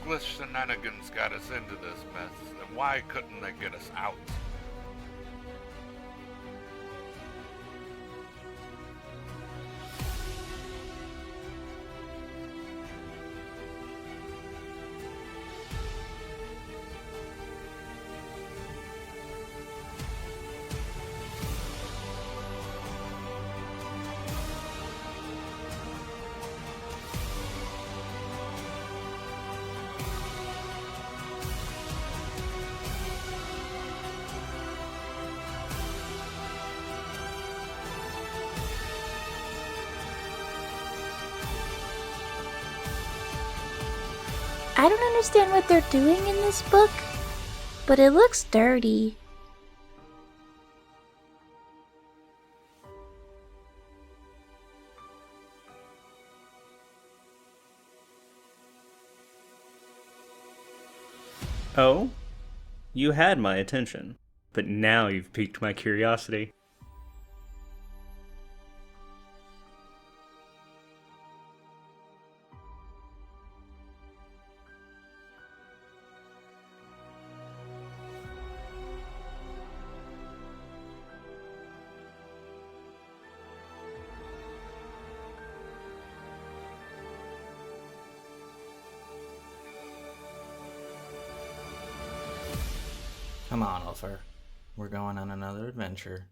reckless shenanigans got us into this mess, then why couldn't they get us out? I don't understand what they're doing in this book, but it looks dirty. Oh? You had my attention, but now you've piqued my curiosity. Come on, Ulfer. We're going on another adventure.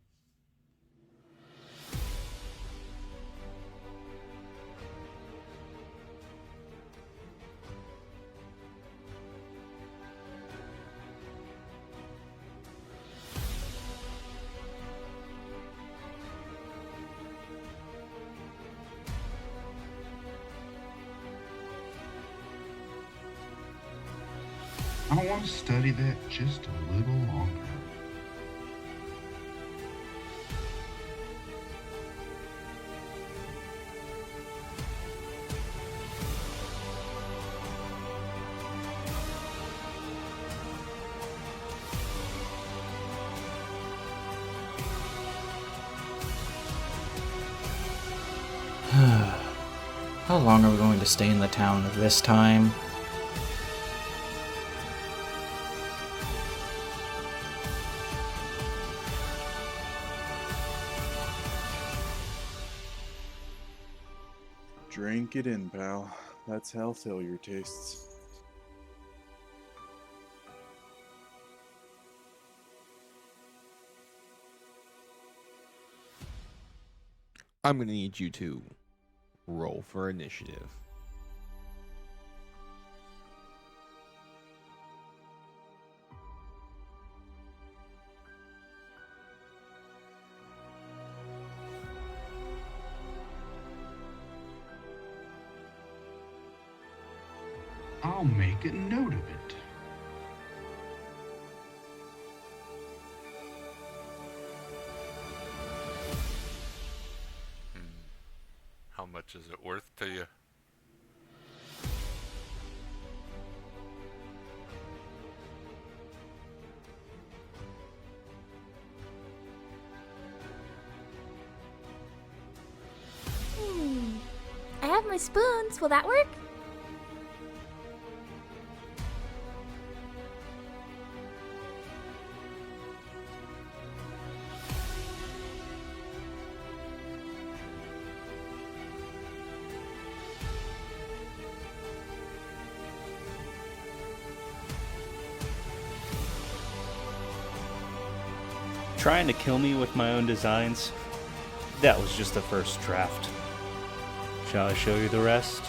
I want to study that just a little longer. How long are we going to stay in the town this time? Drink it in, pal. That's how failure tastes. I'm gonna need you to roll for initiative. I'll make a note of it. How much is it worth to you? I have my spoons. Will that work? Trying to kill me with my own designs? That was just the first draft. Shall I show you the rest?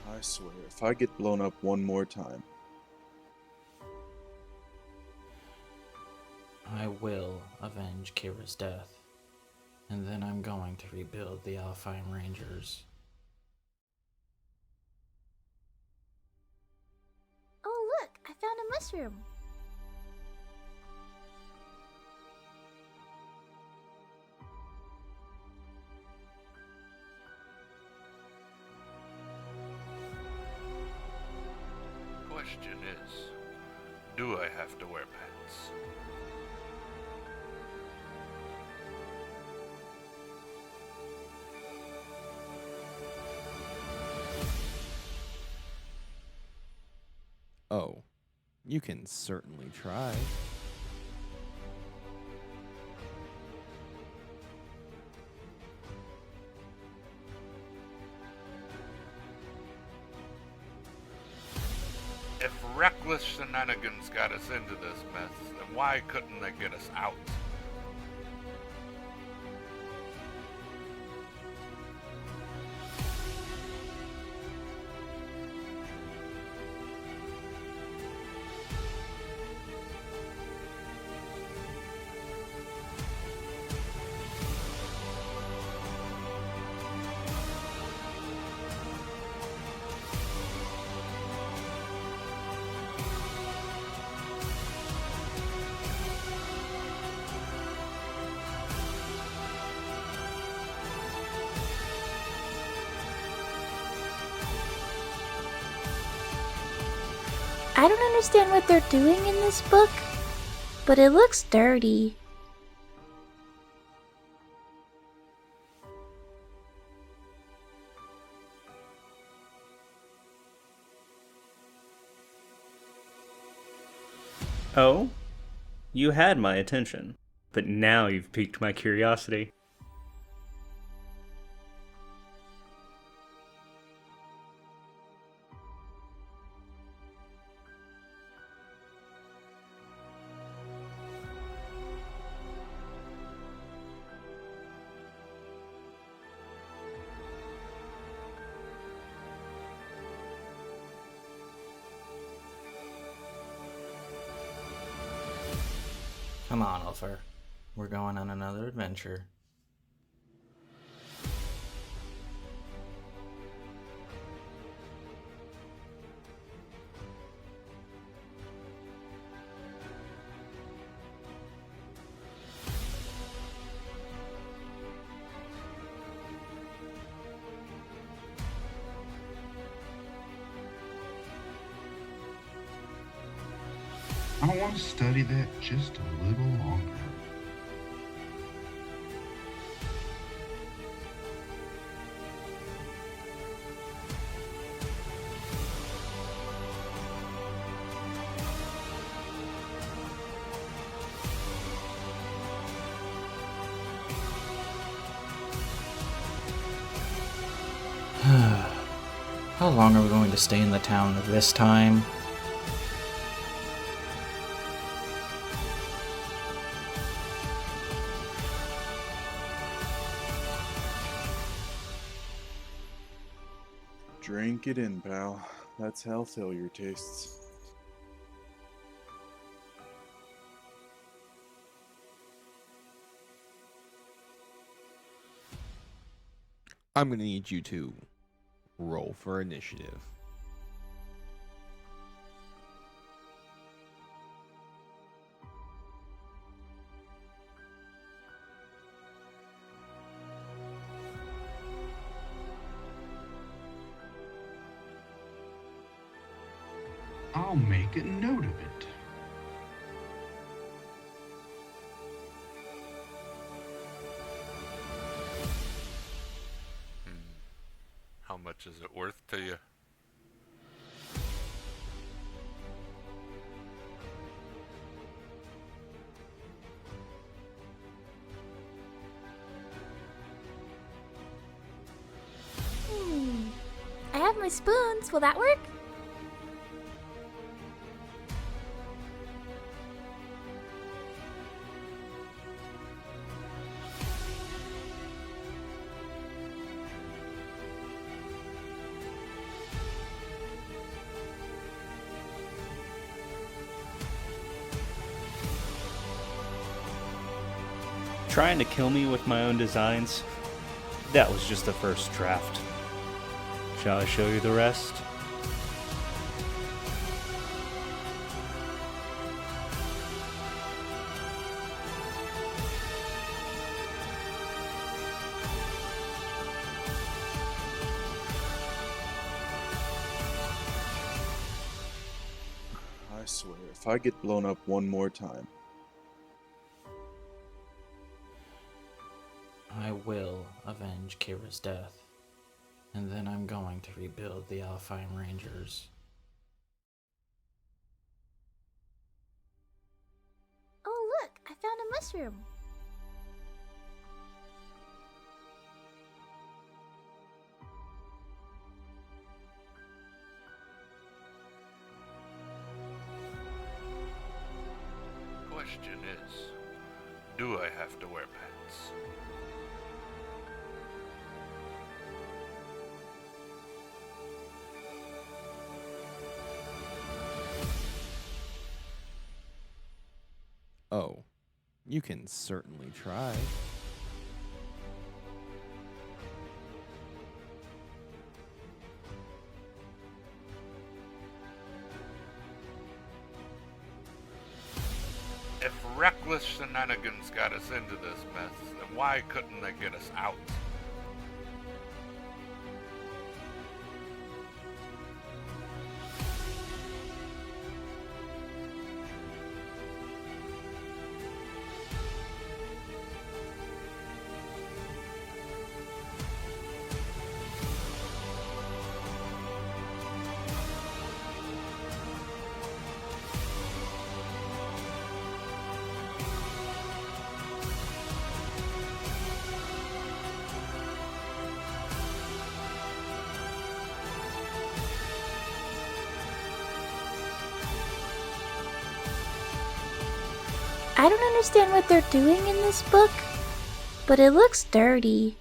I swear, if I get blown up one more time, I will avenge Kira's death. And then I'm going to rebuild the Alfheim Rangers. Oh, look! I found a mushroom. question is, do I have to wear pants? Oh, you can certainly try. If reckless shenanigans got us into this mess, then why couldn't they get us out? I don't understand what they're doing in this book, but it looks dirty. Oh? You had my attention, but now you've piqued my curiosity. Come on, Ulfer. We're going on another adventure. I want to study that just a little longer. How long are we going to stay in the town this time? Drink it in, pal. That's how failure tastes. I'm gonna need you to roll for initiative. I'll make a note of it. How much is it worth to you? I have my spoons. Will that work? Trying to kill me with my own designs? That was just the first draft. Shall I show you the rest? if I get blown up one more time. I will avenge Kira's death, and then I'm going to rebuild the Alpine Rangers. Oh, look, I found a mushroom. Question is, do I have to wear pants? Oh, you can certainly try. If reckless shenanigans got us into this mess, then why couldn't they get us out? I don't understand what they're doing in this book, but it looks dirty.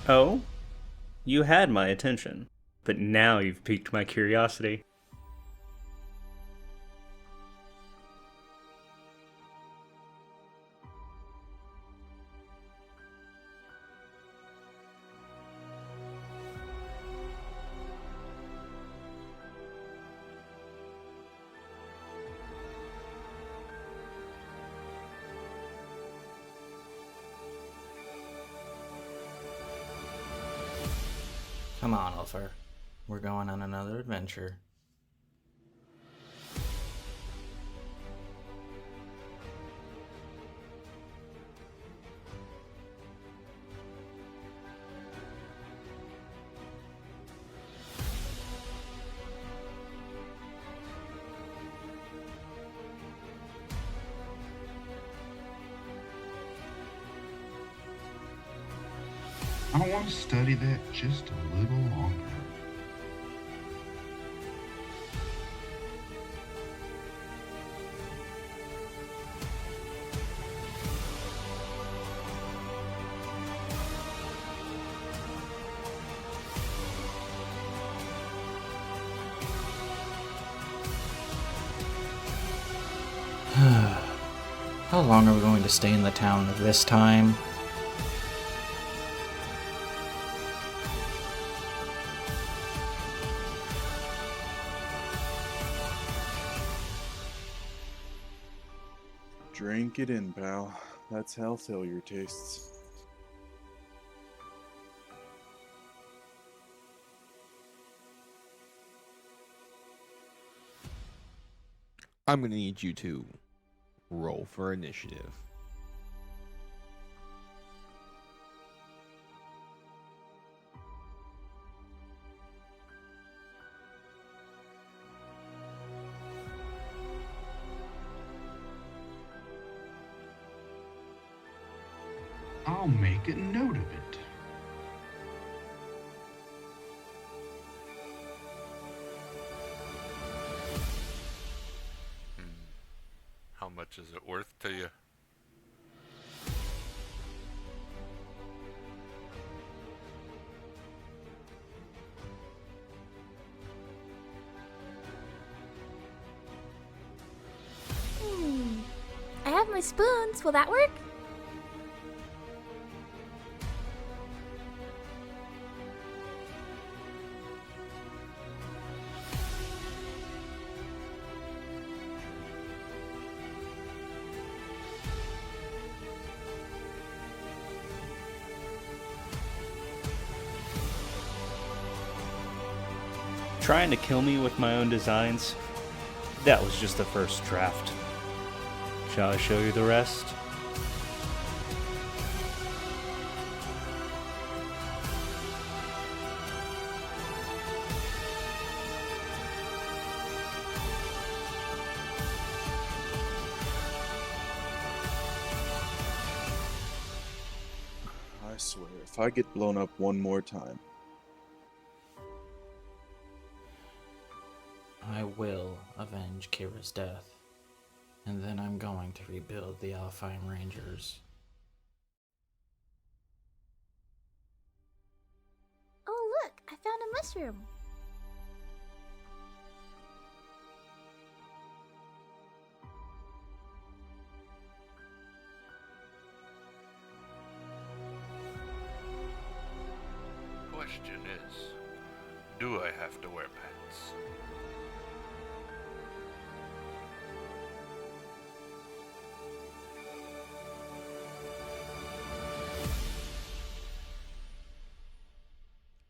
Oh? You had my attention, but now you've piqued my curiosity. Come on, Ulfer. We're going on another adventure. I want to study that just a little longer. How long are we going to stay in the town this time? Drink it in, pal. That's how failure tastes. I'm gonna need you to roll for initiative. I'll make a note of it. How much is it worth to you? I have my spoons. Will that work? Trying to kill me with my own designs? That was just the first draft. Shall I show you the rest? I swear, if I get blown up one more time, I will avenge Kira's death, and then I'm going to rebuild the Alfheim Rangers. Oh, look, I found a mushroom. Question is, do I have to wear pants?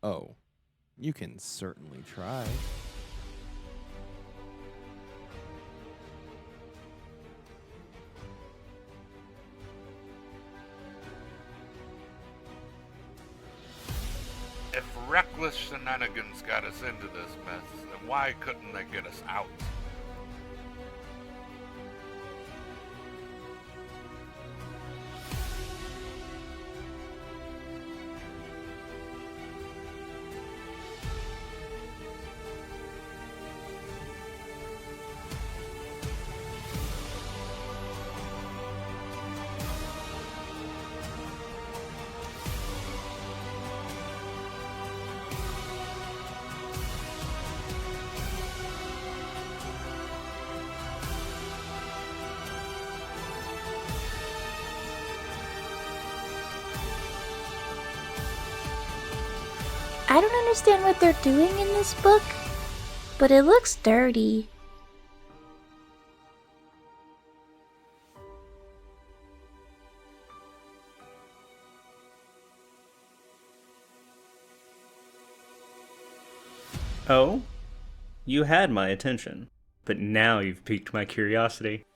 Oh, you can certainly try. If reckless shenanigans got us into this mess, then why couldn't they get us out? I don't understand what they're doing in this book, but it looks dirty. Oh? You had my attention, but now you've piqued my curiosity.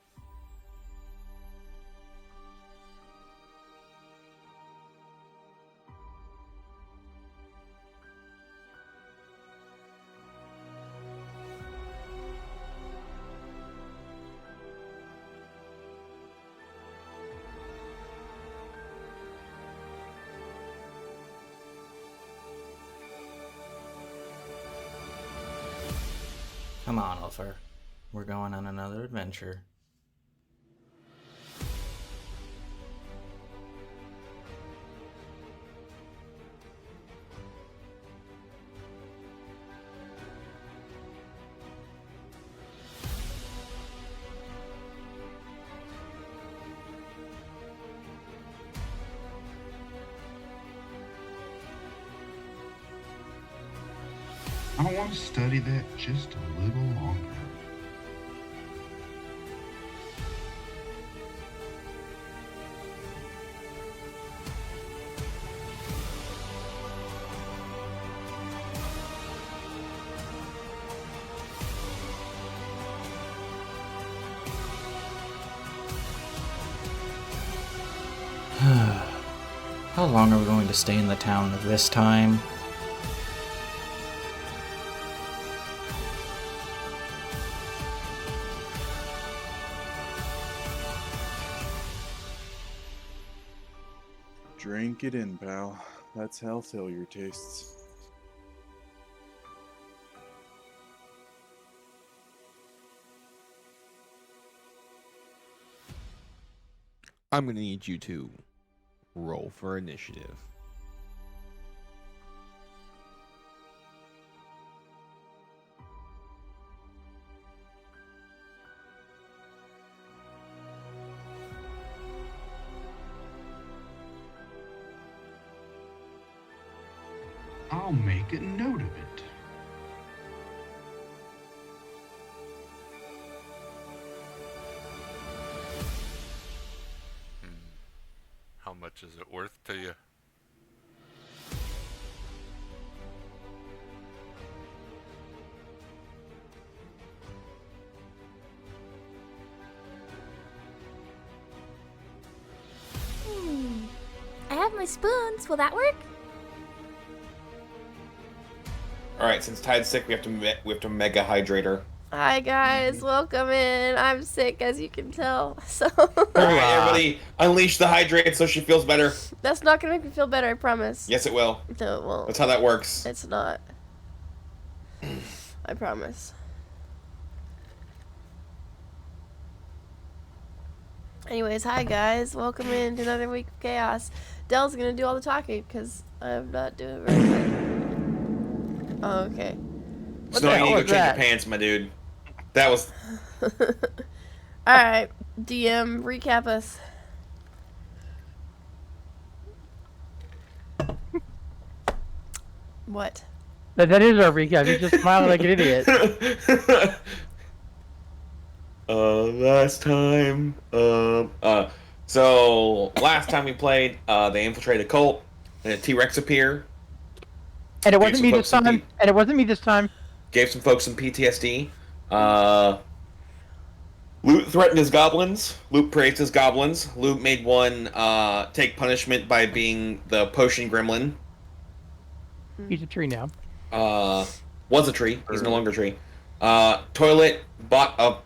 Come on, Ulfer. We're going on another adventure. I want to study that just a little longer. How long are we going to stay in the town this time? drink it in, pal. That's how failure tastes. I'm gonna need you to roll for initiative. I'll make a note of it. How much is it worth to you? my spoons. Will that work? All right, since Tide's sick, we have to mega hydrate her. Hi guys, welcome in. I'm sick, as you can tell. So. All right, everybody, unleash the hydrate so she feels better. That's not gonna make me feel better. I promise. Yes, it will. No, it won't. That's how that works. It's not. I promise. Anyways, hi guys, welcome in to another week of chaos. Dell's gonna do all the talking because I'm not doing very good. Oh, okay. What Snow, the you need hell to was go change that? your pants, my dude. That was. Alright, DM, recap us. What? That is our recap. You just smile like an idiot. Last time. So last time we played, they infiltrated a cult, and a T-Rex appeared. And it wasn't me this time. And it wasn't me this time. Gave some folks some PTSD. Loot threatened his goblins. Loot praised his goblins. Loot made one take punishment by being the potion gremlin. He's a tree now. Was a tree. He's no longer a tree. Toilet bought a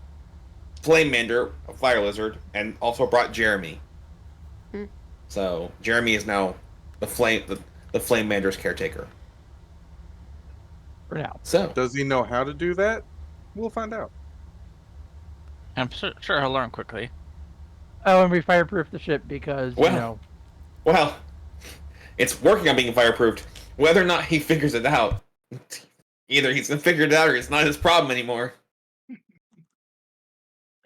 Flame-mander, a fire lizard, and also brought Jeremy. So Jeremy is now the Flame-mander's caretaker. For now. So does he know how to do that? We'll find out. I'm sure he'll learn quickly. Oh, and we fireproof the ship because, you know. Well, it's working on being fireproofed. Whether or not he figures it out, either he's gonna figure it out or it's not his problem anymore.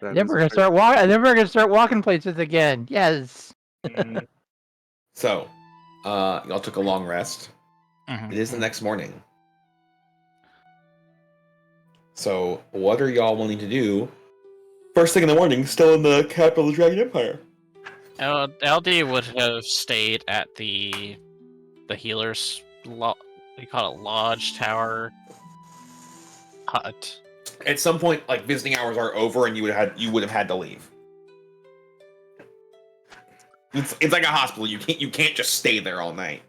Then we're gonna start walking. Then we're gonna start walking places again. Yes. So, y'all took a long rest. Mm-hmm. It is the next morning. So, what are y'all wanting to do? First thing in the morning, still in the capital of the Dragon Empire. LD would have stayed at the healer's they call it lodge, tower, hut. At some point, like visiting hours are over, and you would have had to leave. It's like a hospital. You can't just stay there all night.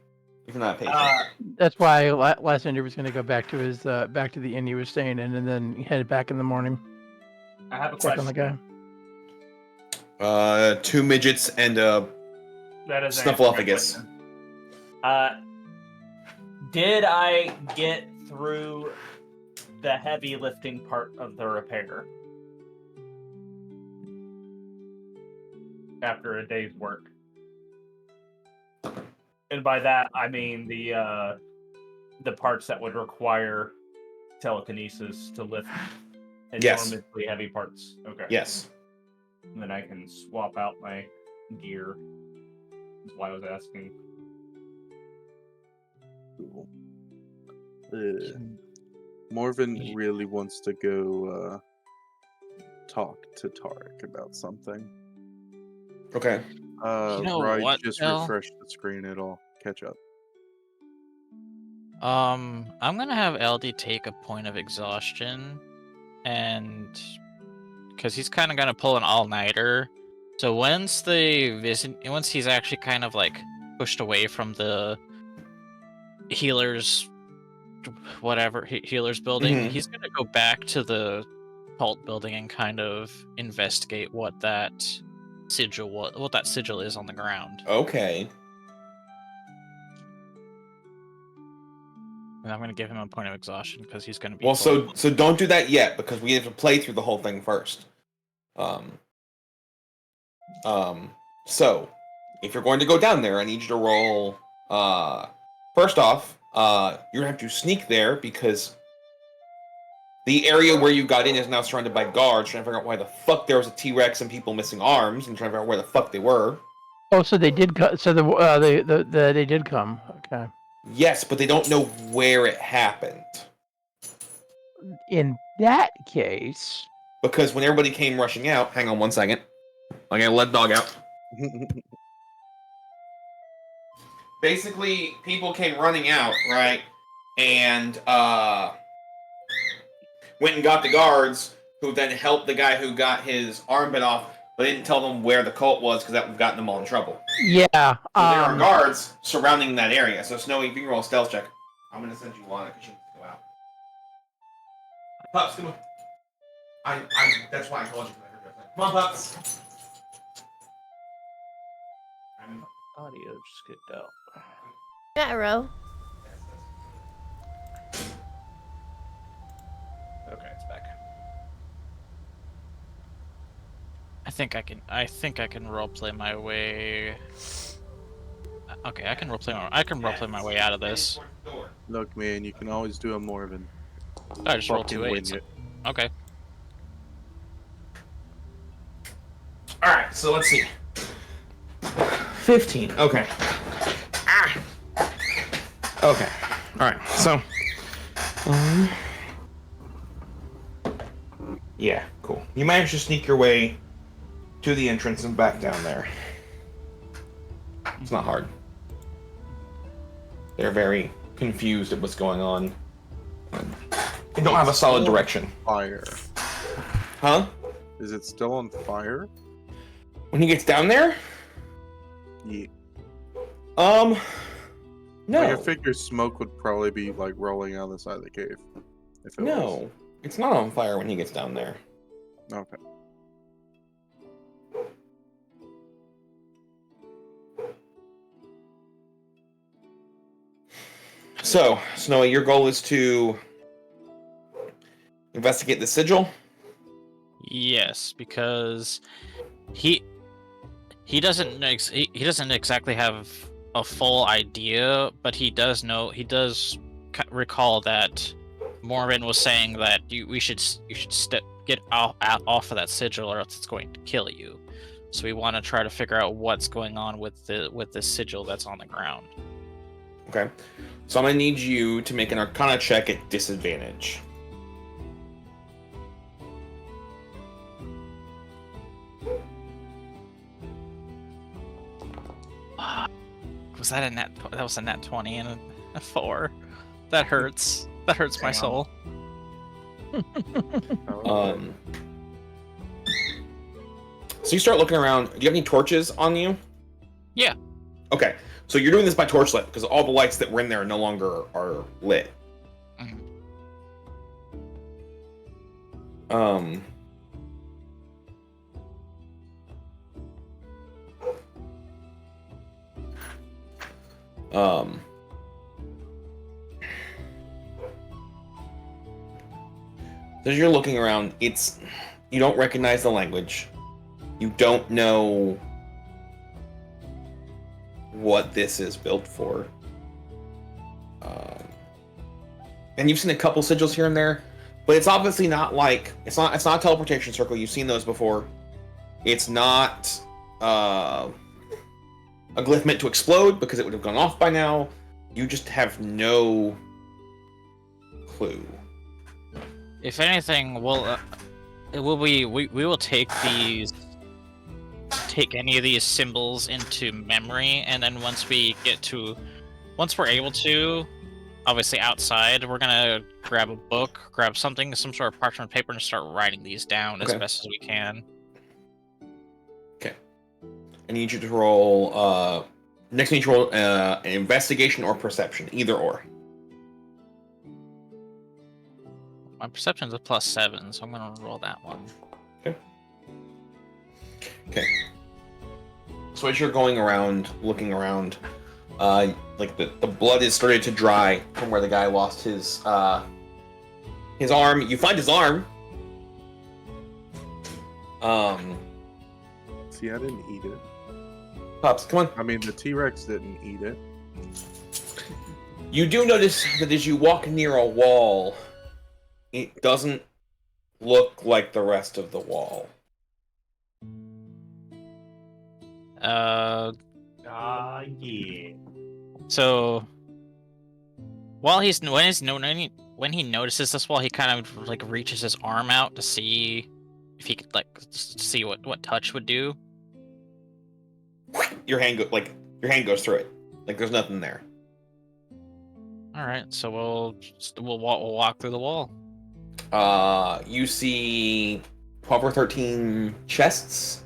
If you're not a patient. That's why last Andrew was gonna go back to his back to the inn he was staying in, and then head back in the morning. I have a Check question. on the guy. 2 midgets and That is Snuffleupagus. Did I get through the heavy lifting part of the repair after a day's work? And by that I mean the parts that would require telekinesis to lift enormously heavy parts. Okay. Yes. And then I can swap out my gear. That's why I was asking. Cool. Morven really wants to go talk to Tarek about something. Okay. You know Right, what, just Bill? refresh the screen at all. Catch up. I'm gonna have LD take a point of exhaustion, and because he's kind of gonna pull an all-nighter. So once he's actually kind of like pushed away from the healer's building, Mhm. he's gonna go back to the cult building and kind of investigate what that sigil is on the ground. Okay. And I'm gonna give him a point of exhaustion because he's gonna be. Well, full. so don't do that yet because we have to play through the whole thing first. So if you're going to go down there, I need you to roll. First off, you're gonna have to sneak there because the area where you got in is now surrounded by guards trying to figure out why the fuck there was a T-Rex and people missing arms and trying to figure out where the fuck they were. Oh, so they did. So they did come. Okay. Yes, but they don't know where it happened. In that case, Because when everybody came rushing out, hang on one second. I'm gonna let dog out. Basically, people came running out, right? And went and got the guards, who then helped the guy who got his arm bit off but they didn't tell them where the cult was because that would have gotten them all in trouble. Yeah. So there are guards surrounding that area. So Snowy, if you can roll a stealth check, I'm gonna send you on it because you need to go out. Pups, come on. That's why I called you. Come on, pups. Audio just skipped out. Yeah, Ro. Okay, it's back. I think I can roleplay my way. Okay, I can roleplay my way out of this. Look, man, you can always do a Morven. I just roll Fucking 2 wing 8s. it. Okay. All right, so let's see. 15. Okay. Okay. All right. So. Yeah. Cool. You managed to sneak your way to the entrance and back down there. It's not hard. They're very confused at what's going on. They don't have a solid direction. Fire. Huh? Is it still on fire? When he gets down there? Yeah. No. Like, I figure smoke would probably be like rolling out the side of the cave. If it was. No. It's not on fire when he gets down there. Okay. So, Snowy, your goal is to investigate the sigil? Yes, because he doesn't he doesn't exactly have a full idea, but he does recall that Morven was saying that you should get off of that sigil or else it's going to kill you. So we want to try to figure out what's going on with the sigil that's on the ground. Okay. So I'm gonna need you to make an Arcana check at disadvantage. Was that a net? That was a net 20 and a 4. That hurts. That hurts my soul. So you start looking around. Do you have any torches on you? Yeah. Okay. So you're doing this by torchlight because all the lights that were in there no longer are lit. Mhm. As you're looking around, you don't recognize the language. You don't know what this is built for. And you've seen a couple sigils here and there, but it's obviously not like it's not a teleportation circle. You've seen those before. It's not a glyph meant to explode because it would have gone off by now. You just have no clue. If anything, we will take any of these symbols into memory, and then once we're able to, obviously outside, we're gonna grab a book, grab some sort of parchment paper, and start writing these down as best as we can. Okay. I need you to roll. Next, I need you to roll an investigation or perception, either or. My perception's a +7, so I'm gonna roll that one. Okay. So as you're going around, looking around, like the blood is starting to dry from where the guy lost his arm. You find his arm. See, I didn't eat it. Pops, come on. I mean, the T-Rex didn't eat it. You do notice that as you walk near a wall, it doesn't look like the rest of the wall. Yeah. So when he notices this wall, he kind of like reaches his arm out to see if he could see what touch would do. Your hand goes through it. Like there's nothing there. All right, so we'll walk through the wall. You see 12 or 13 chests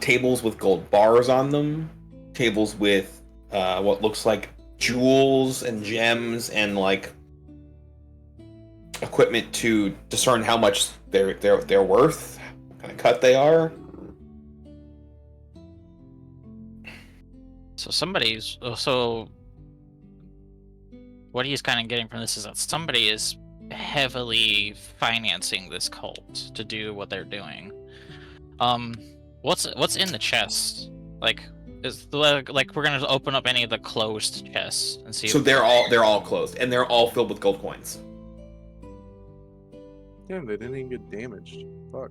tables with gold bars on them, tables with what looks like jewels and gems and like equipment to discern how much they're worth, what kind of cut they are. So what he's kind of getting from this is that somebody is heavily financing this cult to do what they're doing. What's in the chest? Like, like we're gonna open up any of the closed chests and see. So they're all closed, and they're all filled with gold coins. Damn, they didn't even get damaged. Fuck.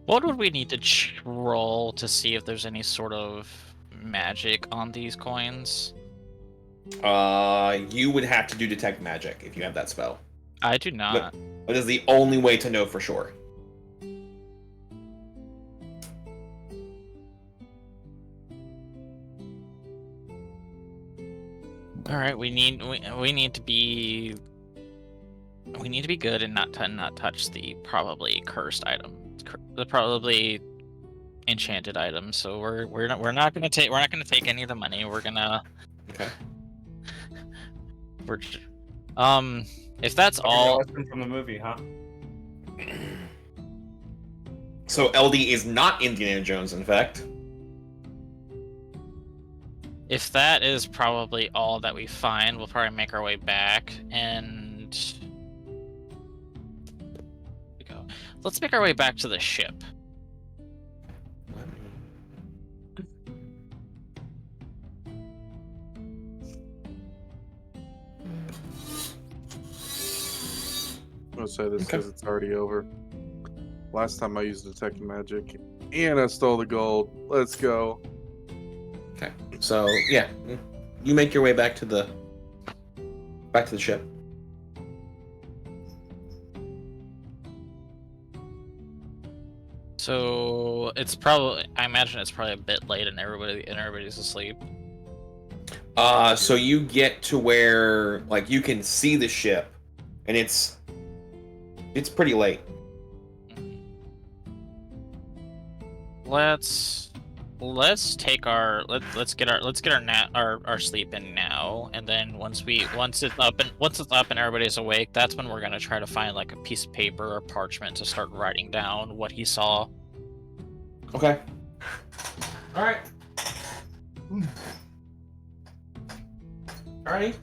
What would we need to roll to see if there's any sort of magic on these coins? You would have to do detect magic if you have that spell. I do not. That is the only way to know for sure. All right, we need to be good and not touch the probably cursed item, the probably enchanted item. So we're not gonna take any of the money. We're gonna okay. If that's all from the movie, huh? So LD is not Indiana Jones, in fact. If that is probably all that we find, we'll probably make our way back and let's make our way back to the ship. I'm gonna say this because it's already over. Last time I used detect magic, and I stole the gold. Let's go. Okay, so yeah, you make your way back to the ship. So I imagine it's probably a bit late and everybody's asleep. So you get to where like you can see the ship, and it's pretty late. Let's get our sleep in now, and then once it's up and everybody's awake, that's when we're gonna try to find like a piece of paper or parchment to start writing down what he saw. Okay. All right. Alrighty.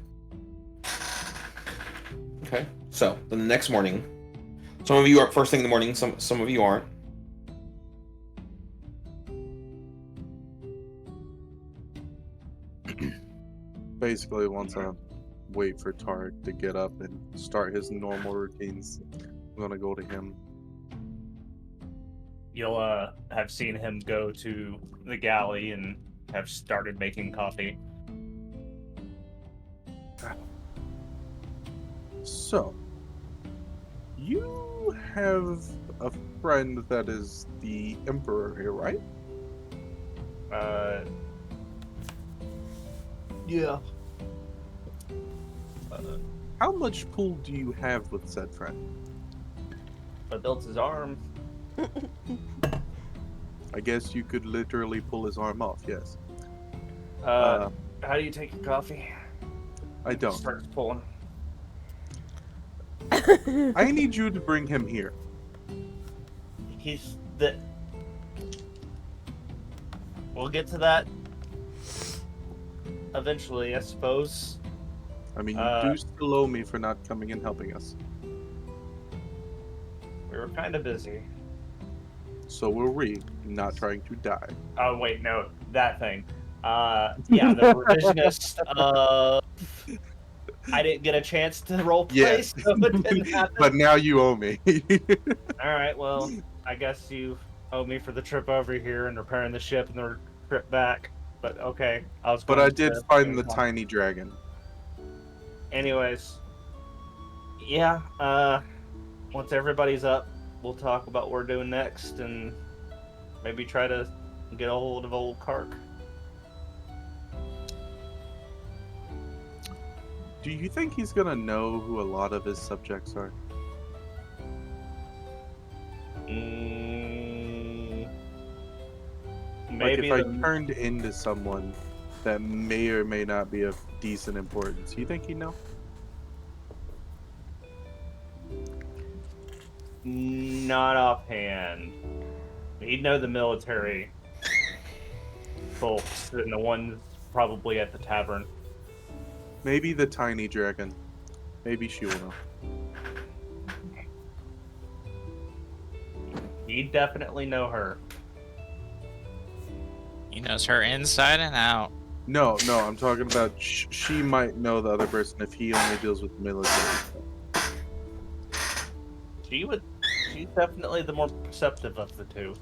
Okay. So then the next morning, some of you are up first thing in the morning. Some of you aren't. Basically, once I wait for Tarek to get up and start his normal routines, I'm gonna go to him. You'll have seen him go to the galley and have started making coffee. So, you have a friend that is the Emperor here, right? Yeah. How much pull do you have with said friend? I built his arm. I guess you could literally pull his arm off, yes. How do you take your coffee? I don't. Starts pulling. I need you to bring him here. He's the... We'll get to that eventually, I suppose. I mean, you do still owe me for not coming and helping us. We were kind of busy. So were we, not trying to die. Oh, wait, no, that thing. Yeah, the revisionist, I didn't get a chance to roleplay, Yes. so it didn't happen. But now you owe me. Alright, well, I guess you owe me for the trip over here and repairing the ship and the trip back. But okay, But I did find the tiny dragon. Anyways, yeah, once everybody's up, we'll talk about what we're doing next and maybe try to get a hold of old Kark. Do you think he's gonna know who a lot of his subjects are? Like Maybe if I turned into someone that may or may not be of decent importance, you think he'd know? not offhand. He'd know the military folks and the ones probably at the tavern. Maybe the tiny dragon. Maybe she will know. He'd definitely know her. He knows her inside and out. No, I'm talking about she might know the other person if he only deals with military. She's definitely the more perceptive of the two.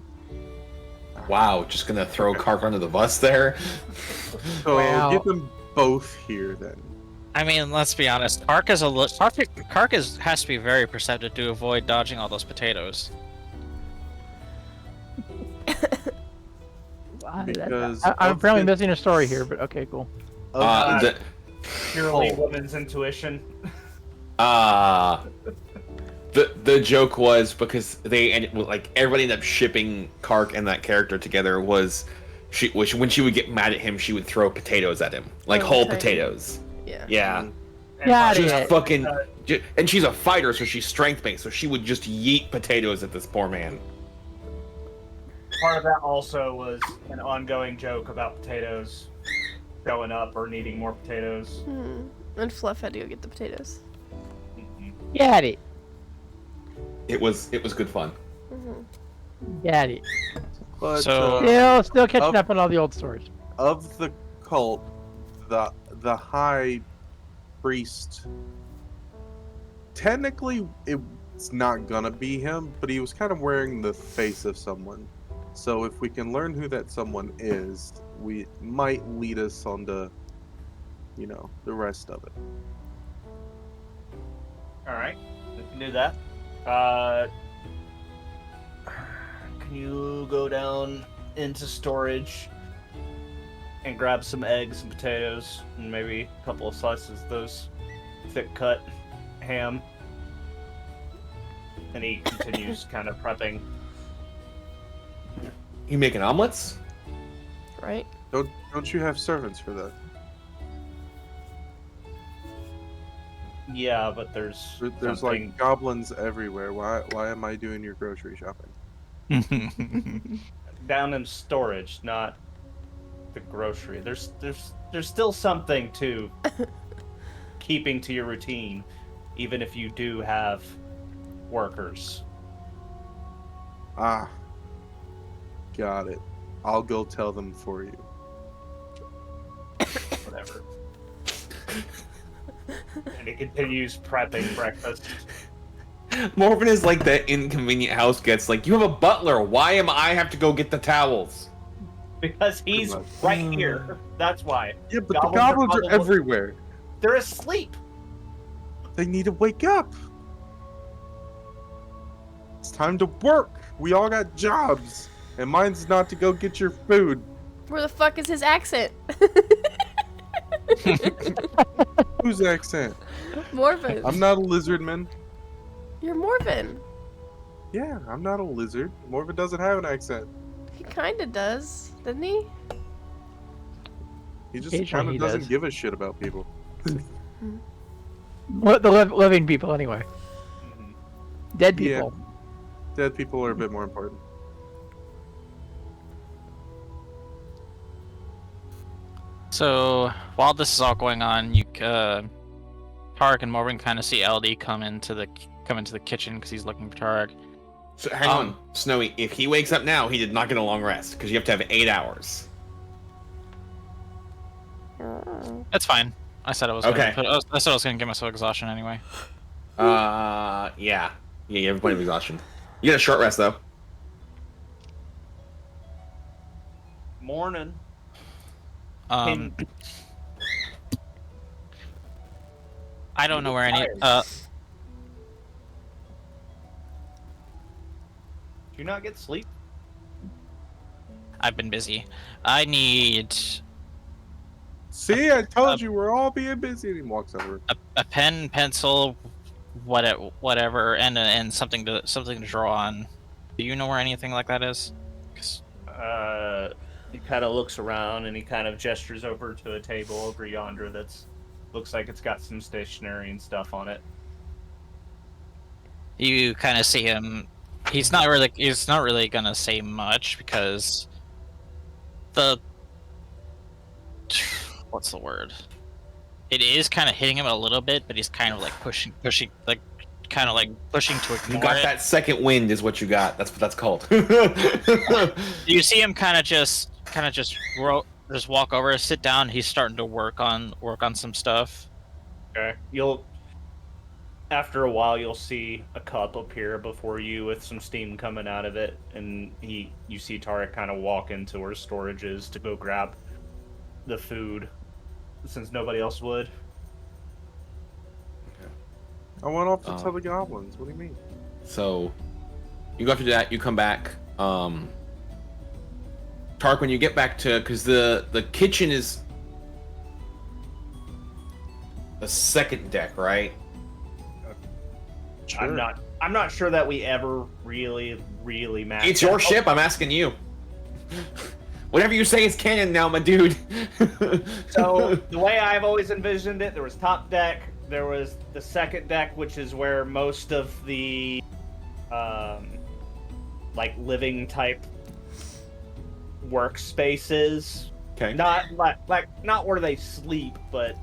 Wow, just gonna throw Kark under the bus there? So Wow. get them both here then. I mean, let's be honest. Kark has to be very perceptive to avoid dodging all those potatoes. Because I'm of apparently the- missing a story here, but okay, cool. of the- Purely woman's intuition. The joke was because they ended like everybody ended up shipping Kark and that character together was when she would get mad at him, she would throw potatoes at him, like whole tiny. potatoes. Yeah. Yeah. Got Just it. fucking, and she's a fighter, so she's strength based, so she would just yeet potatoes at this poor man. Part of that also was an ongoing joke about potatoes going up or needing more potatoes. And Fluff had to go get the potatoes. Got it. It was good fun. Got it. But, Still catching up on all the old stories. Of the cult, the high priest. Technically, it's not gonna be him, but he was kind of wearing the face of someone. So if we can learn who that someone is, we might lead us on to, the rest of it. All right, we can do that. Can you go down into storage and grab some eggs and potatoes and maybe a couple of slices of those thick cut ham? And he continues kind of prepping. You making omelets? Right. Don't you have servants for that? Yeah, but there's There's something... like goblins everywhere. Why am I doing your grocery shopping? down in storage, not the grocery. There's still something to keeping to your routine, even if you do have workers. Ah, got it. I'll go tell them for you. Whatever. And he continues prepping breakfast. Morven is like that inconvenient house gets like, you have a butler. Why am I have to go get the towels? Because he's right here. That's why. Yeah, but the goblins are everywhere. They're asleep. They need to wake up. It's time to work. We all got jobs. And mine's not to go get your food. Where the fuck is his accent? Whose accent? Morven. I'm not a lizardman. You're Morven. Yeah, I'm not a lizard. Morven doesn't have an accent. He kinda does, doesn't he? He just Occasionally kind of he doesn't does. give a shit about people. Living people, anyway. Dead people. Yeah. Dead people are a bit more important. So while this is all going on, Tarek and Morgan kind of see LD come into the kitchen because he's looking for Tarek. So hang on, Snowy. If he wakes up now, he did not get a long rest because you have to have 8 hours. That's fine. I said I was Okay. I said I was gonna give myself exhaustion anyway. Yeah, you have a point of exhaustion. You get a short rest though. Morning. I don't know where any. Do you not get sleep? I've been busy. I need See, I told you we're all being busy. And he walks over. a pen, pencil, whatever, and something to draw on. Do you know where anything like that is? 'Cause He kind of looks around and he kind of gestures over to a table over yonder that's looks like it's got some stationery and stuff on it. you kind of see him. He's not really gonna say much because the what's the word? It is kind of hitting him a little bit, but he's kind of like pushing, like kind of like pushing to ignore You got it. that second wind, is what you got. That's what that's called. You see him kind of just walk over, sit down. He's starting to work on some stuff. Okay. After a while, you'll see a cup appear before you with some steam coming out of it, and you see Tarek kind of walk into where storage is to go grab the food, since nobody else would. I went off to tell the goblins. What do you mean? So, you go after that. You come back. Tark, when you get back to, because the kitchen is the second deck, right? Sure. I'm not sure that we ever really mapped. It's your ship. I'm asking you. Whatever you say is canon now, my dude. So the way I've always envisioned it, there was top deck, there was the second deck, which is where most of the like living type workspaces. Okay. Not not where they sleep, but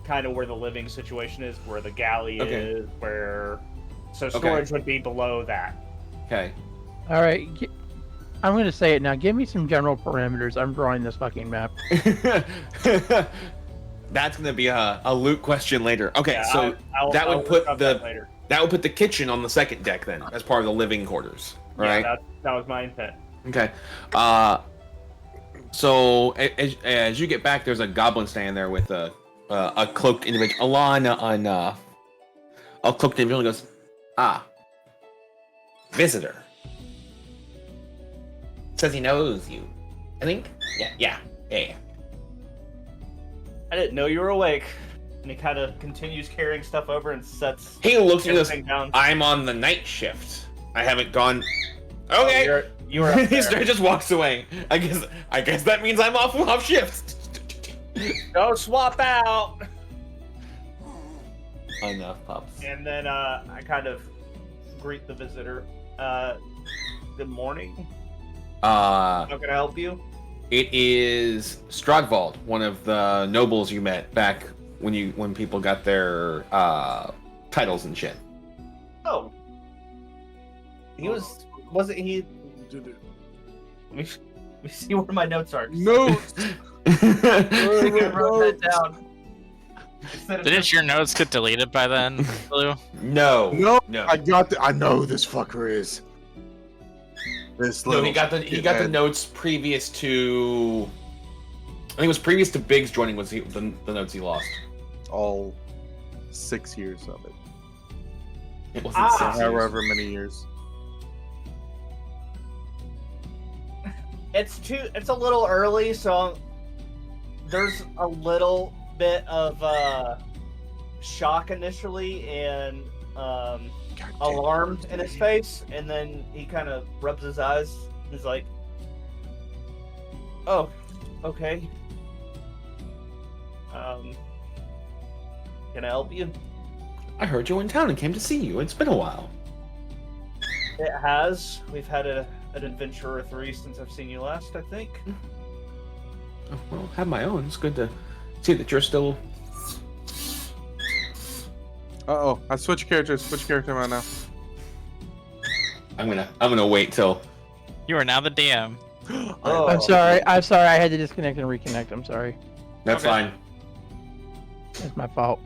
kind of where the living situation is, where the galley is, where storage would be below that. Okay. All right. I'm going to say it now. Give me some general parameters. I'm drawing this fucking map. That's gonna be a Luke question later. Okay, Yeah, so I'll that would work put on that later. that would put the kitchen on the second deck then, as part of the living quarters, right? Yeah, that was my intent. Okay. So as you get back, there's a goblin standing there with a cloaked individual. A cloaked individual goes, visitor. Says he knows you. I think. Yeah. I didn't know you were awake. And he kind of continues carrying stuff over and sets. He looks at us. everything down. I'm on the night shift. I haven't gone. Okay. Oh, you were up He there. just walks away. I guess that means I'm off shift. Go swap out. Enough, pups. And then I kind of greet the visitor. Good morning. How can I help you? It is Stragvald, one of the nobles you met back when people got their titles and shit. Oh. He wasn't he? Let me see where my notes are. Notes. I wrote that down. Didn't your notes get deleted by then, Blue? No. I know who this fucker is. No, he got the notes previous to. I think it was previous to Biggs joining. Was the notes he lost? All 6 years of it. It wasn't 6 years. However many years. It's a little early, so there's a little bit of shock initially and alarmed in his face, and then he kind of rubs his eyes. He's like, "Oh, okay. Can I help you?" I heard you were in town and came to see you. It's been a while. It has. We've had an adventure or three since I've seen you last, I think. Well, have my own. It's good to see that you're still. Uh-oh, I switched characters. Switch character right now. I'm gonna wait till. You are now the DM. Oh. I'm sorry. I had to disconnect and reconnect. I'm sorry. That's fine. It's my fault.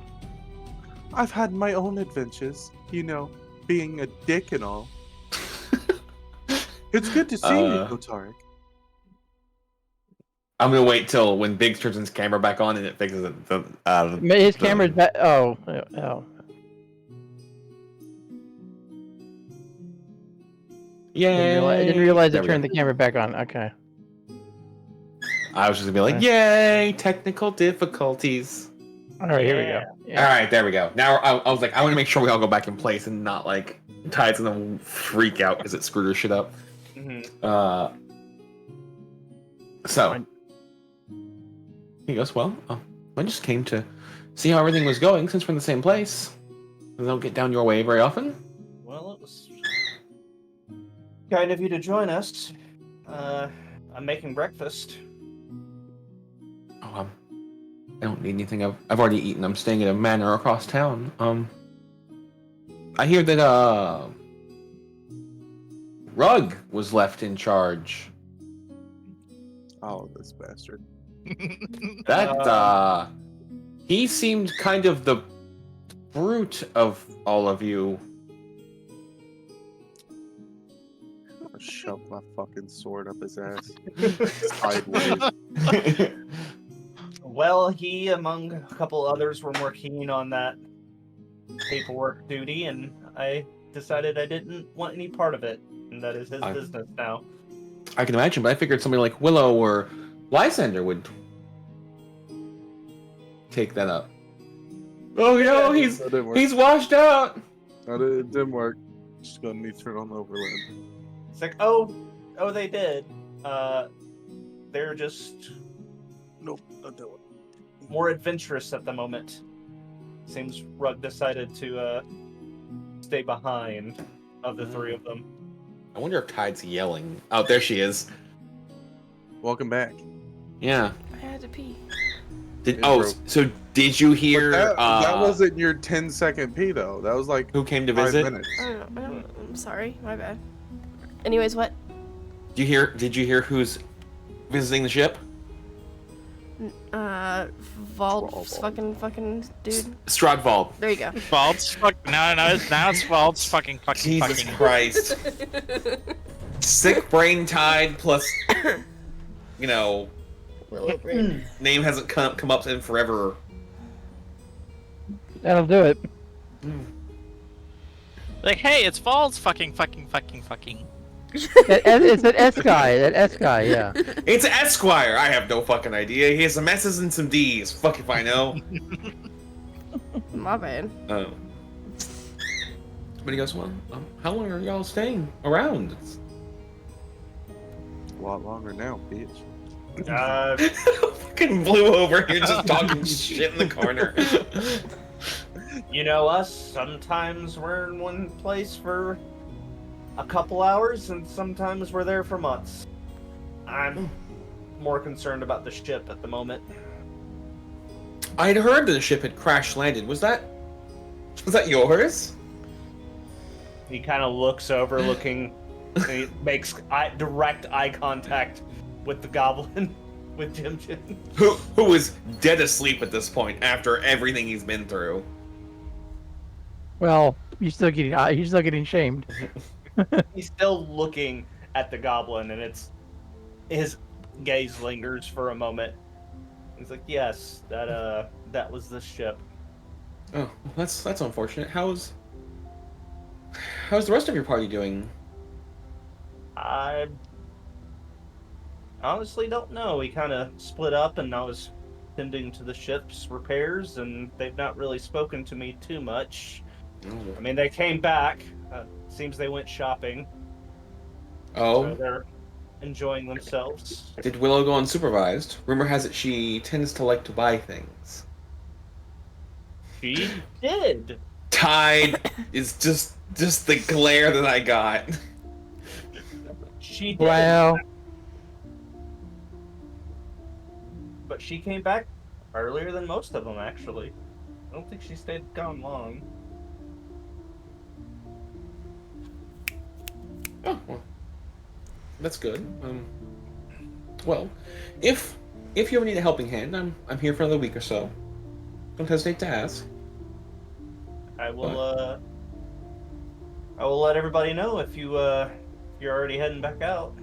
I've had my own adventures, being a dick and all. It's good to see you, Tarek. I'm gonna wait till when Biggs turns his camera back on and it fixes it. His camera's back. Oh. Yeah. I didn't realize it turned the camera back on. Okay. I was just gonna be like, "Yay! Technical difficulties." All right, here we go. All right, there we go. Now I was like, I want to make sure we all go back in place and not like Tide's gonna freak out because it screwed her shit up. So he goes, well, I just came to see how everything was going since we're in the same place. I don't get down your way very often. Well, it was kind of you to join us. I'm making breakfast. Oh, I don't need anything. I've already eaten. I'm staying at a manor across town. I hear that Rug was left in charge. Oh, this bastard. That he seemed kind of the brute of all of you. I'll shove my fucking sword up his ass. Sideways. Well, he, among a couple others, were more keen on that paperwork duty, and I decided I didn't want any part of it, and that is his business now. I can imagine, but I figured somebody like Willow or Lysander would take that up. Oh no, he's washed out. It didn't work. Just gonna need to turn on the overlay. It's like, oh, they did. They're just more adventurous at the moment. Seems Rug decided to stay behind of the three of them. I wonder if Tide's yelling. Oh, there she is. Welcome back. Yeah. I had to pee. So did you hear? That wasn't your 10-second pee though. That was like who came to 5 visit? minutes. I'm sorry, my bad. Anyways, what? Did you hear who's visiting the ship? Vault's fucking dude. Stradvald. There you go. Vault's now it's Vault's fucking Jesus Christ. Sick brain Tide plus, Willow brain. name hasn't come up in forever. That'll do it. Like, hey, it's Vault's fucking. It's an S guy. That S guy, yeah. It's Esquire. I have no fucking idea. He has some S's and some D's. Fuck if I know. My bad. Oh. But he goes, well, how long are y'all staying around? A lot longer now, bitch. Fucking blew over here just talking shit in the corner. You know us, sometimes we're in one place for a couple hours, and sometimes we're there for months. I'm more concerned about the ship at the moment. I had heard that the ship had crash landed. Was that yours? He kind of looks over, and he makes direct eye contact with the goblin, with Jim. Who is dead asleep at this point after everything he's been through. Well, he's still getting shamed. He's still looking at the goblin, and his gaze lingers for a moment. He's like, "Yes, that was the ship." Oh, that's unfortunate. How's the rest of your party doing? I honestly don't know. We kind of split up, and I was tending to the ship's repairs, and they've not really spoken to me too much. I mean, they came back. Seems they went shopping. Oh. So they're enjoying themselves. Did Willow go unsupervised? Rumor has it she tends to like to buy things. She did. Tide is just the glare that I got. She did. Well, but she came back earlier than most of them, actually. I don't think she stayed gone long. Oh, well, that's good. Well, if you ever need a helping hand, I'm here for another week or so. Don't hesitate to ask. I will let everybody know if you're already heading back out.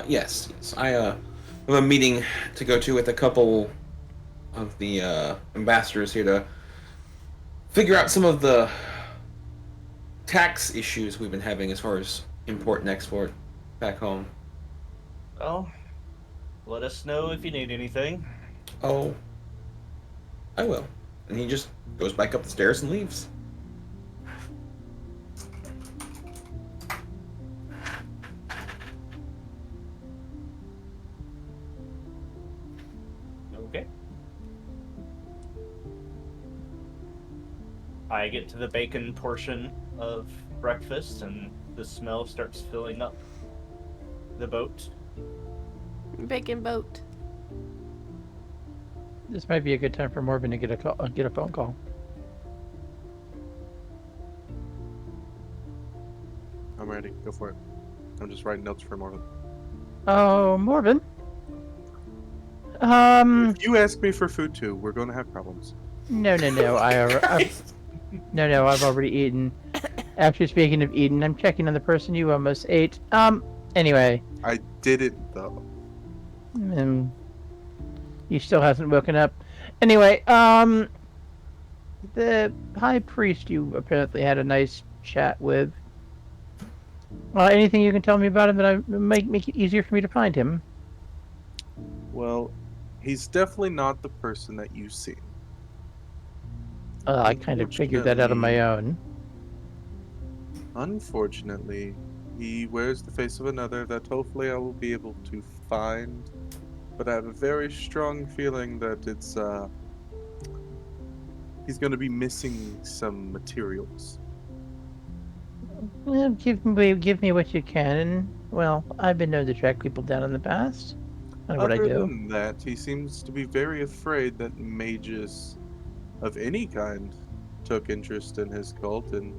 Yes. I have a meeting to go to with a couple of the ambassadors here to figure out some of the tax issues we've been having as far as import and export back home. Well, let us know if you need anything. Oh, I will. And he just goes back up the stairs and leaves. Okay. I get to the bacon portion of breakfast, and the smell starts filling up the boat. Bacon boat. This might be a good time for Morven to get a phone call. I'm ready. Go for it. I'm just writing notes for Morgan. Oh, Morven. If you ask me for food too, we're going to have problems. No. I've already eaten. Actually, speaking of eating, I'm checking on the person you almost ate. Anyway. I didn't though. He still hasn't woken up. Anyway, the high priest you apparently had a nice chat with. Anything you can tell me about him that make it easier for me to find him? Well, he's definitely not the person that you see. I kind of figured that out on my own. Unfortunately, he wears the face of another that hopefully I will be able to find. But I have a very strong feeling that it's, he's going to be missing some materials. Well, give me what you can, and, well, I've been known to track people down in the past. That's what I Other do. than that, he seems to be very afraid that mages of any kind took interest in his cult, and,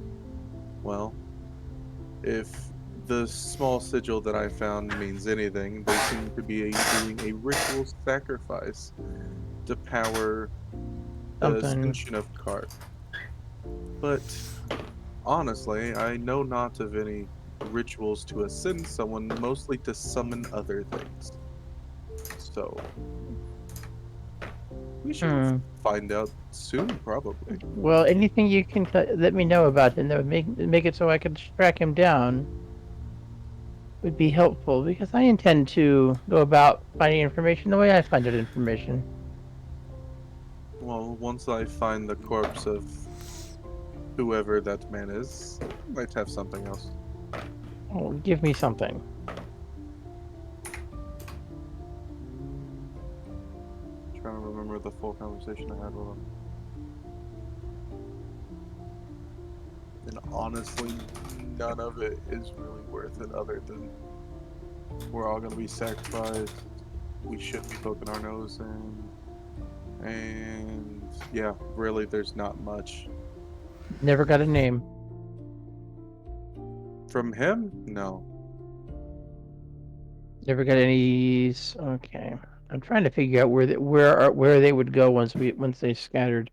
well, if the small sigil that I found means anything, they seem to be doing a ritual sacrifice to power the ascension of Cart. But honestly, I know not of any rituals to ascend someone, mostly to summon other things. So we should find out soon, probably. Well, anything you can let me know about him that would make it so I could track him down would be helpful, because I intend to go about finding information the way I find out information. Well, once I find the corpse of whoever that man is, I might have something else. Oh, give me something. I'm trying to remember the full conversation I had with him. And honestly, none of it is really worth it other than we're all going to be sacrificed. We shouldn't be poking our nose in. And yeah, really, there's not much. Never got a name. From him? No. Never got any. Okay, I'm trying to figure out where they would go once they scattered.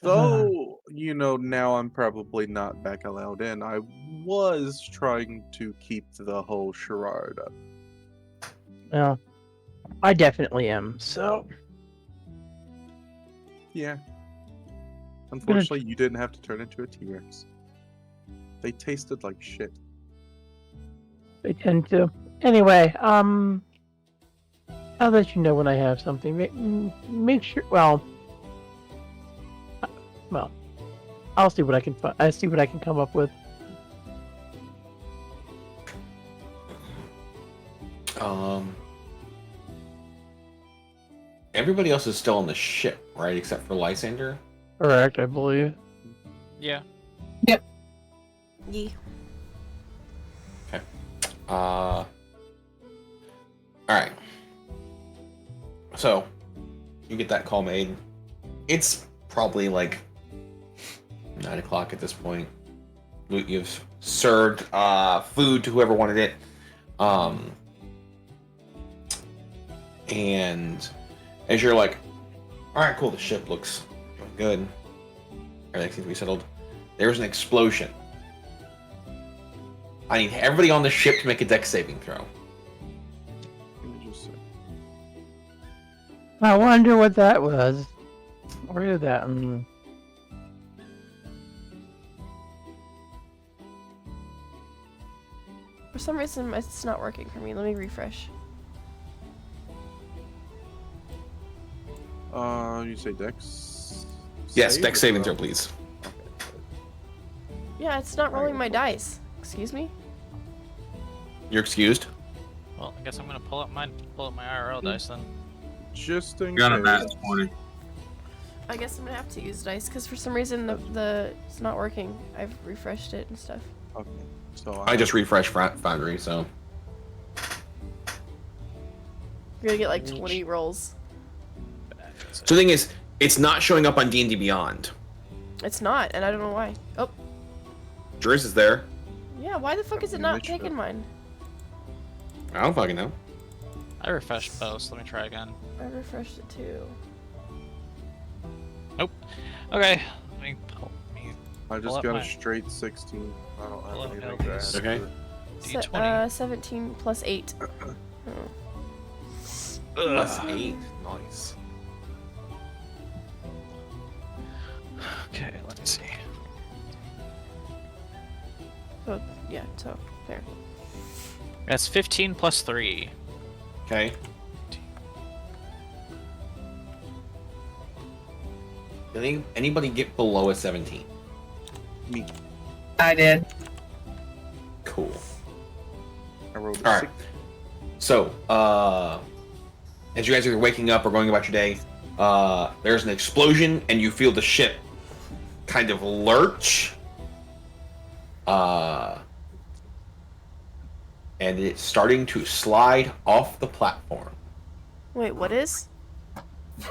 Though, you know, now I'm probably not back allowed in. I was trying to keep the whole charade up. Well, I definitely am. So. Yeah. Unfortunately, you didn't have to turn into a T-Rex. They tasted like shit. They tend to. Anyway, I'll let you know when I have something. Make sure. Well, I'll see what I can find. I see what I can come up with. Everybody else is still on the ship, right? Except for Lysander? Correct, I believe. Yeah. Yep. Yeah. Okay. Alright. So, you get that call made. It's probably like 9 o'clock at this point. You've served food to whoever wanted it. And as you're like, alright, cool, the ship looks good. Everything seems to be settled. There's an explosion. I need everybody on the ship to make a dex saving throw. I wonder what that was. Where did that? For some reason, it's not working for me. Let me refresh. You say Dex Yes, save dex or saving throw? throw, please. Yeah, it's not rolling my dice. Excuse me? You're excused. Well, I guess I'm gonna pull up my IRL dice then. Just in Got a case. nat 20. I guess I'm gonna have to use dice because for some reason the it's not working. I've refreshed it and stuff. Okay. So I just refreshed Foundry, so. You're gonna get like 20 rolls. So the thing is, it's not showing up on D&D Beyond. It's not, and I don't know why. Oh, Juris is there. yeah. Why the fuck is it not taking mine? I don't fucking know. I refreshed both, so let me try again. I refreshed it too. Nope. Okay. Let me I pull just up got my- a straight 16. I don't pull up have anything my to add. dice. Okay. D20. 17 plus 8. Oh. Plus 8. Nice. Okay, let's see. So, yeah, so, there. That's 15 plus 3. Okay. Did anybody get below a 17? Me. I did. Cool. I rolled a All right. So, as you guys are waking up or going about your day, there's an explosion, and you feel the ship kind of lurch. And it's starting to slide off the platform. Wait, what is?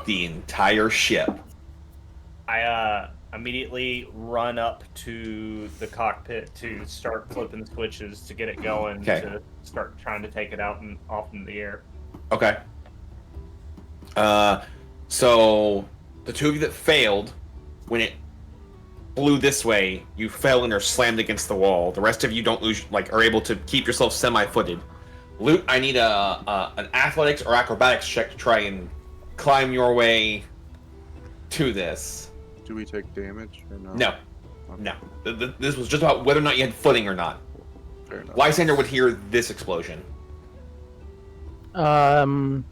The entire ship. I immediately run up to the cockpit to start flipping the switches to get it going, Okay. to start trying to take it out and off in the air. Okay. So the two of you that failed, when it blew this way, you fell and are slammed against the wall. The rest of you don't lose, are able to keep yourself semi-footed. Luke, I need an athletics or acrobatics check to try and climb your way to this. Do we take damage or no? No. Okay. No. This was just about whether or not you had footing or not. Fair enough. Lysander would hear this explosion. Definitely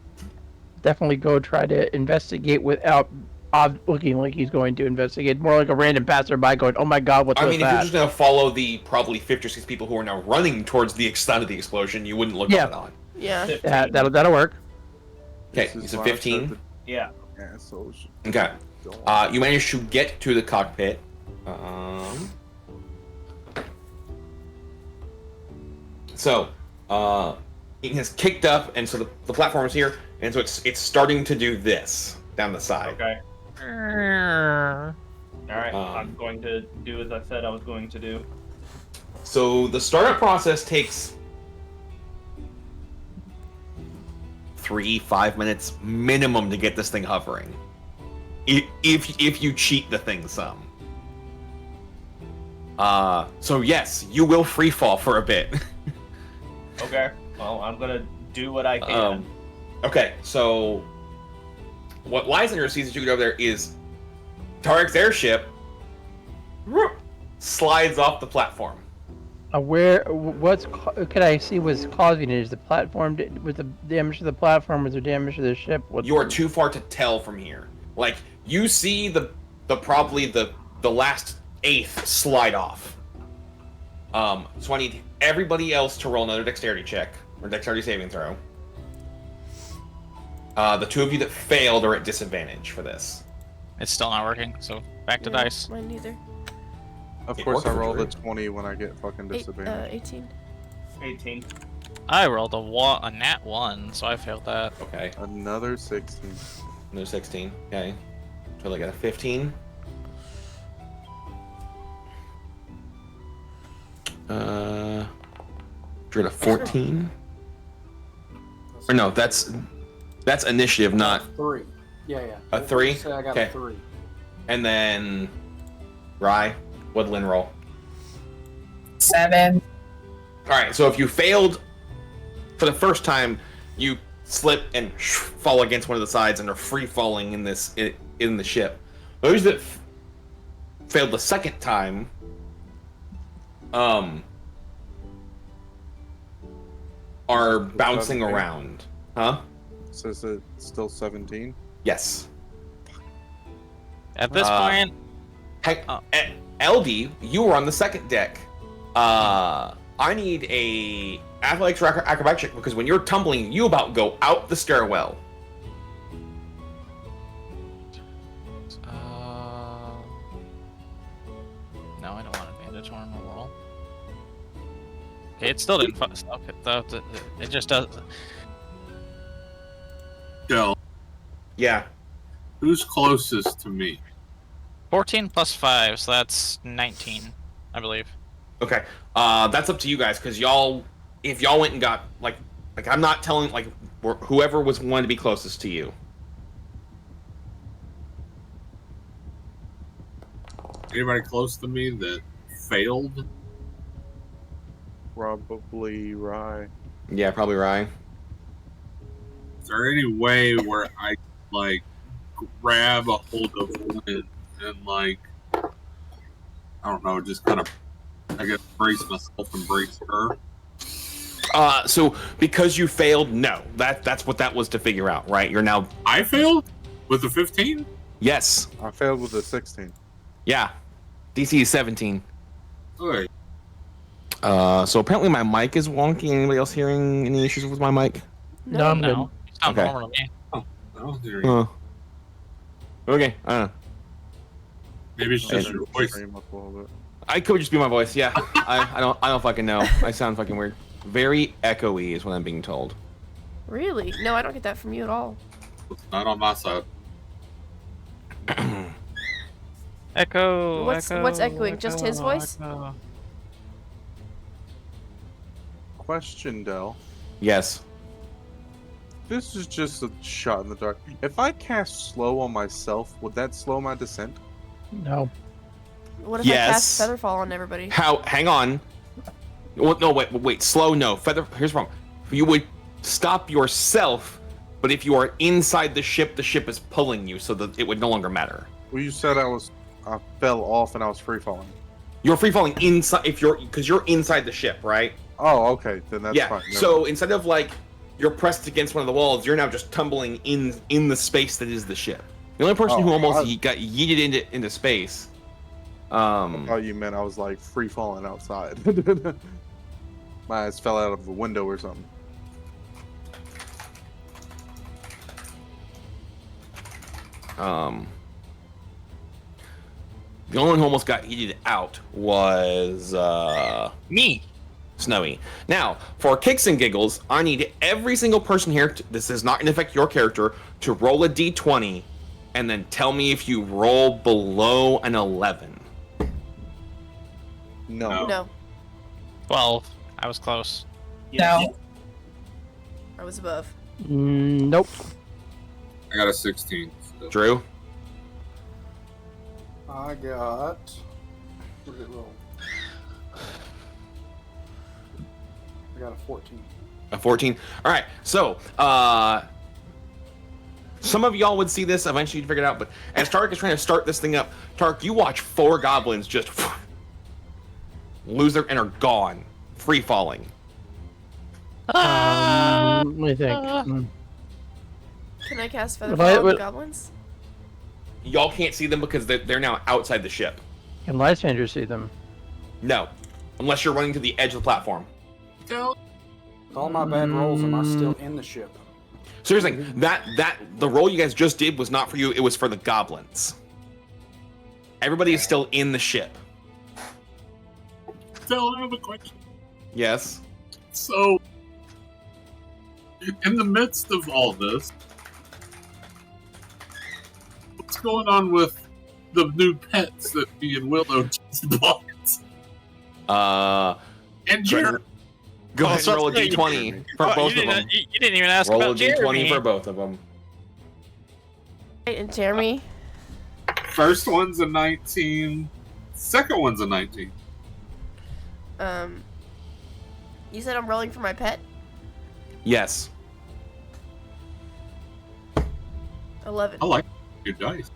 go try to investigate without looking like he's going to investigate. More like a random passerby going, "Oh my god, what's I with mean, if that?" you're just gonna follow the probably 50 or 60 people who are now running towards the sound of the explosion, you wouldn't look Yeah. up and on. Yeah. That'll work. Okay, This is so why I 15. said Yeah. the assholes. Okay. You managed to get to the cockpit. So, it has kicked up, and so the platform is here, and so it's starting to do this down the side. Okay. Alright, Um, I'm going to do as I said I was going to do. So the startup process takes 3-5 minutes minimum to get this thing hovering. If you cheat the thing some. So yes, you will free fall for a bit. Okay. Well, I'm gonna do what I can. Okay, so what Lysander sees as you get over there is Tarek's airship slides off the platform. Could I see was causing it? Is the platform, was the damage to the platform, was there damage to the ship? You are too far to tell from here. Like, you see the probably the last eighth slide off. So I need everybody else to roll another dexterity check or dexterity saving throw. The two of you that failed are at disadvantage for this. It's still not working, so back to dice. Mine neither. Of It course, worked I for roll the Drew. 20 when I get fucking disadvantage. 18. 18. I rolled a nat 1, so I failed that. Okay. Another 16. Another 16. Okay. So I got a 15. Drew got a 14. Or no, that's initiative, not 3. Yeah. a 3. Say I got Okay. a 3. And then Rye, what'd Lynn roll? 7. All right. So if you failed for the first time, you slip and fall against one of the sides and are free falling in the ship. Those that failed the second time, are bouncing 17? around. Huh? Says it's still 17. Yes. At this point, Hey, LD, you were on the second deck. I need a athletics or acrobatic check because when you're tumbling, you about go out the stairwell. No, I don't want a mandatory on the roll. Okay, it still didn't stop it though. It just does. Del, Yeah. who's closest to me? 14 plus 5, so that's 19, I believe. Okay. That's up to you guys because if y'all went and got like I'm not telling like whoever was wanted to be closest to you. Anybody close to me that failed? Probably Rye. Yeah, probably Ryan. Is there any way where I like grab a hold of Lynn and like I don't know, just kind of I guess brace myself and brace her? So because you failed, no. That's what that was to figure out, right? You're now. I failed with the 15. Yes. I failed with the 16. Yeah. DC is 17. Okay. So apparently my mic is wonky. Anybody else hearing any issues with my mic? No, I'm good. It's not Okay. normal to me. Oh, there you go. Okay. I don't know. Maybe it's just your voice. Stream up a little bit. I could just be my voice. Yeah. I don't fucking know. I sound fucking weird. Very echoey is what I'm being told. Really? No, I don't get that from you at all. It's not on my side. Echo. What's echoing? Just his voice? Echo. Question, Del. Yes. This is just a shot in the dark. If I cast slow on myself, would that slow my descent? No. What if I cast Featherfall on everybody? Hang on. Well, no, wait. Slow, no. Here's the problem. You would stop yourself, but if you are inside the ship is pulling you, so that it would no longer matter. Well, you said I fell off and I was free falling. You're free falling inside because you're inside the ship, right? Oh, okay. Then that's fine. Never So mind. instead of like you're pressed against one of the walls, you're now just tumbling in the space that is the ship. The only person who almost got yeeted into space. I thought you meant I was like free falling outside. My eyes fell out of the window or something. The only one who almost got yeeted out was me. Snowy. Now, for kicks and giggles, I need every single person here, this is not going to affect your character, to roll a d20 and then tell me if you roll below an 11. No. No. 12. I was close. No. I was above. Nope. I got a 16. So. Drew? I got. What did it roll? I got a 14. A 14. All right. So, some of y'all would see this eventually. You'd figure it out. But as Tark is trying to start this thing up, Tark, you watch 4 goblins just lose their and are gone, free falling. Let me think. Can I cast If Featherfall on I- the goblins? Y'all can't see them because they're now outside the ship. Can Lysander see them? No, unless you're running to the edge of the platform. All my bad rolls, am I still in the ship? So here's the thing, that the roll you guys just did was not for you, it was for the goblins. Everybody is still in the ship. Phil, I have a question. Yes. So, in the midst of all this, what's going on with the new pets that me and Willow just bought? And Jared. Go ahead and roll a d20 for both of them. You didn't even ask Roll about a d20 Jeremy. for both of them. And Jeremy? First one's a 19. Second one's a 19. You said I'm rolling for my pet? Yes. 11. I like good dice.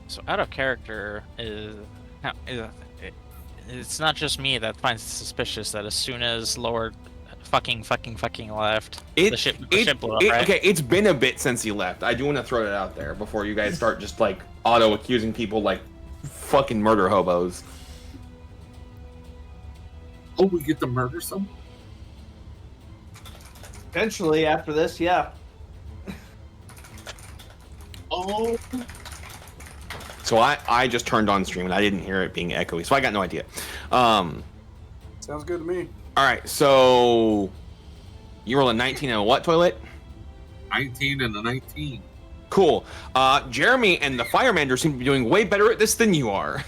So out of character it's not just me that finds it suspicious that as soon as Lord fucking left. The ship blew up, right? Okay, it's been a bit since he left. I do want to throw that out there before you guys start just like auto accusing people like fucking murder hobos. Oh, we get to murder someone? Eventually, after this, yeah. Oh. So I just turned on stream and I didn't hear it being echoey, so I got no idea. Sounds good to me. All right, so you roll a 19 and a what, Toilet? 19 and a 19. Cool. Jeremy and the Firemander seem to be doing way better at this than you are.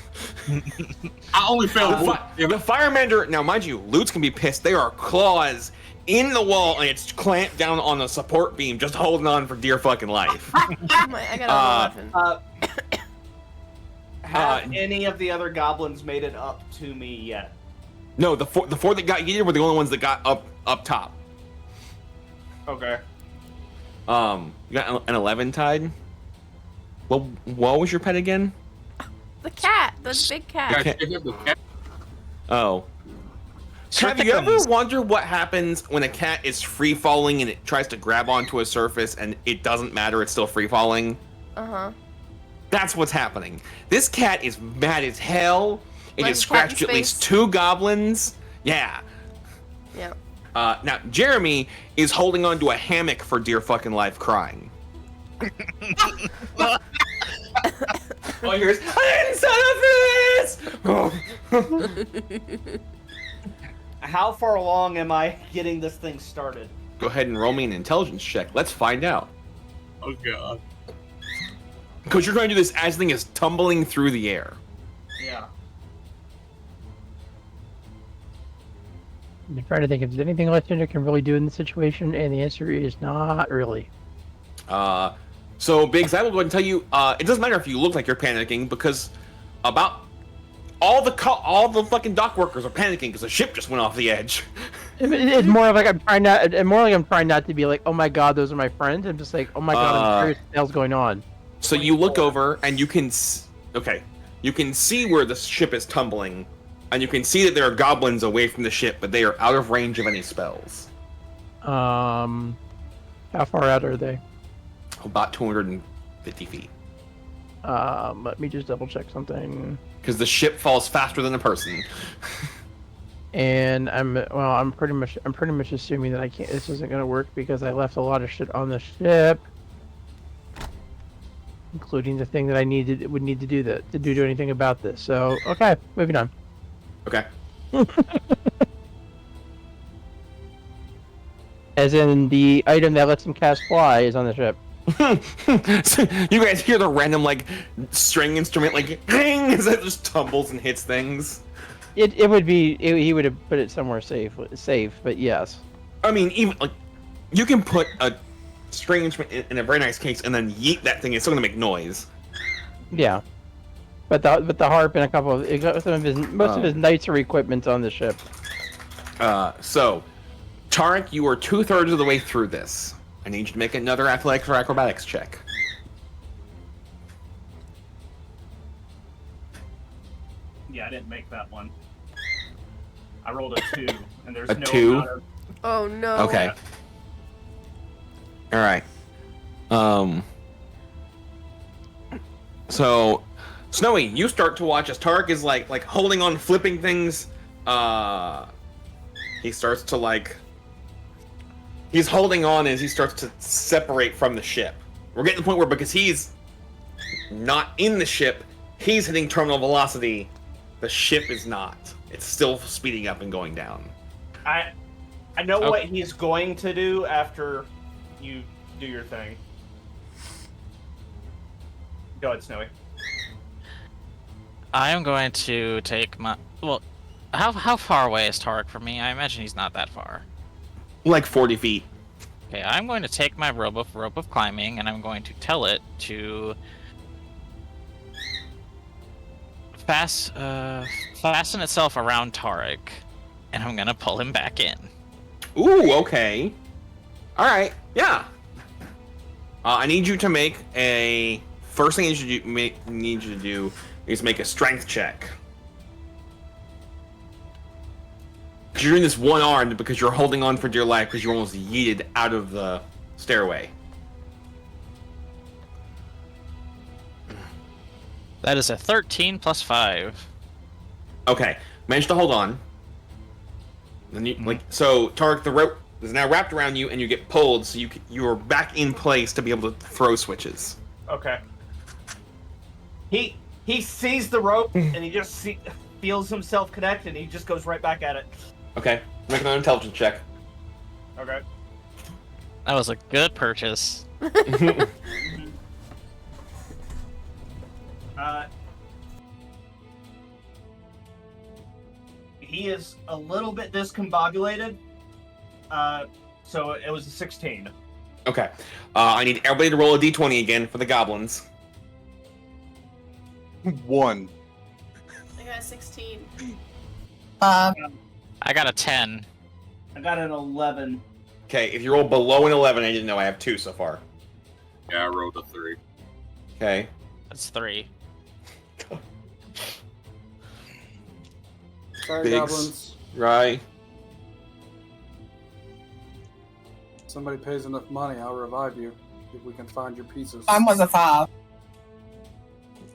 I only failed one. The Firemander, now mind you, Loots can be pissed. There are claws in the wall and it's clamped down on a support beam, just holding on for dear fucking life. I got a weapon. Have any of the other goblins made it up to me yet? No, the four that got yeeted were the only ones that got up top. Okay. You got an 11 tied. Well, what was your pet again? The cat, the big cat. Oh. Have you ever wondered what happens when a cat is free falling and it tries to grab onto a surface and it doesn't matter, it's still free falling? Uh-huh. That's what's happening. This cat is mad as hell. It Like has scratched at least 2 goblins. Yeah. Yep. Now, Jeremy is holding onto a hammock for dear fucking life, crying. All yours. I didn't sign up for this! How far along am I getting this thing started? Go ahead and roll me an intelligence check. Let's find out. Oh, God. Because you're trying to do this as the thing is tumbling through the air. Yeah. I'm trying to think if there's anything Lysander can really do in this situation, and the answer is not really. So, Biggs, I will go ahead and tell you, it doesn't matter if you look like you're panicking, because about all the fucking dock workers are panicking because the ship just went off the edge. It's more like I'm trying not to be like, oh my god, those are my friends. I'm just like, oh my god, I'm curious what the hell's going on. So you look over and you can you can see where the ship is tumbling, and you can see that there are goblins away from the ship, but they are out of range of any spells. How far out are they? About 250 feet. Let me just double check something. Because the ship falls faster than a person. And I'm pretty much assuming that this isn't gonna work because I left a lot of shit on the ship, including the thing that I would need to do anything about this. So okay, moving on. Okay. As in the item that lets him cast fly is on the ship. So you guys hear the random like string instrument like ding as it just tumbles and hits things. He would have put it somewhere safe, but yes. I mean, even like you can put a string instrument in a very nice case and then yeet that thing. It's still gonna make noise. Yeah, but the harp and a couple of most of his nicer equipment's on the ship. So Tarek, you are 2/3 of the way through this. I need you to make another athletics or acrobatics check. Yeah, I didn't make that one. I rolled a 2, and there's A no 2? amount of... Oh no. Okay. All right. So, Snowy, you start to watch as Tarek is like holding on, flipping things. He starts to he's holding on as he starts to separate from the ship. We're getting to the point where because he's not in the ship, he's hitting terminal velocity. The ship is not. It's still speeding up and going down. I know what he's going to do after you do your thing. Go ahead, Snowy. I am going to take my... Well, how far away is Tarek from me? I imagine he's not that far. Like 40 feet. Okay, I'm going to take my rope of climbing, and I'm going to tell it to... fasten itself around Tarek, and I'm gonna pull him back in. Ooh, okay. Alright, yeah. I need you to make a... First thing I need you to do is make a strength check. You're doing this one-armed because you're holding on for dear life because you're almost yeeted out of the stairway. That is a 13 plus 5. Okay, managed to hold on. Then you so Tarek, the rope is now wrapped around you, and you get pulled, so you are back in place to be able to throw switches. Okay. He sees the rope and he just feels himself connect, and he just goes right back at it. Okay, make an intelligence check. Okay. That was a good purchase. He is a little bit discombobulated. So it was a 16. Okay. I need everybody to roll a d20 again for the goblins. 1. I got a 16. I got a 10. I got an 11. Okay, if you roll below an 11, I didn't know I have 2 so far. Yeah, I rolled a 3. Okay. That's 3. Sorry, Biggs. goblins. Right. Somebody pays enough money, I'll revive you if we can find your pieces. Mine was a 5.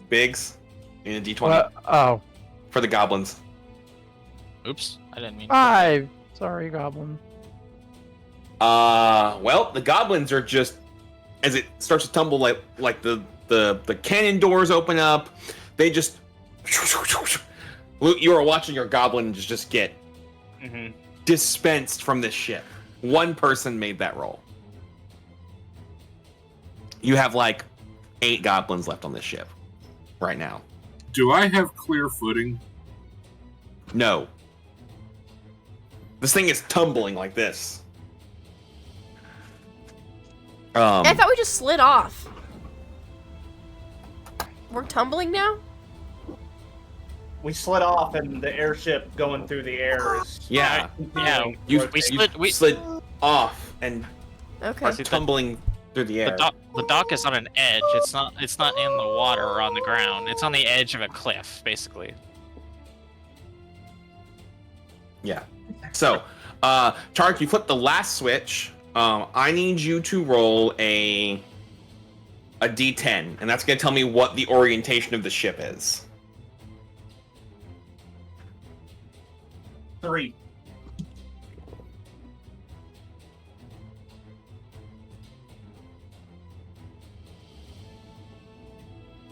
Biggs. In a d20. Oh. For the goblins. Oops, I didn't mean. 5. Sorry, goblin. Well, the goblins are just as it starts to tumble, like the cannon doors open up. They just you are watching your goblins just get dispensed from this ship. One person made that roll. You have like 8 goblins left on this ship right now. Do I have clear footing? No. This thing is tumbling like this. I thought we just slid off. We're tumbling now? We slid off, and the airship going through the air is... Yeah. You We slid off and Okay. are tumbling through the air. The dock is on an edge. It's not in the water or on the ground. It's on the edge of a cliff, basically. Yeah. So, Tarek, you flip the last switch. I need you to roll a d10, and that's going to tell me what the orientation of the ship is. 3.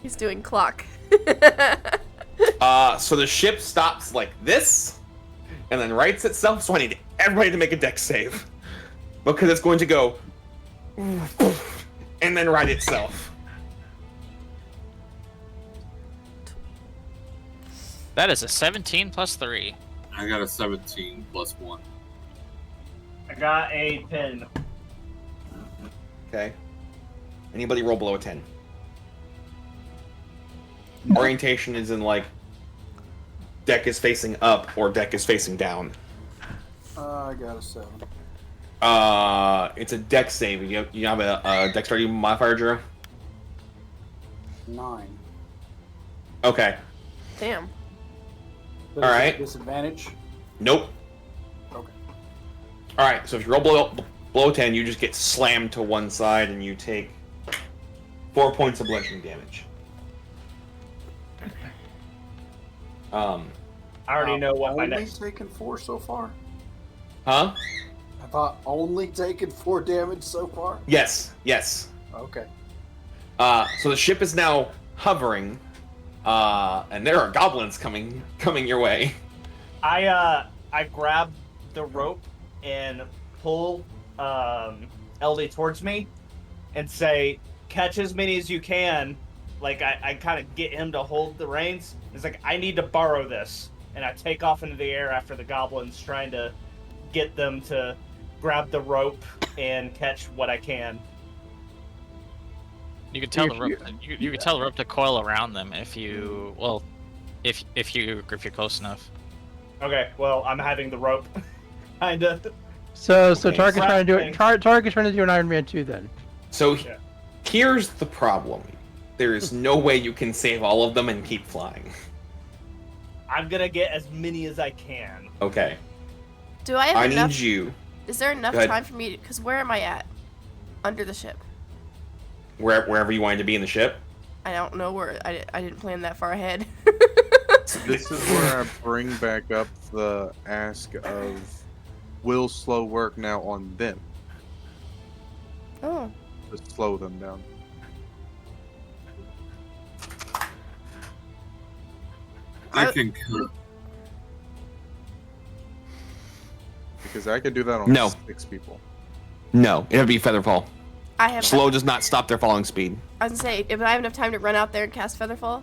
He's doing clock. So the ship stops like this, and then rights itself. So I need everybody to make a dex save, because it's going to go, and then right itself. That is a 17 plus 3. I got a 17 plus 1. I got a 10. Okay. Anybody roll below a 10? Orientation is in like deck is facing up or deck is facing down. I got a 7. It's a deck save. You have a dexterity modifier, Drew? 9. Okay. Damn. But All is it right. a disadvantage? Nope. Okay. All right. So if you roll below 10, you just get slammed to one side and you take 4 points of bludgeoning damage. I already know what my only next... taken 4 so far? Huh? I thought only taken 4 damage so far? Yes. Okay. So the ship is now hovering, and there are goblins coming your way. I grab the rope and pull LD towards me and say, catch as many as you can. Like, I kind of get him to hold the reins. It's like, I need to borrow this. And I take off into the air after the goblins, trying to get them to grab the rope and catch what I can. You could tell the rope. You could tell the rope to coil around them if you're close enough. Okay, well, I'm having the rope, kinda. So Okay, Tarek is trying to do thing. it. Tarek is trying to do an Iron Man 2 then. So here's the problem. There is no way you can save all of them and keep flying. I'm gonna get as many as I can. Okay. Do I have I enough? need you. Is there enough Go ahead. time for me? Because where am I at? Under the ship. Wherever you wanted to be in the ship. I don't know where. I didn't plan that far ahead. This is where I bring back up the ask of, will slow work now on them? Oh. To slow them down. I can. Because I could do that on No. 6 people. No, it'll be Featherfall. I have. Slow does not stop their falling speed. I was gonna say, if I have enough time to run out there and cast Featherfall.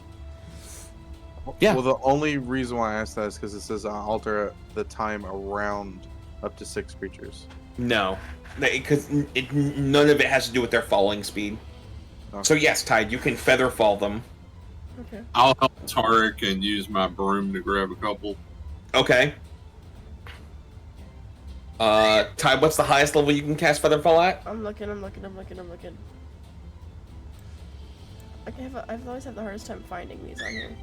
Yeah. Well, the only reason why I asked that is because it says alter the time around up to 6 creatures. No, because none of it has to do with their falling speed. Okay. So yes, Tide, you can Featherfall them. Okay. I'll help Tarek and use my broom to grab a couple. Okay. Tide, what's the highest level you can cast Featherfall at? I'm looking. I've always had the hardest time finding these on here.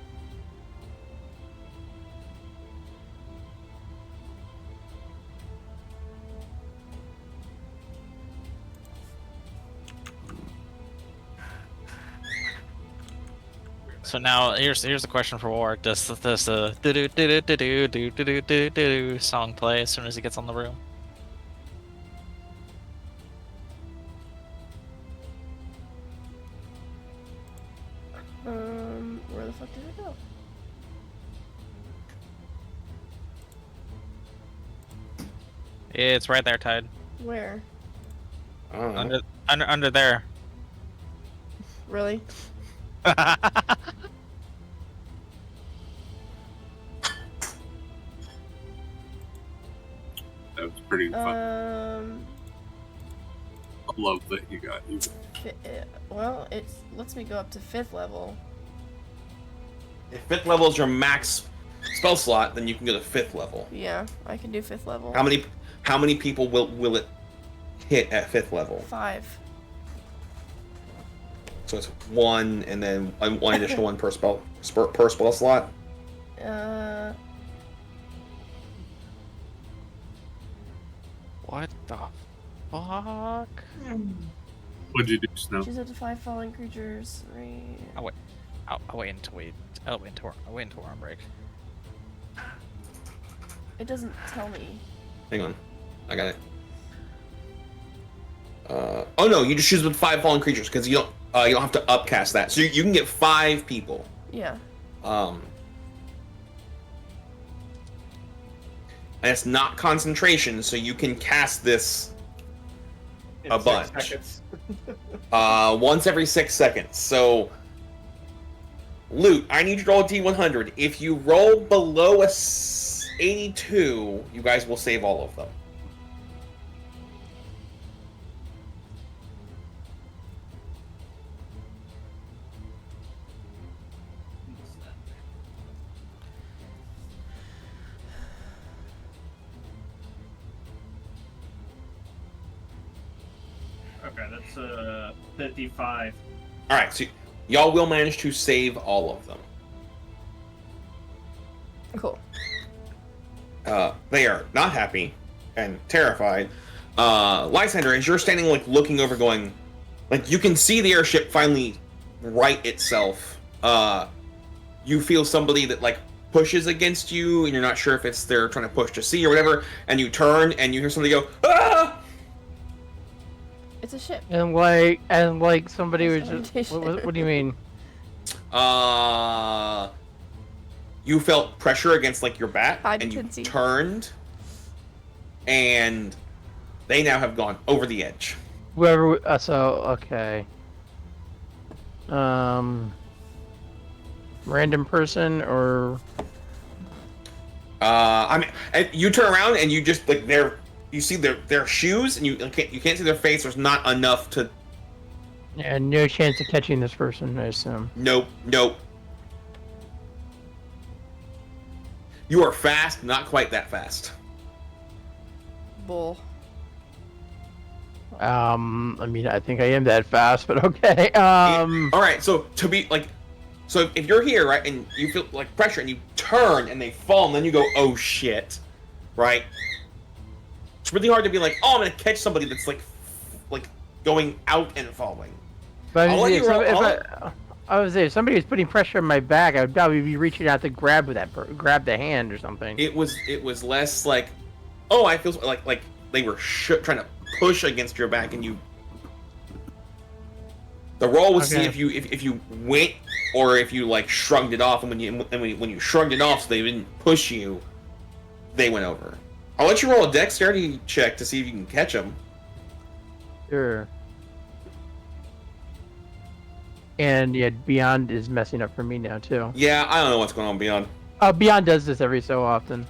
So now here's the question for Warwick. Does the do do do do do do do do do song play as soon as he gets on the room? Where the fuck did it go? It's right there, Tide. Where? Under there. Really? That was pretty fun. I love that you got you. Well, it lets me go up to 5th level. If 5th level is your max spell slot, then you can go to 5th level. Yeah, I can do 5th level. How many people will it hit at 5th level? 5. So it's 1, and then one additional one per spell slot. What the fuck? What'd you do, Snow? Choose up to 5 falling creatures. I'll wait until arm break. It doesn't tell me. Hang on, I got it. Oh no, you just choose with 5 fallen creatures because you don't have to upcast that, so you can get 5 people. Yeah. And it's not concentration, so you can cast this a bunch. 6 seconds. Once every 6 seconds. So, Loot, I need you to roll a D100. If you roll below a 82, you guys will save all of them. Okay, that's 55. All right, so y'all will manage to save all of them. Cool. They are not happy and terrified. Lysander, as you're standing, like, looking over, going, like, you can see the airship finally right itself. You feel somebody that, like, pushes against you, and you're not sure if it's they're trying to push to sea or whatever, and you turn, and you hear somebody go, ah! It's a ship. And like somebody was just. What do you mean? You felt pressure against, like, your back, I and you can see. turned, and they now have gone over the edge. Whoever. Okay. Random person or. I mean, you turn around and you just, like, you see their shoes, and you can't see their face. There's not enough to. Yeah, no chance of catching this person, I assume. Nope. You are fast, not quite that fast. Bull. I mean, I think I am that fast, but okay. All right, so so if you're here, right, and you feel like pressure, and you turn, and they fall, and then you go, oh shit, right? It's really hard to be like, oh, I'm gonna catch somebody that's like going out and falling. But I'll let you roll. I was saying, if somebody was putting pressure on my back, I would probably be reaching out to grab the hand or something. It was less like, oh, I feel like they were trying to push against your back, and you. The roll would see if you went or if you like shrugged it off, and when you shrugged it off, so they didn't push you, they went over. I'll let you roll a dexterity check to see if you can catch them. Sure. And yeah, Beyond is messing up for me now too. Yeah, I don't know what's going on Beyond. Beyond does this every so often.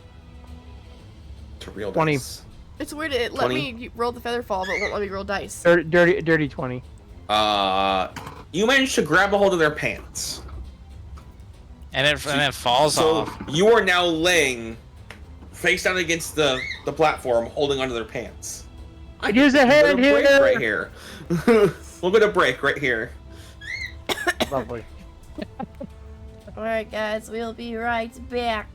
It's a real 20. dice. It's weird. It let me roll the feather fall, but won't let me roll dice. Dirty 20. You managed to grab a hold of their pants. And it falls off. So you are now laying face down against the platform, holding onto their pants. I use a hand here. Break right here. We'll get a break right here. Lovely. Alright, guys, we'll be right back.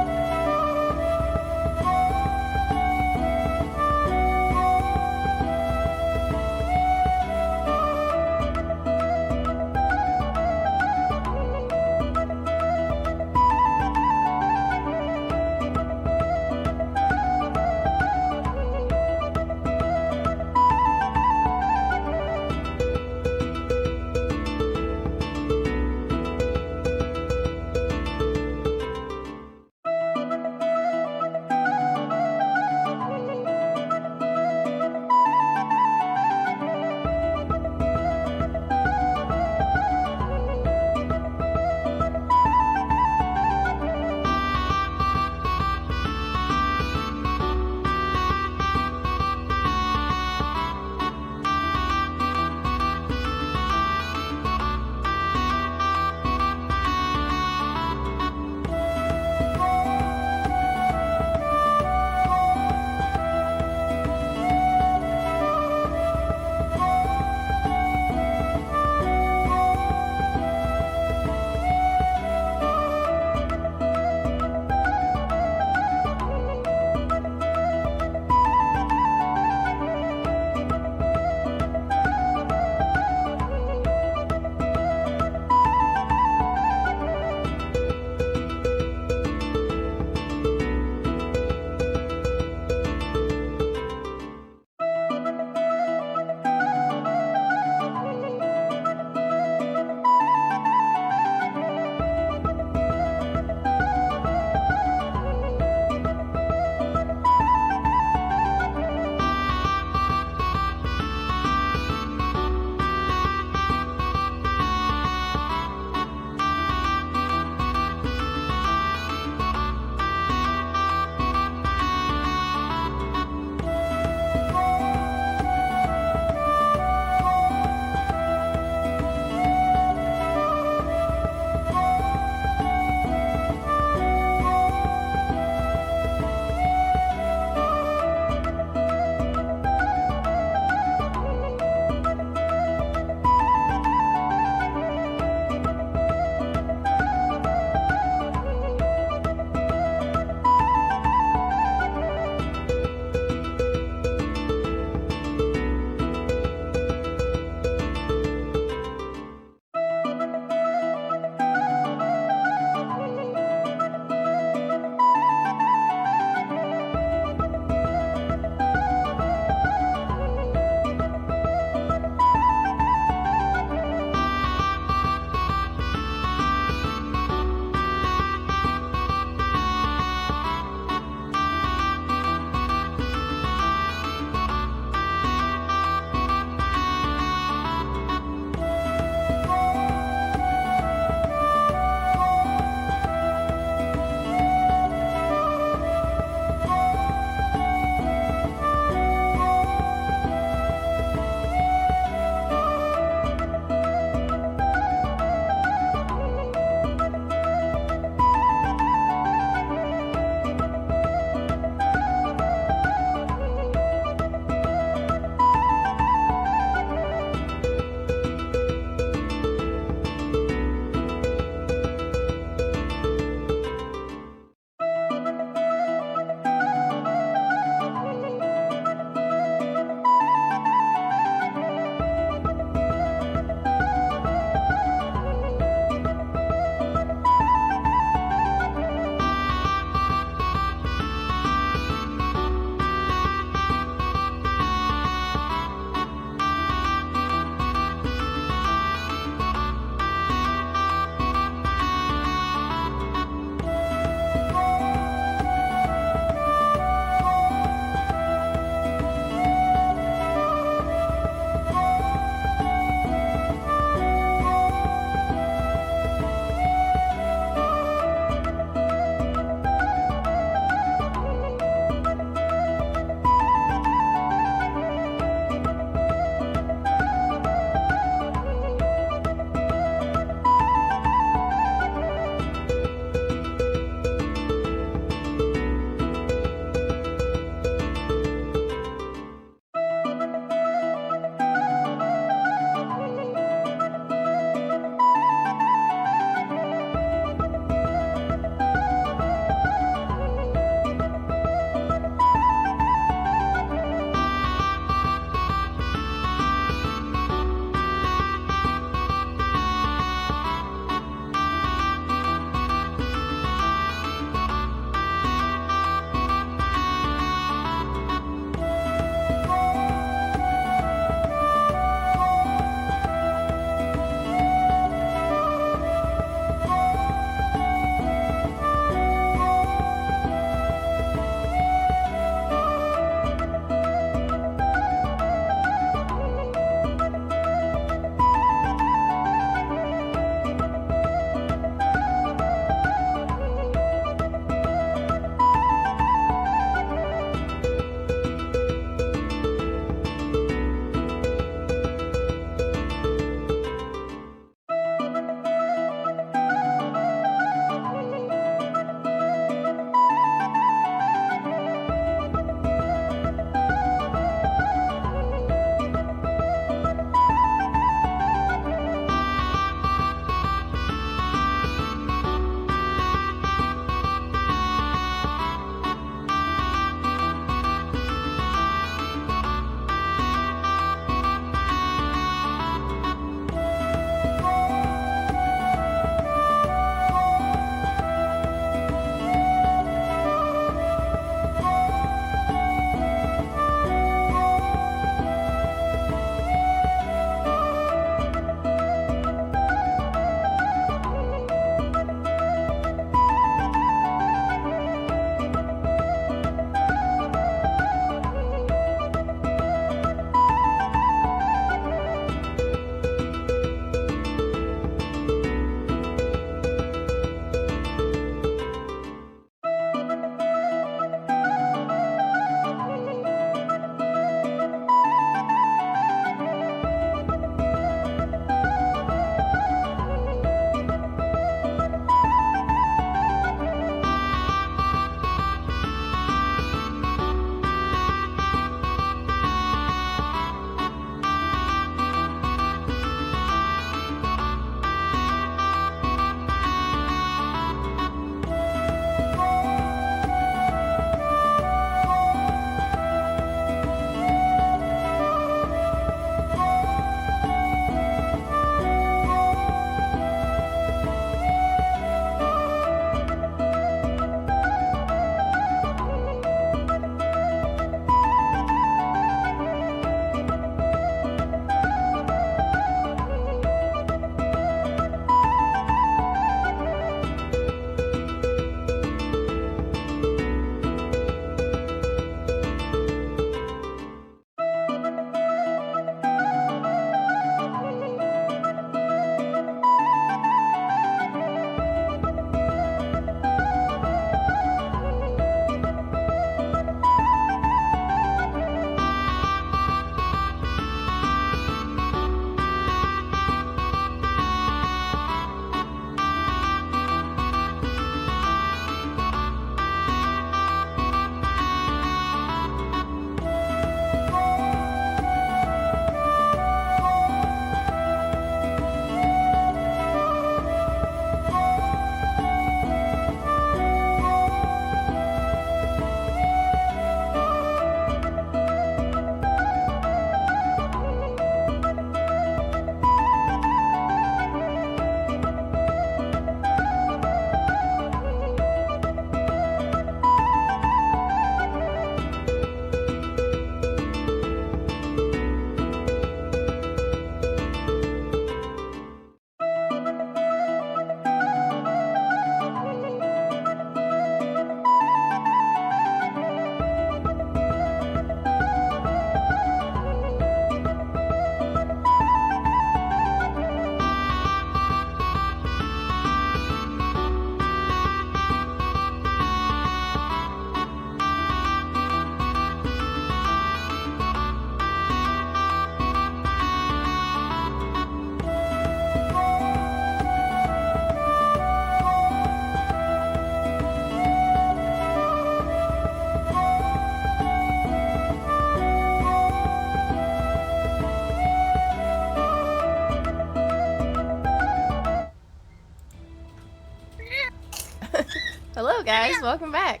Hello, guys. Welcome back.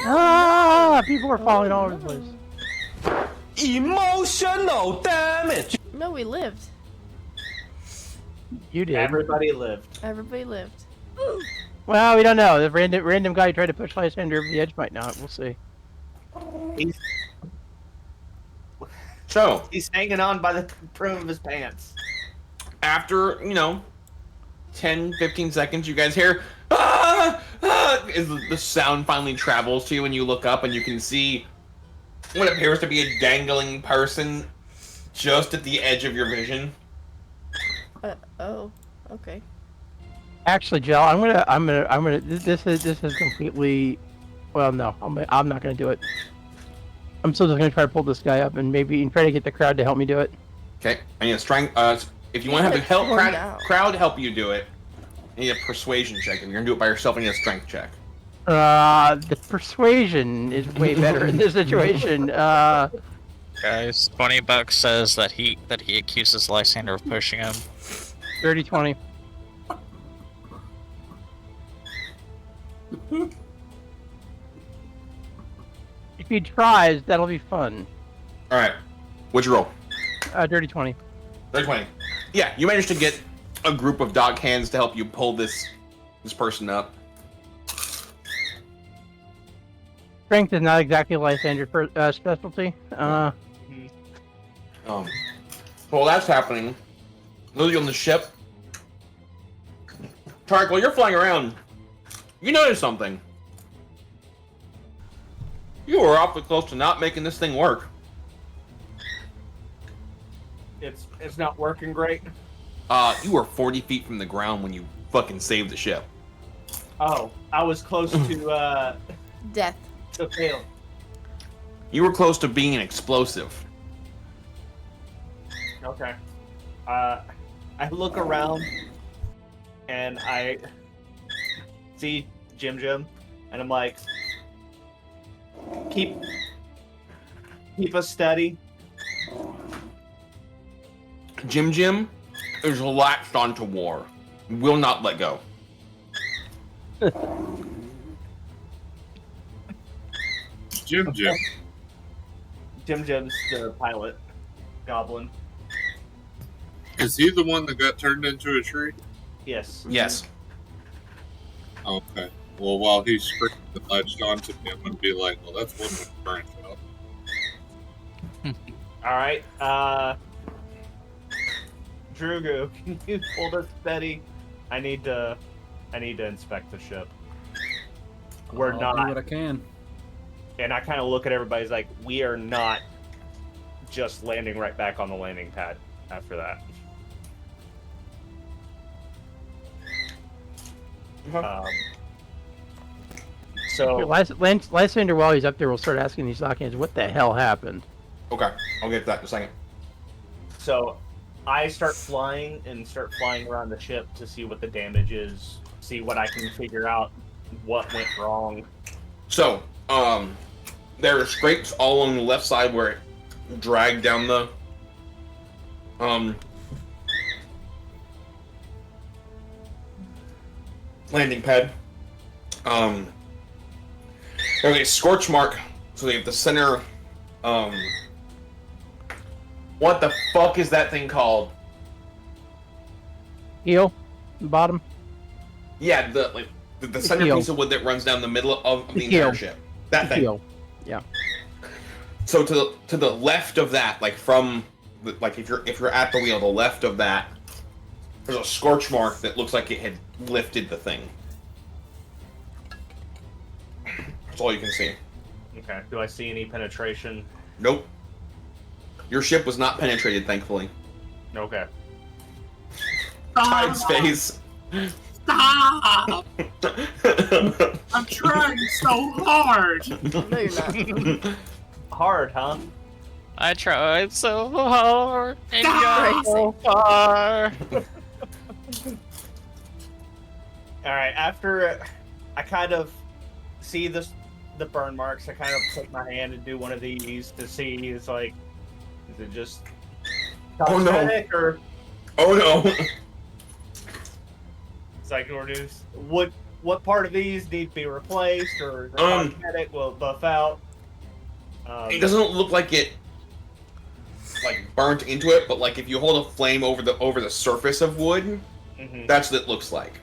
Ah! People are falling all over the place. Emotional damage. No, we lived. You did. Everybody lived. Everybody lived. Well, we don't know. The random guy who tried to push Lysander over the edge might not. We'll see. So He's hanging on by the brim of his pants. after 10, 15 seconds, you guys hear ah, ah, as the sound finally travels to you, and you look up and you can see what appears to be a dangling person just at the edge of your vision. Oh, okay. Actually, Jill, I'm gonna. This is completely. Well, no, I'm not gonna do it. I'm still just gonna try to pull this guy up and maybe try to get the crowd to help me do it. Okay, I need a strength. If you want to have the crowd help you do it, I need a persuasion check. If you're gonna do it by yourself, I need a strength check. The persuasion is way better in this situation. Guys, $20 says that he accuses Lysander of pushing him. 30-20. If he tries, that'll be fun. All right, what'd you roll? Dirty 20. 20. Yeah, you managed to get a group of dog hands to help you pull this person up. Strength is not exactly Lysander's specialty. While that's happening, those of you on the ship, Tarek, while you're flying around, you notice something. You were awfully close to not making this thing work. It's not working great. You were 40 feet from the ground when you fucking saved the ship. Oh, I was close to death. To fail. You were close to being an explosive. Okay. I look around and I see Jim, and I'm like, keep us steady. Jim is latched onto war. Will not let go. Jim's the pilot goblin. Is he the one that got turned into a tree? Yes. Yes. Okay. Well, while he's screaming and latched onto me, I'm gonna be like, well, that's one way to branch out. All right. Drugu, can you hold us steady? I need to inspect the ship. We're I'll not. do what I can. And I kind of look at everybody's like, we are not just landing right back on the landing pad after that. So Lysander, while he's up there, will start asking these Lockhands, what the hell happened? Okay, I'll get to that in a second. So I start flying around the ship to see what the damage is, see what I can figure out what went wrong. So, there are scrapes all along the left side where it dragged down the landing pad. There's a scorch mark, so they have the center. What the fuck is that thing called? Heel, bottom. Yeah, the center heel. piece of wood that runs down the middle of the heel. entire ship. That thing. Heel. Yeah. So to the left of that, like if you're at the wheel, the left of that, there's a scorch mark that looks like it had lifted the thing. That's all you can see. Okay. Do I see any penetration? Nope. Your ship was not penetrated, thankfully. Okay. Tide's face. Stop! I'm trying so hard. No, you're not. Hard, huh? I tried so hard and got Stop! so far. Alright, after I kind of see the burn marks, I kind of take my hand and do one of these to see, is it just Oh no. cosmetic or... Oh no. It's like, what part of these need to be replaced, or the cosmetic will buff out? It doesn't look like it like burnt into it, but like if you hold a flame over the surface of wood, that's what it looks like.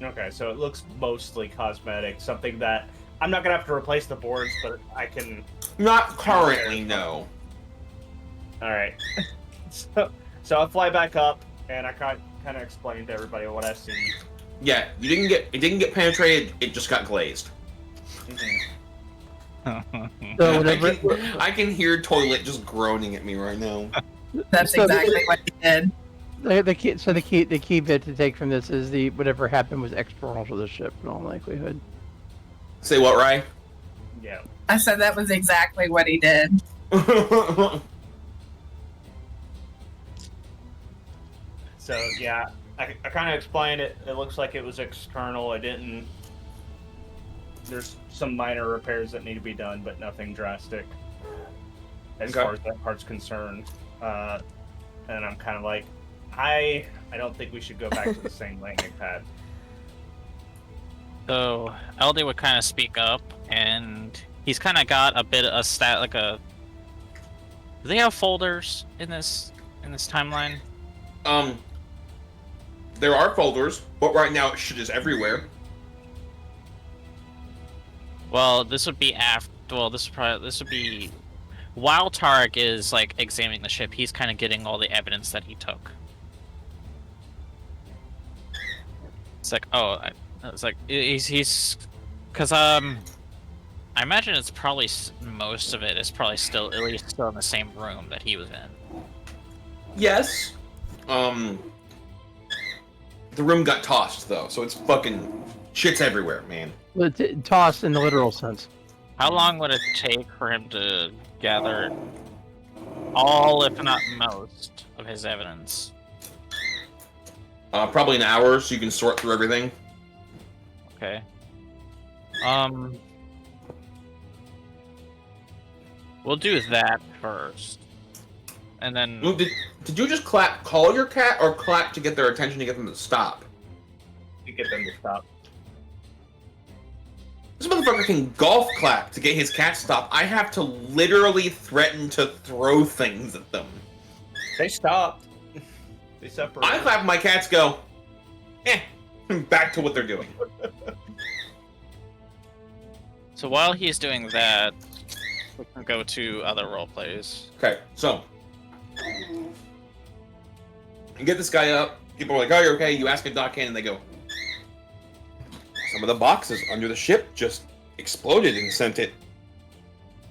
Okay, so it looks mostly cosmetic, something that I'm not gonna have to replace the boards, but I can. Not currently, no. All right. So I fly back up, and I kind of explain to everybody what I see. Yeah, it didn't get penetrated. It just got glazed. So whatever. I can hear Toilet just groaning at me right now. That's exactly what he did. The key bit to take from this is the whatever happened was external to the ship in all likelihood. Say what, Rye? Yeah. I said that was exactly what he did. So yeah, I kind of explained it. It looks like it was external. I didn't. There's some minor repairs that need to be done, but nothing drastic as far as that part's concerned. And I'm kind of like, I don't think we should go back to the same landing pad. So LD would kind of speak up, and he's kind of got a bit of a stat, like a. Do they have folders in this timeline? There are folders, but right now shit is everywhere. Well, this would be after. Well, this would be while Tarek is like examining the ship. He's kind of getting all the evidence that he took. It's like, it's like he's, because I imagine it's probably most of it is probably still at least still in the same room that he was in. Yes. The room got tossed though, so it's fucking shit's everywhere, man. Well, tossed in the literal sense. How long would it take for him to gather all, if not most, of his evidence? Probably an hour, so you can sort through everything. Okay. We'll do that first, and then. Did you just call your cat, or clap to get their attention to get them to stop? To get them to stop. This motherfucker can golf clap to get his cat to stop. I have to literally threaten to throw things at them. They stopped. They separated. I clap, my cats go, back to what they're doing. So while he's doing that, we can go to other role plays. Okay, so you get this guy up. People are like, "Oh, you're okay." You ask a dockhand, and they go, "Some of the boxes under the ship just exploded and sent it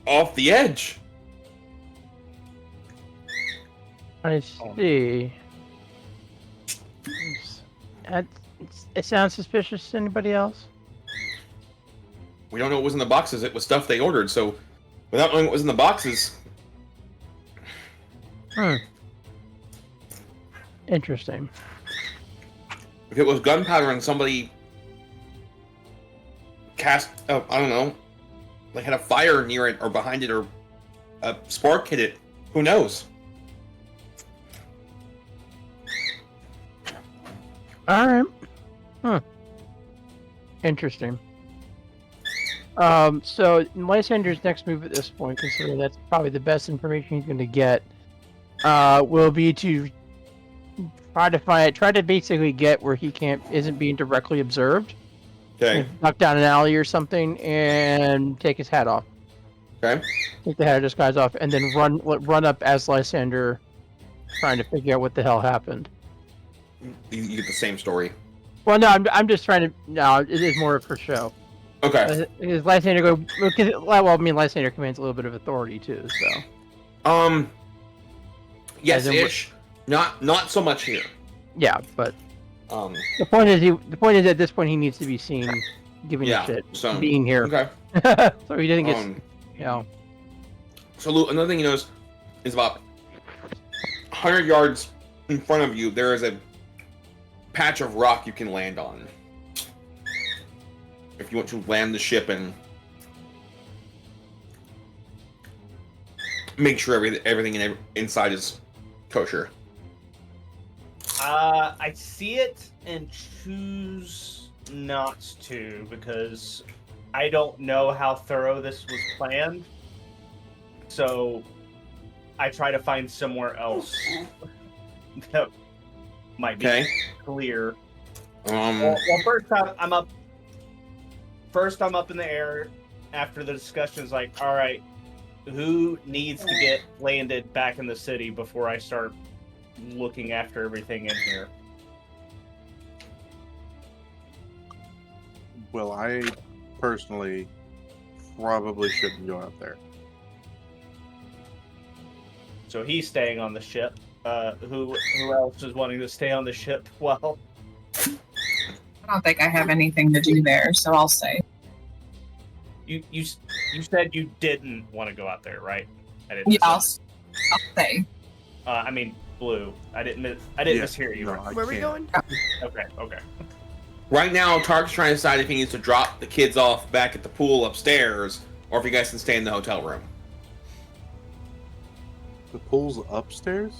off the edge." I see. It sounds suspicious to anybody else? We don't know what was in the boxes. It was stuff they ordered, so without knowing what was in the boxes. Interesting. If it was gunpowder and somebody cast, I don't know, like had a fire near it or behind it or a spark hit it, who knows? Alright. Interesting. So Lysander's next move at this point, considering that's probably the best information he's going to get, will be to try to basically get where he isn't being directly observed. Okay. Knock down an alley or something and take his hat off. Okay. Take the hat of disguise off and then run up as Lysander, trying to figure out what the hell happened. You get the same story. Well, no, I'm just trying to. No, it is more for show. Okay. Is Lysander well, I mean, Lysander commands a little bit of authority too, so. Yes, ish. Not so much here. Yeah, but. The point is at this point he needs to be seen giving a shit, being here. Okay. So he doesn't get, So another thing you notice is about 100 yards in front of you, there is a patch of rock you can land on. If you want to land the ship and make sure everything inside is kosher. I see it and choose not to because I don't know how thorough this was planned. So I try to find somewhere else that might be clear. Well, first I'm up. First, I'm up in the air. After the discussion is like, all right, who needs to get landed back in the city before I start looking after everything in here? Well, I personally probably shouldn't go out there. So he's staying on the ship. Who else is wanting to stay on the ship? Well, I don't think I have anything to do there, so I'll stay. You said you didn't want to go out there, right? I didn't. Yeah, I'll stay. I mean, Blue. I didn't mishear you. No, Right? Where are we going? Okay. Right now, Tark's trying to decide if he needs to drop the kids off back at the pool upstairs, or if you guys can stay in the hotel room. The pool's upstairs?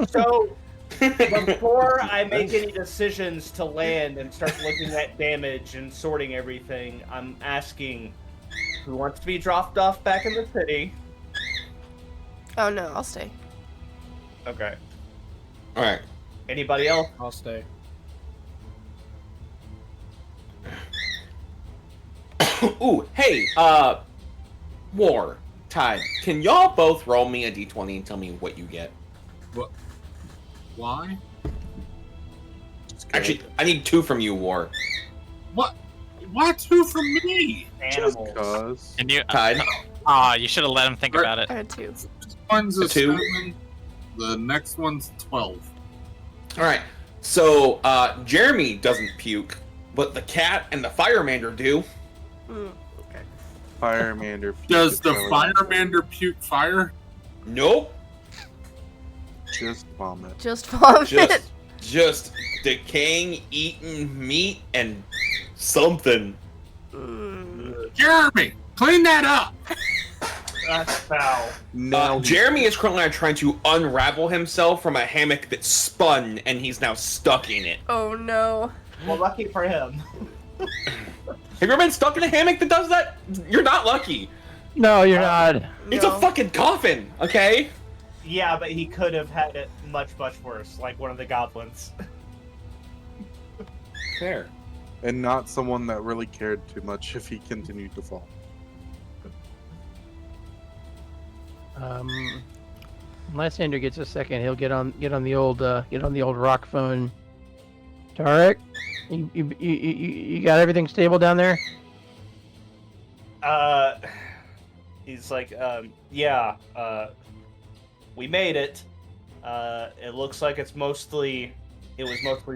So, before I make any decisions to land and start looking at damage and sorting everything, I'm asking who wants to be dropped off back in the city. Oh no, I'll stay. Okay. Alright. Anybody else? I'll stay. Ooh, hey, War, Tide, can y'all both roll me a d20 and tell me what you get? What? Why? Actually, I need 2 from you, War. What? Why 2 from me? Animals. Cause. And you, Tide. you should have let him think about it. I had 2. One's a 2. 7. The next one's 12. Alright, so, Jeremy doesn't puke, but the cat and the Firemander do. Okay. Firemander. Does the Firemander puke fire? Nope. Just vomit. Just vomit. Just decaying, eaten meat and something. Jeremy, clean that up! That's foul. Now Jeremy is currently trying to unravel himself from a hammock that spun, and he's now stuck in it. Oh no. Well, lucky for him. Have you ever been stuck in a hammock that does that? You're not lucky. No, you're not. It's a fucking coffin, okay? Yeah, but he could have had it much, much worse, like one of the goblins. Fair. And not someone that really cared too much if he continued to fall. Lysander gets a second. He'll get on the old rock phone. Tarek, you got everything stable down there? He's like, yeah, we made it. It looks like it was mostly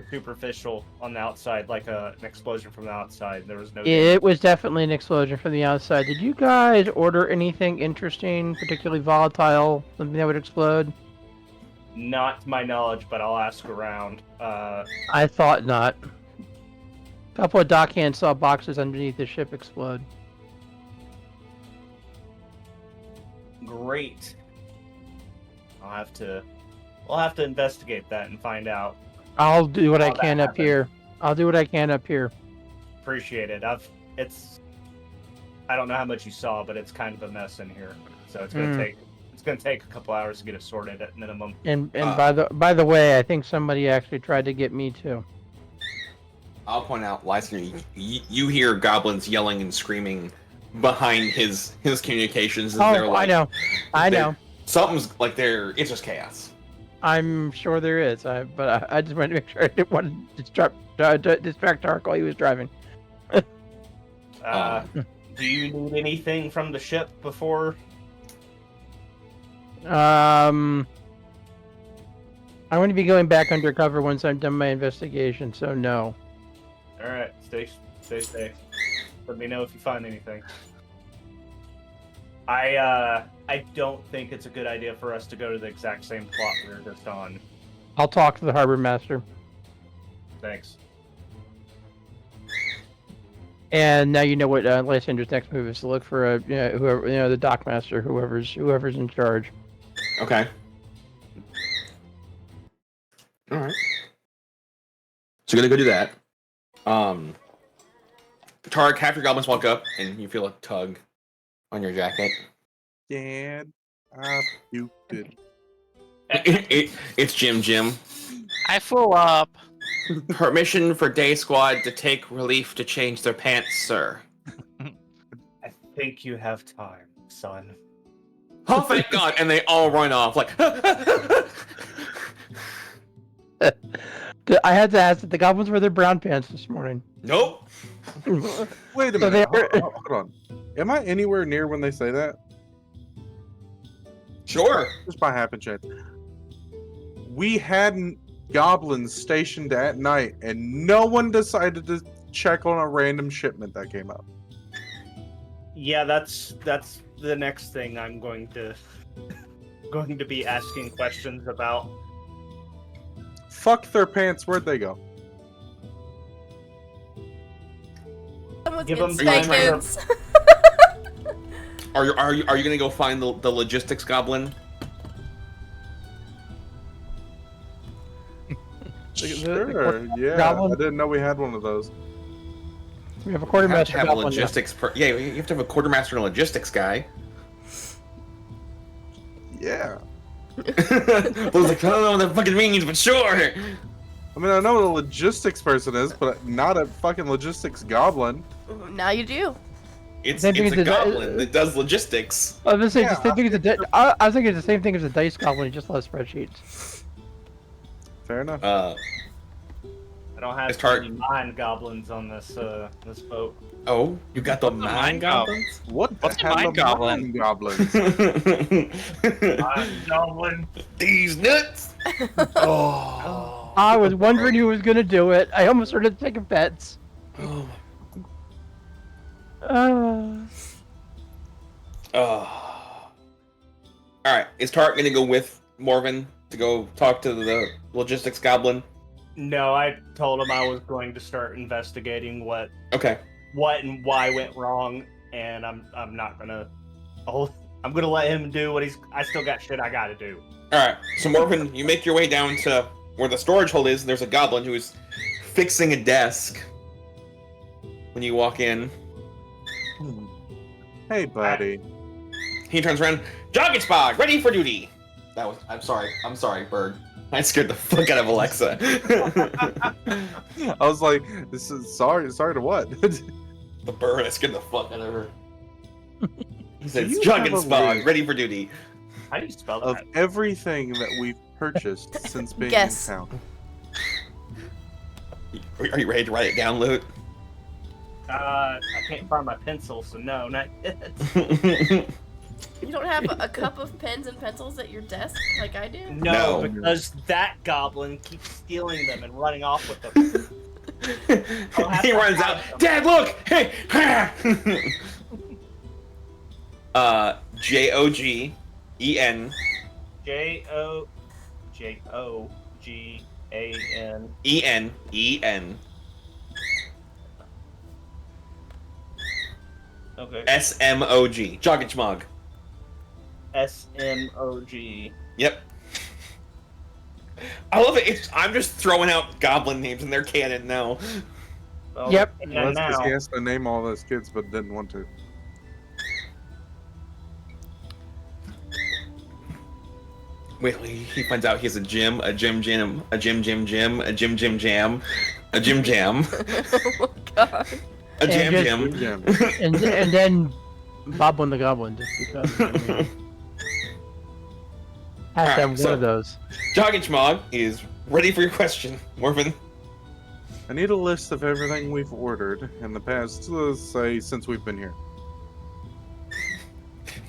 superficial on the outside, like an explosion from the outside. There was no. It was definitely an explosion from the outside. Did you guys order anything interesting, particularly volatile, something that would explode? Not to my knowledge, but I'll ask around. I thought not. A couple of dockhands saw boxes underneath the ship explode. Great. We'll have to investigate that and find out. I'll do what I how that can up happened. here. I'll do what I can up here. Appreciate it. I don't know how much you saw, but it's kind of a mess in here. So it's gonna take a couple hours to get it sorted at minimum. And by the way, I think somebody actually tried to get me too. I'll point out, Lysander, you hear goblins yelling and screaming behind his communications. And they're like, I know. Something's like it's just chaos. I'm sure there is. But I just wanted to make sure I didn't want to distract Tark while he was driving. Do you need anything from the ship before? I'm going to be going back undercover once I'm done my investigation, so no. All right, stay safe. Let me know if you find anything. I don't think it's a good idea for us to go to the exact same plot we were just on. I'll talk to the harbor master. Thanks. And now you know what Lysander's next move is to look for whoever the dock master, whoever's in charge. Okay. All right. So you're gonna go do that. Tarek, half your goblins walk up, and you feel a tug on your jacket. Dad, I puked it. It's Jim. I full up. Permission for day squad to take relief to change their pants, sir. I think you have time, son. Oh, thank God! And they all run off like. I had to ask if the goblins wear their brown pants this morning. Nope. Wait a So minute. they're- Hold on. Am I anywhere near when they say that? Sure. Just by happen chance. We had goblins stationed at night, and no one decided to check on a random shipment that came up. Yeah, that's the next thing I'm going to be asking questions about. Fuck their pants. Where'd they go? Someone's Give getting them time spankings. Are you gonna go find the logistics goblin? Sure. Yeah. goblin- I didn't know we had one of those. We have a You have quartermaster to have a goblin. logistics. Yeah, you have to have a quartermaster and a logistics guy. Yeah. I was like, I don't know what that fucking means, but sure. I mean, I know what a logistics person is, but not a fucking logistics goblin. Now you do. It's Same thing a as the- goblin that does logistics. I was gonna say Yeah, the same thing as I was thinking it's the same thing as a dice goblin, just less spreadsheets. Fair enough. I don't have It's Tarek. any mind goblins on this this boat. Oh, you got the mind mind goblins? What What's the a hell mind are goblin? mind goblins? Mind goblin. These nuts. Oh. I was wondering who was gonna do it. I almost started taking bets. Oh. Uh, All right. Is Tarek gonna go with Morven to go talk to the logistics goblin? No, I told him I was going to start investigating what Okay. and why went wrong, and I'm not gonna. I'm gonna let him do what he's. I still got shit I gotta do. All right. So Morven, you make your way down to where the storage hold is. And there's a goblin who is fixing a desk. When you walk in, Hey, buddy. he turns around. Jogging spot, ready for duty. That was. I'm sorry, Bird. I scared the fuck out of Alexa. I was like, "This is sorry to what?" The bird. I scared the fuck out of her. He said, You "Jogging have a spot, list ready for duty." How do you spell of that? everything that we've purchased since being Guess. in town. Are you ready to write it down, Loot? I can't find my pencil, so no, not yet. You don't have a cup of pens and pencils at your desk like I do? No, No. because that goblin keeps stealing them and running off with them. I'll have He to runs hide out. them. Dad, look! Hey! Joggen. Jogan. En. Okay. Smog. Jogging Schmog. SMOG. Yep. I love it. I'm just throwing out goblin names in their canon now. Well, Yep. and Well, that's because now, he has to name all those kids, but didn't want to. Wait, he finds out he has a gym, a gym, a gym, a gym, jam, a gym, jam, a gym, jam, Oh my god. a jam, And jam. and then Bob won the goblin just because. I mean, has to Alright, have one so- of those. Jogging Schmog is ready for your question, Morven. I need a list of everything we've ordered in the past, let's say, since we've been here.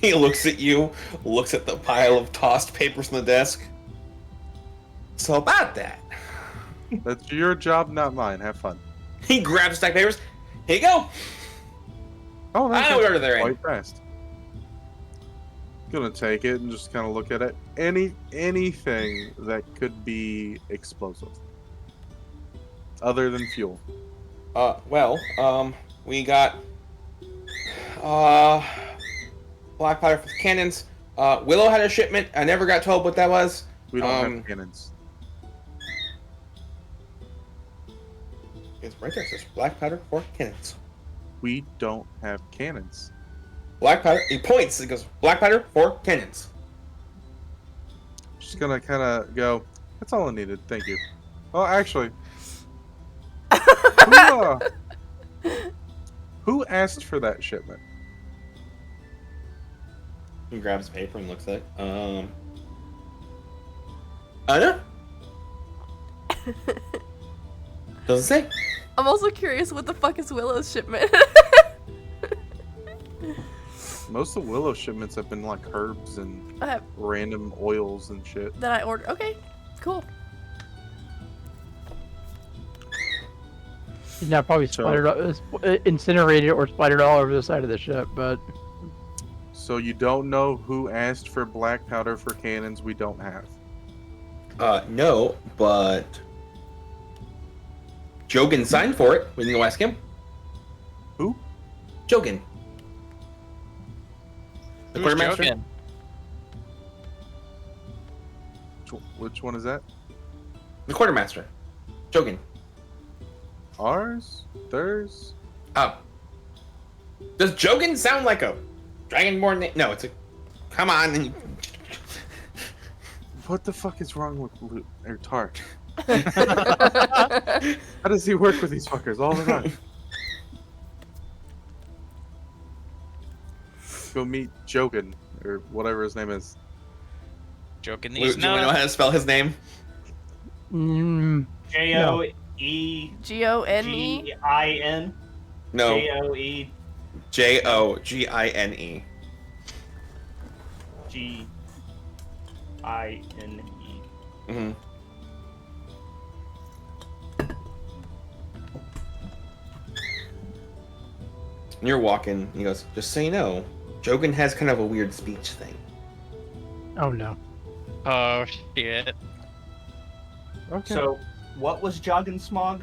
He looks at you, looks at the pile of tossed papers on the desk. So about that, That's your job, not mine. Have fun. he grabs a stack of papers. Here you go. Oh, that's I know what order they're in. quite fast. Gonna take it and just kind of look at it. Anything that could be explosive, other than fuel. We got black powder for the cannons. Willow had a shipment. I never got told what that was. We don't have cannons. It's right there. It says black powder for cannons. We don't have cannons. Black powder. He points. He goes, black powder for cannons. Just gonna kind of go. That's all I needed. Thank you. Oh, actually, who asked for that shipment? He grabs paper and looks at it. Anna? Doesn't say. I'm also curious, what the fuck is Willow's shipment? Most of Willow shipments have been like herbs and I have random oils and shit. that I ordered. Okay, cool. He's now probably incinerated or splattered all over the side of the ship, but... So you don't know who asked for black powder for cannons we don't have? No, but Jogan signed for it. We can go ask him. Who? Jogan. The Who's quartermaster. Jogan? Which one is that? The quartermaster. Jogan. Ours? Theirs? Oh. Does Jogan sound like a dragonborn name? No, it's a... Come on. What the fuck is wrong with Tart? How does he work with these fuckers all the time? Go meet Jogan, or whatever his name is. Joking Do these you know how to spell his name? No. G-O-N-E? G-I-N? No. J-O-E? Jogine. G-I-N-E. Mm-hmm. And you're walking, he goes, just so you know, Jogan has kind of a weird speech thing. Oh no. Oh shit. Okay. So, what was Joggin Smog?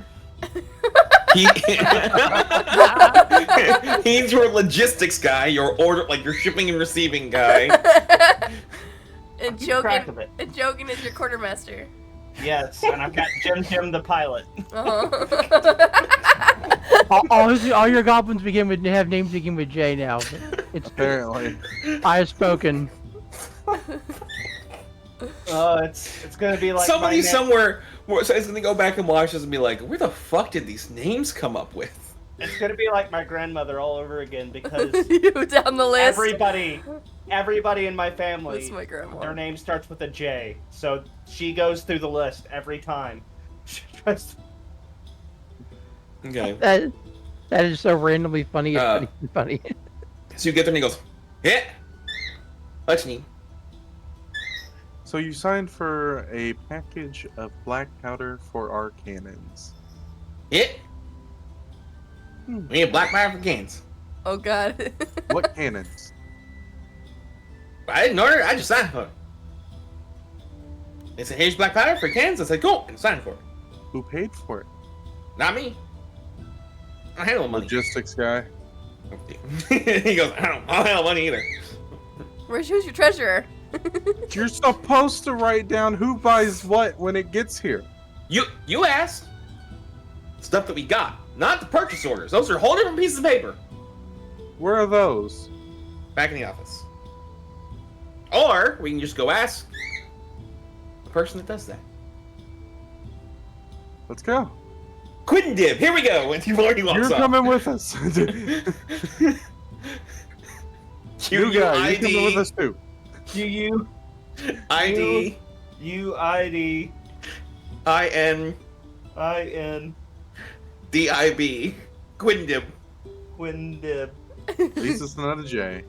He's your logistics guy, your order, like your shipping and receiving guy. And track of Jogan is your quartermaster. Yes, and I've got Jim the pilot. all your goblins have names begin with J now. It's apparently. I have spoken. It's gonna be like somebody somewhere. So it's gonna go back and watch this and be like, where the fuck did these names come up with? It's gonna be like my grandmother all over again because you down the list. Everybody in my family, That's my grandma. their name starts with a J. So she goes through the list every time. She tries to... Okay. That is so randomly funny. It's funny. So you get there and he goes, yeah. Touch me. So you signed for a package of black powder for our cannons. Yeah. We need black powder for cannons. Oh god. What cannons? I didn't order it, I just signed for it. They said, here's black powder for cannons. I said, cool, and signed for it. Who paid for it? Not me. I handle money. Logistics guy. He goes, I don't handle money either. Who's your treasurer? You're supposed to write down who buys what when it gets here. You asked. Stuff that we got, not the purchase orders. Those are whole different pieces of paper. Where are those? Back in the office. Or we can just go ask the person that does that. Let's go. Quindib, here we go. And already walks You're off. coming with us. New guy, you're coming with us too. Q-U ID U-I-D I-N I-N D-I-B Quindib. Quindib. At least it's not a J.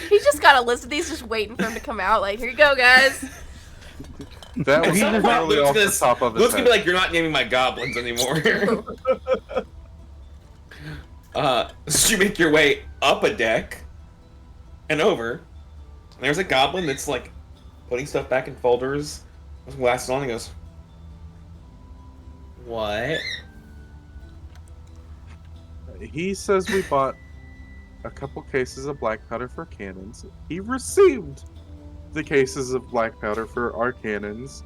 He's just got a list of these just waiting for him to come out. Like, here you go, guys. That was literally off the top of his Luke's head. gonna be like, you're not naming my goblins anymore. So you make your way up a deck and over. And there's a goblin that's like putting stuff back in folders with glasses on. And he goes, what? He says we bought a couple cases of black powder for cannons. He received the cases of black powder for our cannons.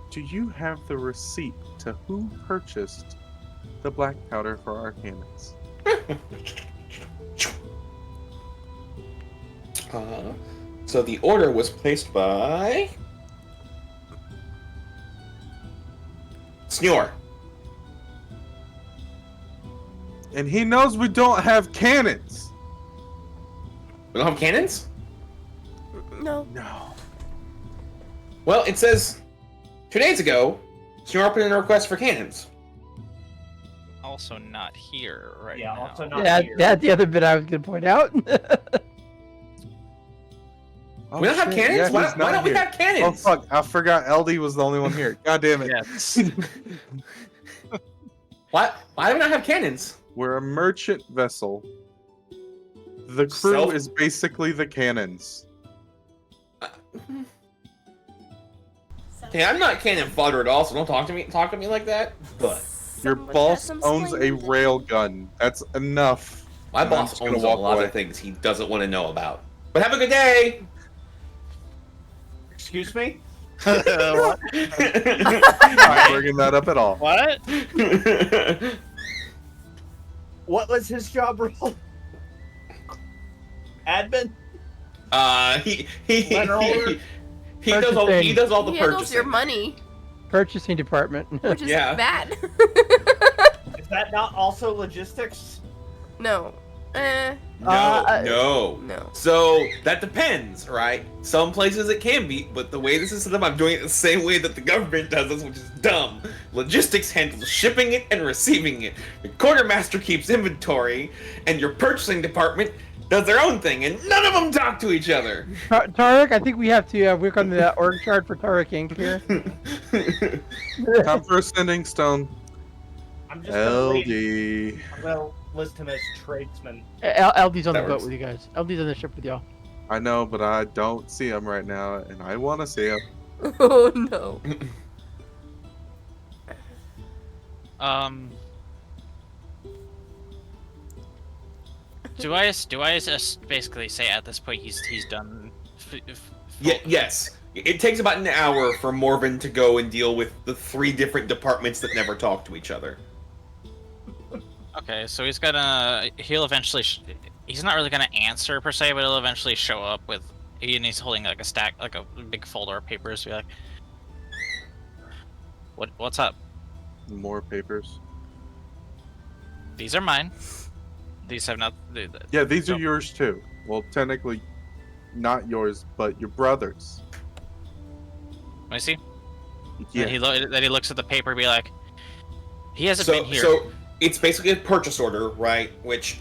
do you have the receipt to who purchased the black powder for our cannons? So the order was placed by Snore. And he knows we don't have cannons. We don't have cannons? No. No. Well, it says 2 days ago, Snore put in a request for cannons. Also not here right Yeah, now. also not Yeah, here. that's the other bit I was going to point out. Oh, We don't have shit, cannons? yeah, Why he's don't- why not don't we here. have cannons? Oh fuck! I forgot LD was the only one here. God damn it! Yes. Why do we not have cannons? We're a merchant vessel. The crew Self- is basically the cannons. Hey, I'm not cannon fodder at all, so don't talk to me like that. But Your boss owns a rail gun. That's enough. my And I'm boss just gonna owns a walk lot away. of things he doesn't want to know about. But have a good day. Excuse me? Not bringing that up at all. What? What was his job role? Admin? He Letter holder? he does all the He handles purchasing. your money, Purchasing department. which is Yeah. bad. Is that not also logistics? No. No. No. So that depends, right? Some places it can be, but the way this is set up, I'm doing it the same way that the government does this, which is dumb. Logistics handles shipping it and receiving it. The quartermaster keeps inventory, and your purchasing department does their own thing, and none of them talk to each other. Tarek, I think we have to work on the org chart for Tarek Inc. here. Time for a sending stone. I'm just gonna LD. I'm gonna list him as tradesman. LD's on That the boat works. with you guys. LD's on the ship with y'all. I know, but I don't see him right now, and I want to see him. Oh no. Do I just basically say at this point he's done? Yes. It takes about an hour for Morven to go and deal with the 3 different departments that never talk to each other. Okay, so he'll eventually. He's not really gonna answer per se, but he'll eventually show up with. And he's holding like a stack, like a big folder of papers. Be like, what's up? More papers. These are mine. These have not. Yeah, these are yours too. Well, technically, not yours, but your brother's. Let me see. Yeah. Then he looks at the paper, and be like, he hasn't So, been here. so it's basically a purchase order, right? Which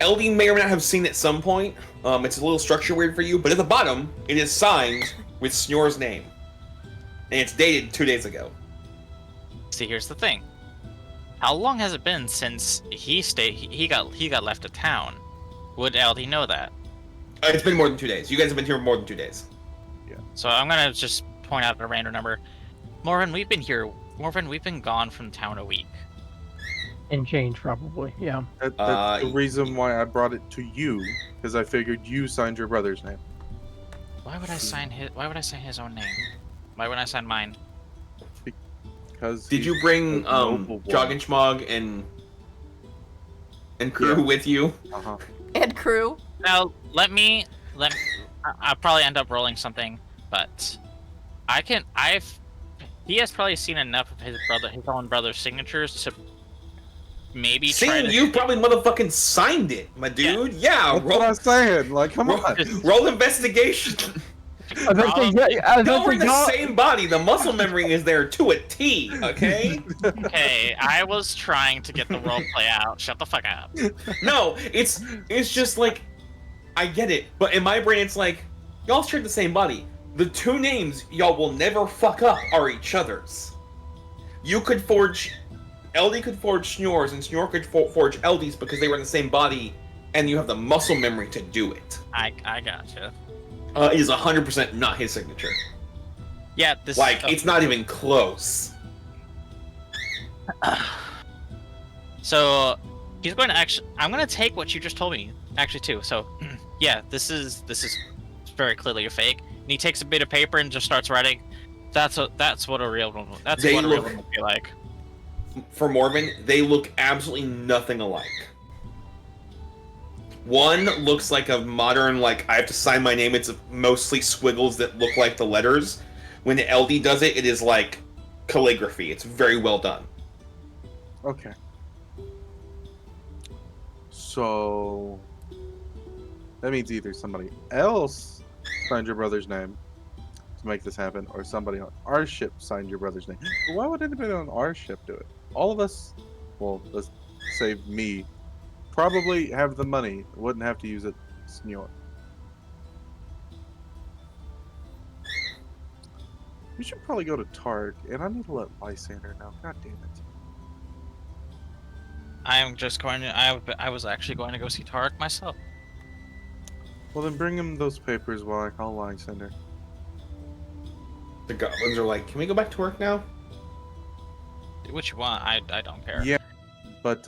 LD may or not have seen at some point. It's a little structure weird for you, but at the bottom, it is signed with Snore's name, and it's dated 2 days ago. See, here's the thing. How long has it been since he got left of town? Would LD know that? It's been more than 2 days. You guys have been here more than 2 days. So I'm gonna just point out a random number. Morven, we've been gone from town a week. And change, probably. Yeah. That's the reason why I brought it to you, because I figured you signed your brother's name. Why would I sign his own name? Why would I sign mine? Because Did you bring Jog and Schmog and crew with you? Uh-huh. And crew. Now I'll probably end up rolling something, but he has probably seen enough of his own brother's signatures to maybe try Seeing to. you probably motherfucking signed it, my dude. Yeah, That's what I'm saying. Like, come on. Roll investigation. I was gonna say, I was No, gonna we're say, in the y'all- same body. The muscle memory is there to a T, okay? Okay, I was trying to get the role play out. Shut the fuck up. No, it's just like, I get it, but in my brain it's like, y'all share the same body. The 2 names y'all will never fuck up are each other's. You could forge, LD could forge Snore's, and Snore could forge LD's because they were in the same body, and you have the muscle memory to do it. I gotcha. It is 100% not his signature. Yeah, this Like, it's not even close. So he's going to I'm going to take what you just told me actually too. So yeah, this is very clearly a fake. And he takes a bit of paper and just starts writing. That's what a real one. That's They what a real look- one would be like. For Morven, they look absolutely nothing alike. One looks like a modern, like, I have to sign my name. It's mostly squiggles that look like the letters. When LD does it, it is like calligraphy. It's very well done. Okay. So that means either somebody else signed your brother's name to make this happen, or somebody on our ship signed your brother's name. But why would anybody on our ship do it? All of us, well, let's say me, probably have the money. Wouldn't have to use it, senor. We should probably go to Tark, and I need to let Lysander know. God damn it. I am just going to. I was actually going to go see Tarek myself. Well, then bring him those papers while I call Lysander. The goblins are like, can we go back to work now? Do what you want. I don't care. Yeah, but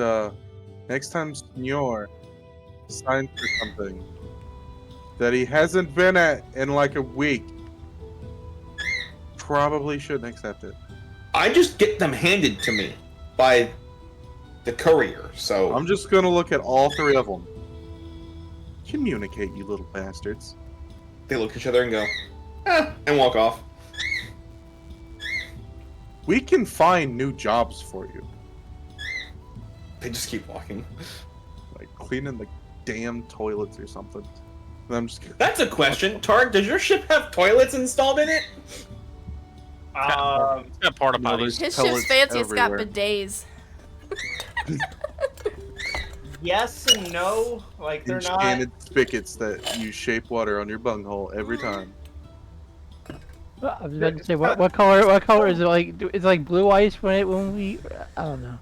next time Senor signs for something that he hasn't been at in like a week, probably shouldn't accept it. I just get them handed to me by the courier, so... I'm just gonna look at all three of them. Communicate, you little bastards. They look at each other and go, and walk off. We can find new jobs for you. They just keep walking. Like cleaning the damn toilets or something. And I'm just kidding. That's a question. Targ, does your ship have toilets installed in it? It's got porta No, potties. there's His pellets ship's fancy. It's got everywhere. bidets. Yes and no. Like they're not. Enchanted spigots that use shape water on your bunghole every time. Well, I was about to say, what color is it like? It's like blue ice when we, I don't know.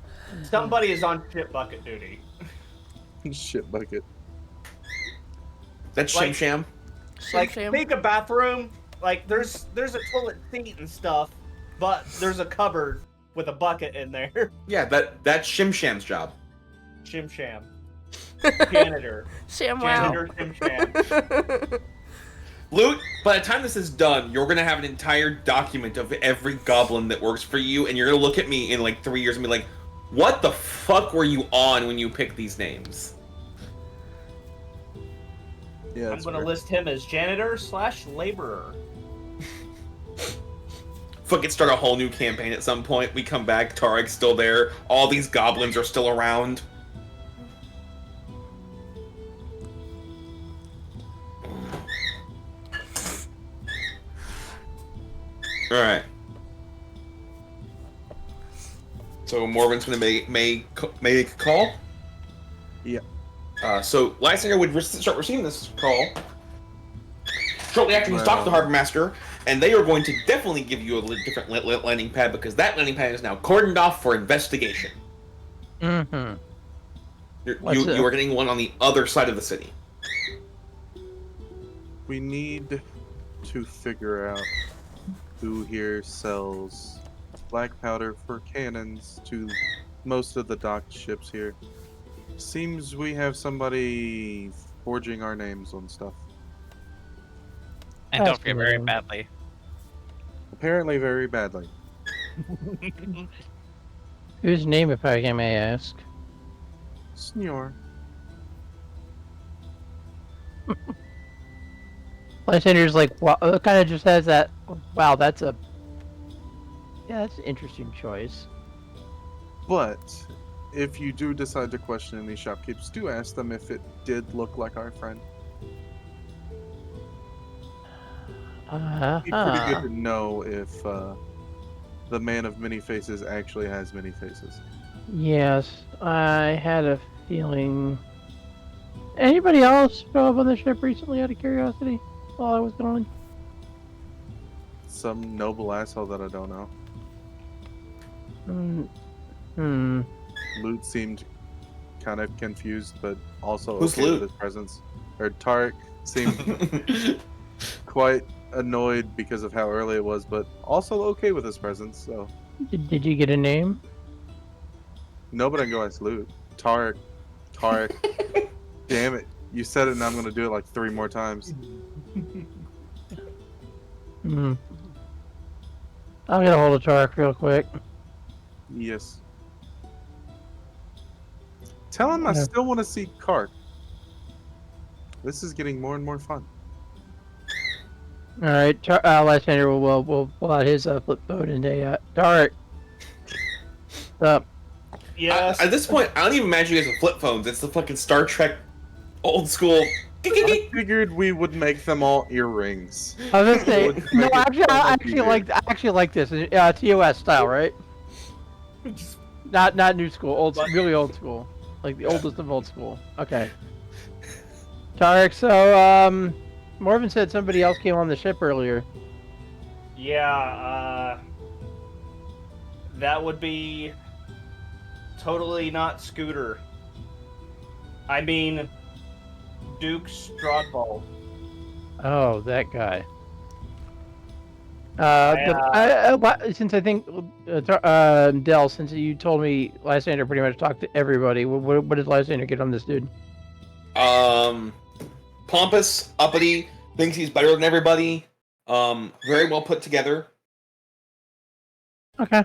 Somebody is on ship bucket duty. Shit bucket. That's Like- Shim Sham. Like Shim. think a bathroom. Like there's a toilet seat and stuff, but there's a cupboard with a bucket in there. Yeah, that's Shim Sham's job. Shim Sham. Janitor. Sham wow. Janitor Shim Sham. Loot, by the time this is done, you're gonna have an entire document of every goblin that works for you, and you're gonna look at me in like 3 years and be like, what the fuck were you on when you picked these names? Yeah, I'm gonna list him as janitor/laborer. Fucking start a whole new campaign at some point. We come back, Tarek's still there, all these goblins are still around. Alright. So Morven's gonna make a call? Yeah. So Lysander would start receiving this call shortly after he's talked to the Harbor Master, and they are going to definitely give you a different landing pad because that landing pad is now cordoned off for investigation. Mm-hmm. You are getting one on the other side of the city. We need to figure out who here sells black powder for cannons to most of the docked ships here. Seems we have somebody forging our names on stuff. And don't forget very badly. Apparently very badly. Whose name, if I may ask? Senor. Lysander's like, wow, it kind of just has that, wow, that's an interesting choice. But if you do decide to question any shopkeepers, do ask them if it did look like our friend. It'd be pretty good to know if the man of many faces actually has many faces. Yes, I had a feeling. Anybody else show up on the ship recently out of curiosity while I was gone? Some noble asshole that I don't know. Loot seemed kind of confused, but also Who's okay Loot? with his presence. Or Tarek seemed quite annoyed because of how early it was, but also okay with his presence. So Did you get a name? no, but I can go ask Loot. Tarek. Damn it! You said it, and I'm gonna do it like 3 more times. Hmm. I'll get a hold of Tarek real quick. Yes. Tell him I Yeah. still want to see Kark. This is getting more and more fun. All right, Lysander will pull out his flip phone and Tarek. What's up? Yes. At this point, I don't even imagine you guys with flip phones. It's the fucking Star Trek old school. I figured we would make them all earrings. I was gonna say, Would no, make it I fun actually like this. TOS style, right? Not new school, really old school, like the oldest of old school. Okay. Tarek, so Morven said somebody else came on the ship earlier. Yeah, that would be totally not Scooter. I mean, Duke Strodbald. Oh, that guy. Since I think Del, since you told me Lysander pretty much talked to everybody, what did Lysander get on this dude? Pompous, uppity, thinks he's better than everybody. Very well put together. Okay.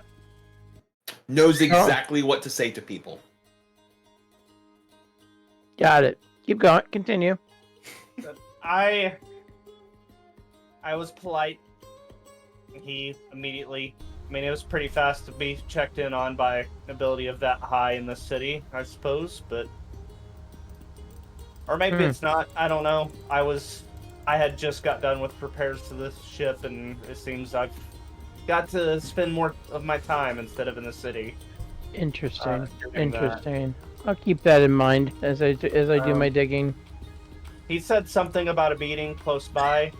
Knows exactly what to say to people. Got it. Keep going. Continue. I was polite. He immediately, I mean, it was pretty fast to be checked in on by an ability of that high in the city, I suppose, but... Or maybe it's not, I don't know. I had just got done with repairs to this ship, and it seems I've got to spend more of my time instead of in the city. Interesting. doing that. Interesting. I'll keep that in mind as I do my digging. He said something about a meeting close by.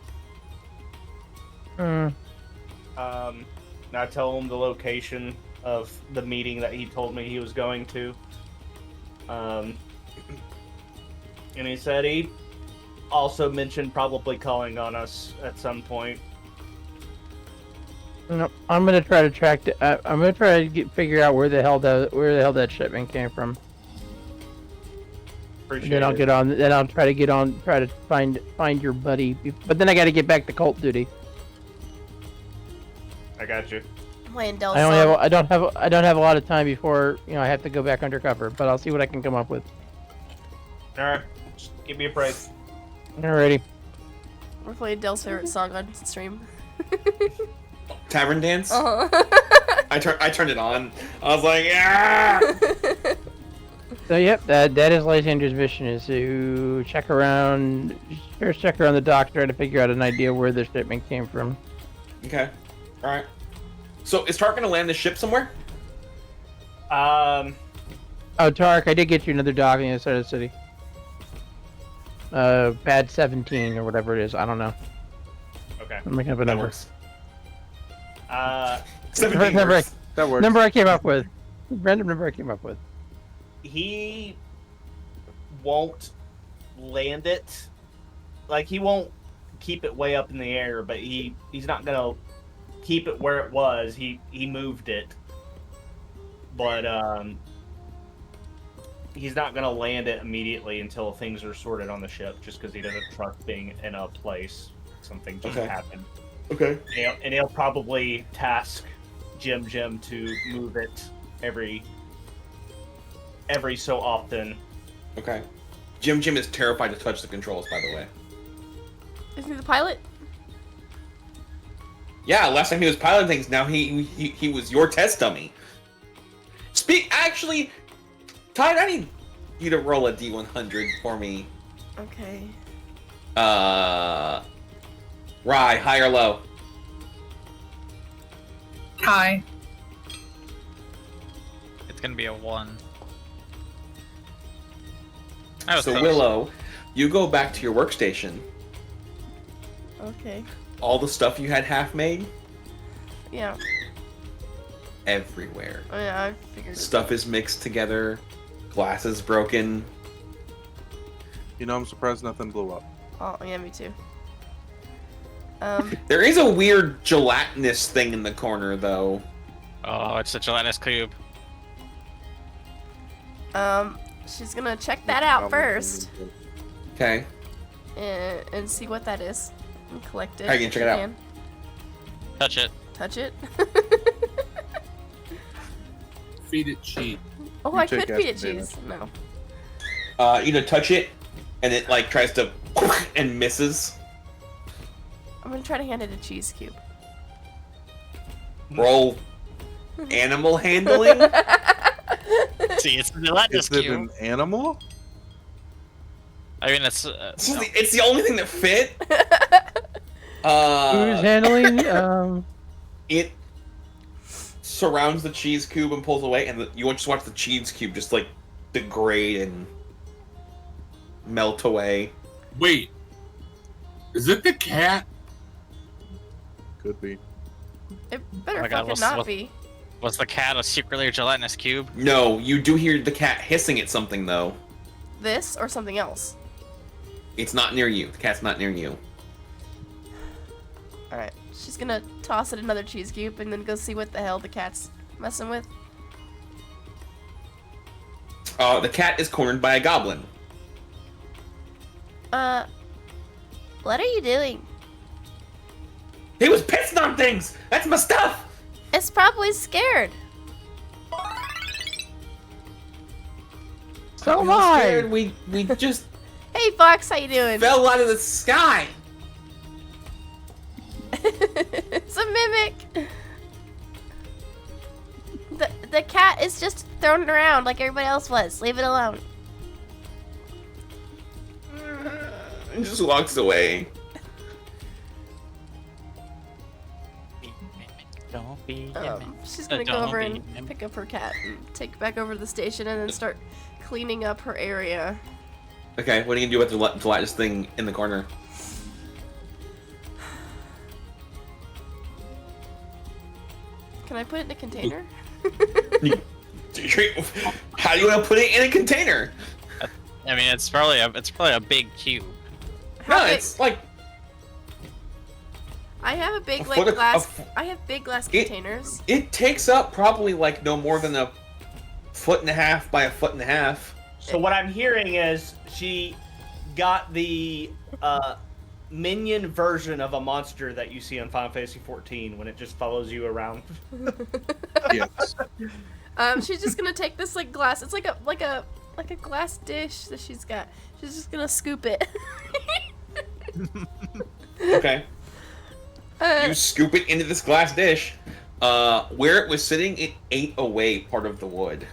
Hmm. And I told him the location of the meeting that he told me he was going to. And he said he also mentioned probably calling on us at some point. No, I'm gonna try to track. I'm gonna try to figure out where the hell that shipment came from. Appreciate Then I'll it. get on. Then I'll try to find your buddy. But then I got to get back to cult duty. I got you. Playing Del's I don't have a lot of time before I have to go back undercover. But I'll see what I can come up with. All right, just give me a break. Alrighty. We're playing Del's favorite song on stream. Tavern Dance? Uh-huh. I turned it on. I was like, yeah! So yep, that is Lysander's mission, is to check around the dock, try to figure out an idea where the shipment came from. Okay. Alright. So is Tark gonna land the ship somewhere? Oh, Tark, I did get you another dock on the other side of the city. Pad 17 or whatever it is. I don't know. Okay. I'm making up a number. Works. 17 works. That works. Number I came up with. Random number I came up with. He won't land it. Like, he won't keep it way up in the air, but he's not gonna keep it where it was. He moved it. But he's not gonna land it immediately until things are sorted on the ship, just because he doesn't trust being in a place something just happened. Okay. And he'll probably task Jim to move it every so often. Okay. Jim is terrified to touch the controls, by the way. Isn't he the pilot? Yeah, last time he was piloting things, now he was your test dummy. Actually, Tide, I need you to roll a D100 for me. Okay. Rye, high or low? High. It's gonna be a 1. So Willow, you go back to your workstation. Okay. All the stuff you had half made, Yeah. everywhere. Oh, yeah, I figured. Stuff is mixed together. Glass is broken. I'm surprised nothing blew up. Oh, yeah, me too. There is a weird gelatinous thing in the corner, though. Oh, it's a gelatinous cube. She's gonna check that out first. Okay. And see what that is. And collect it. Alright, you can check it out. Touch it. Touch it. Feed it cheese. Oh, You I take could feed it acid cheese. No. You touch it, and it like tries to and misses. I'm gonna try to hand it a cheese cube. Roll animal handling. See, it's the gelatinous Is it cube. an animal? I mean, it's It's the only thing that fit. Who's handling? It surrounds the cheese cube and pulls away, and you just watch the cheese cube just like degrade and melt away. Wait, is it the cat? Could be. It better Oh my God, fucking not be. Was the cat a secretly a gelatinous cube? No, you do hear the cat hissing at something though. This or something else. It's not near you. The cat's not near you. Alright. She's gonna toss it another cheese cube and then go see what the hell the cat's messing with. The cat is cornered by a goblin. What are you doing? He was pissing on things! That's my stuff! It's probably scared. So am We were I. scared. We just Hey Fox, how you doing? fell out of the sky. It's a mimic. The cat is just thrown around like everybody else was. Leave it alone. He just walks away. Don't be. She's gonna go over and pick up her cat and take it back over to the station and then start cleaning up her area. Okay, what are you gonna do with the gelatinous thing in the corner? Can I put it in a container? How do you want to put it in a container? I mean, it's probably a big cube. No, it's like I have a big A like foot of- glass. I have big glass containers. it takes up probably like no more than a 1.5 by 1.5 feet. So what I'm hearing is she got the minion version of a monster that you see on Final Fantasy 14 when it just follows you around. Yes. She's just gonna take this like glass. It's like a glass dish that she's got. She's just gonna scoop it. Okay. You scoop it into this glass dish. Where it was sitting, it ate away part of the wood.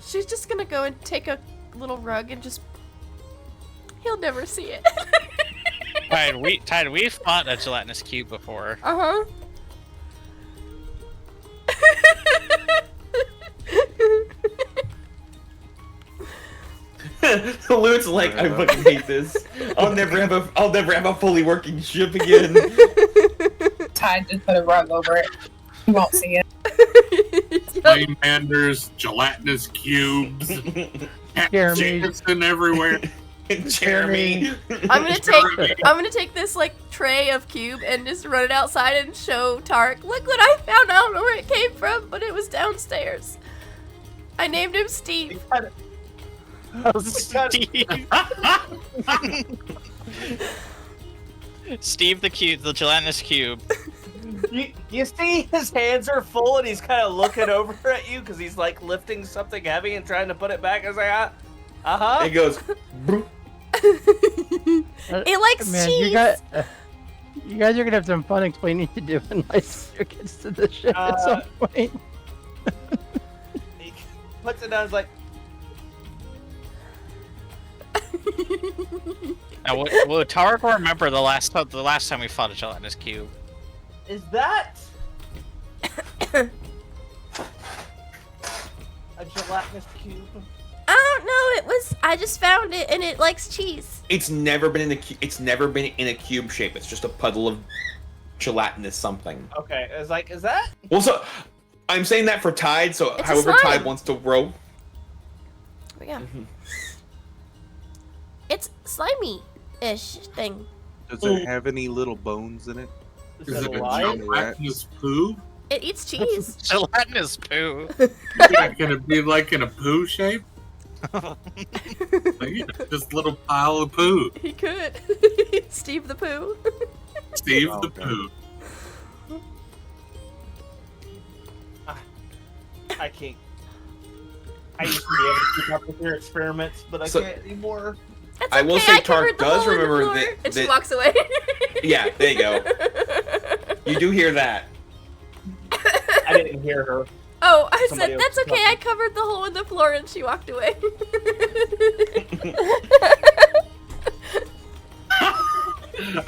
She's just gonna go and take a little rug and just. He'll never see it. Tide, we've fought a gelatinous cube before. Uh huh. Lute's like, I fucking hate this. I'll never have a fully working ship again. Tide just put a rug over it. You won't see it. Flamanders, gelatinous cubes, Jacobson everywhere. Jeremy. I'm gonna take this like tray of cube and just run it outside and show Tark. Look what I found. I don't know where it came from, but it was downstairs. I named him Steve. Steve the cube, the gelatinous cube. You see his hands are full and he's kind of looking over at you because he's like lifting something heavy and trying to put it back. I was like, uh-huh. It goes. It likes cheese. You guys are gonna have some fun explaining to do when Lysander gets to the ship at some point. He puts it down. He's like, Now, will Tarek remember the last time we fought a gelatinous cube? is that a gelatinous cube? I don't know. It was. I just found it, and it likes cheese. It's never been in a cube shape. It's just a puddle of gelatinous something. Okay, I was like, is that? Well, so I'm saying that for Tide. So It's a however slime. Tide wants to row. Oh, yeah. It's slimy-ish thing. Does it have any little bones in it? Is it a lion? gelatinous poo? It eats cheese. Gelatinous poo. Can it be like in a poo shape? Like, just a little pile of poo. He could. Steve the Pooh. Steve Oh, the okay. poo. I can't. I used to be able to keep up with your experiments, but I can't anymore. That's I will okay, say I Tark covered the does hole in the remember floor. that. And she walks away. Yeah, there you go. You do hear that. I didn't hear her. Oh, I Somebody said, else that's was okay, I covered the hole in the floor, and she walked away.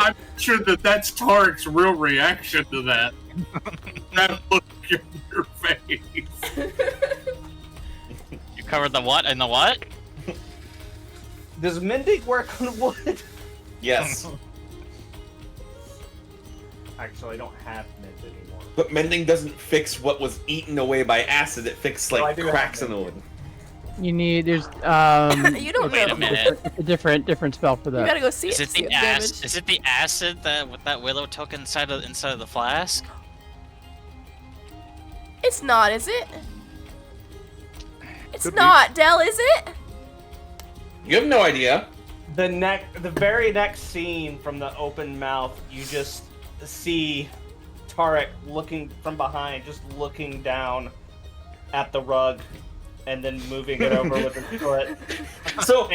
I'm sure that's Tark's real reaction to that. That look in your face. You covered the what and the what? Does mending work on wood? Yes. Actually, I don't have mend anymore. But mending doesn't fix what was eaten away by acid. It fixes No, I like do have cracks in the wood. You need there's You don't Wait know. a minute. it's a different spell for that. You gotta go see Is it it to see the the damage. Is it the acid that Willow took inside of the flask? It's not, is it? It's Could be. not, Del, is it? You have no idea. The very next scene from the open mouth, you just see Tarek looking from behind, just looking down at the rug, and then moving it over with his foot. So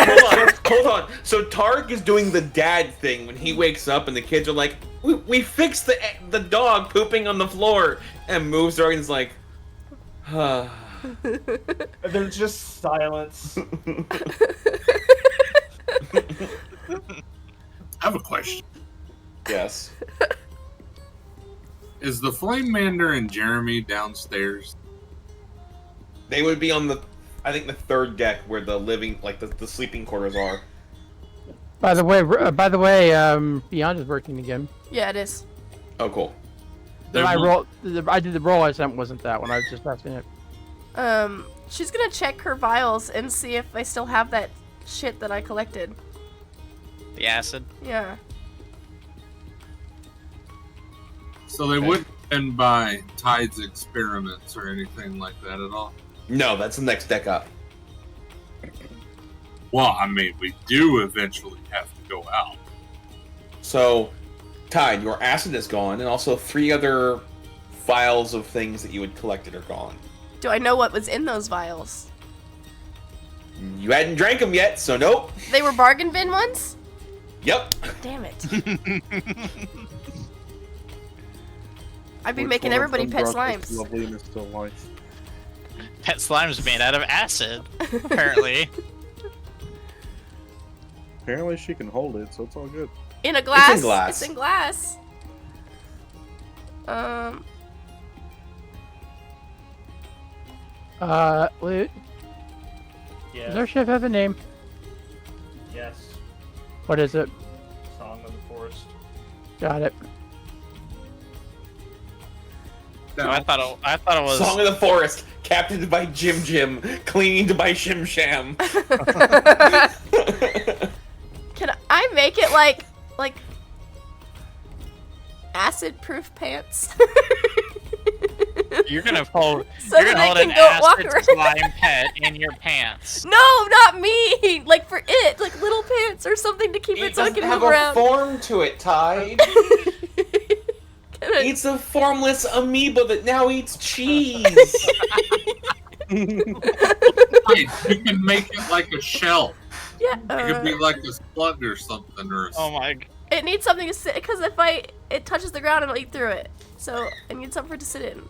hold on. So Tarek is doing the dad thing when he wakes up, and the kids are like, "We fixed the dog pooping on the floor," and moves there and is like, And there's just silence. I have a question. Yes. Is the Flame Mander and Jeremy downstairs? They would be on I think the third deck where the living, like the sleeping quarters are. By the way, Beyond is working again. Yeah, it is. Oh, cool. I did the roll I sent wasn't that one. I was just testing it. She's gonna check her vials and see if I still have that shit that I collected. The acid? Yeah. So they wouldn't end by Tide's experiments or anything like that at all? No, that's the next deck up. Well, I mean, we do eventually have to go out. So, Tide, your acid is gone, and also 3 other vials of things that you had collected are gone. Do I know what was in those vials? You hadn't drank them yet, so nope. They were bargain bin ones? Yep. Damn it. I'd be Which making one of everybody them pet brought this slimes. Loveliness to life? Pet slime's made out of acid, apparently. Apparently she can hold it, so it's all good. In a glass. It's in glass. It's in glass. Loot. Yes. Does our ship have a name? Yes. What is it? Song of the Forest. Got it. No, I thought it was Song of the Forest, captained by Jim, cleaned by Shim Sham. Can I make it like acid-proof pants? You're gonna hold. So you're that gonna I hold can an go walk acid around. slime pet in your pants. No, not me. Like for it, like little pants or something to keep it so I doesn't can have move a around. form to it, Tide. It's a formless amoeba that now eats cheese. Right, you can make it like a shell. Yeah. It could be like a slug or something, or a Oh my. It needs something to sit because if it touches the ground, it'll eat through it. So I need something for it to sit in.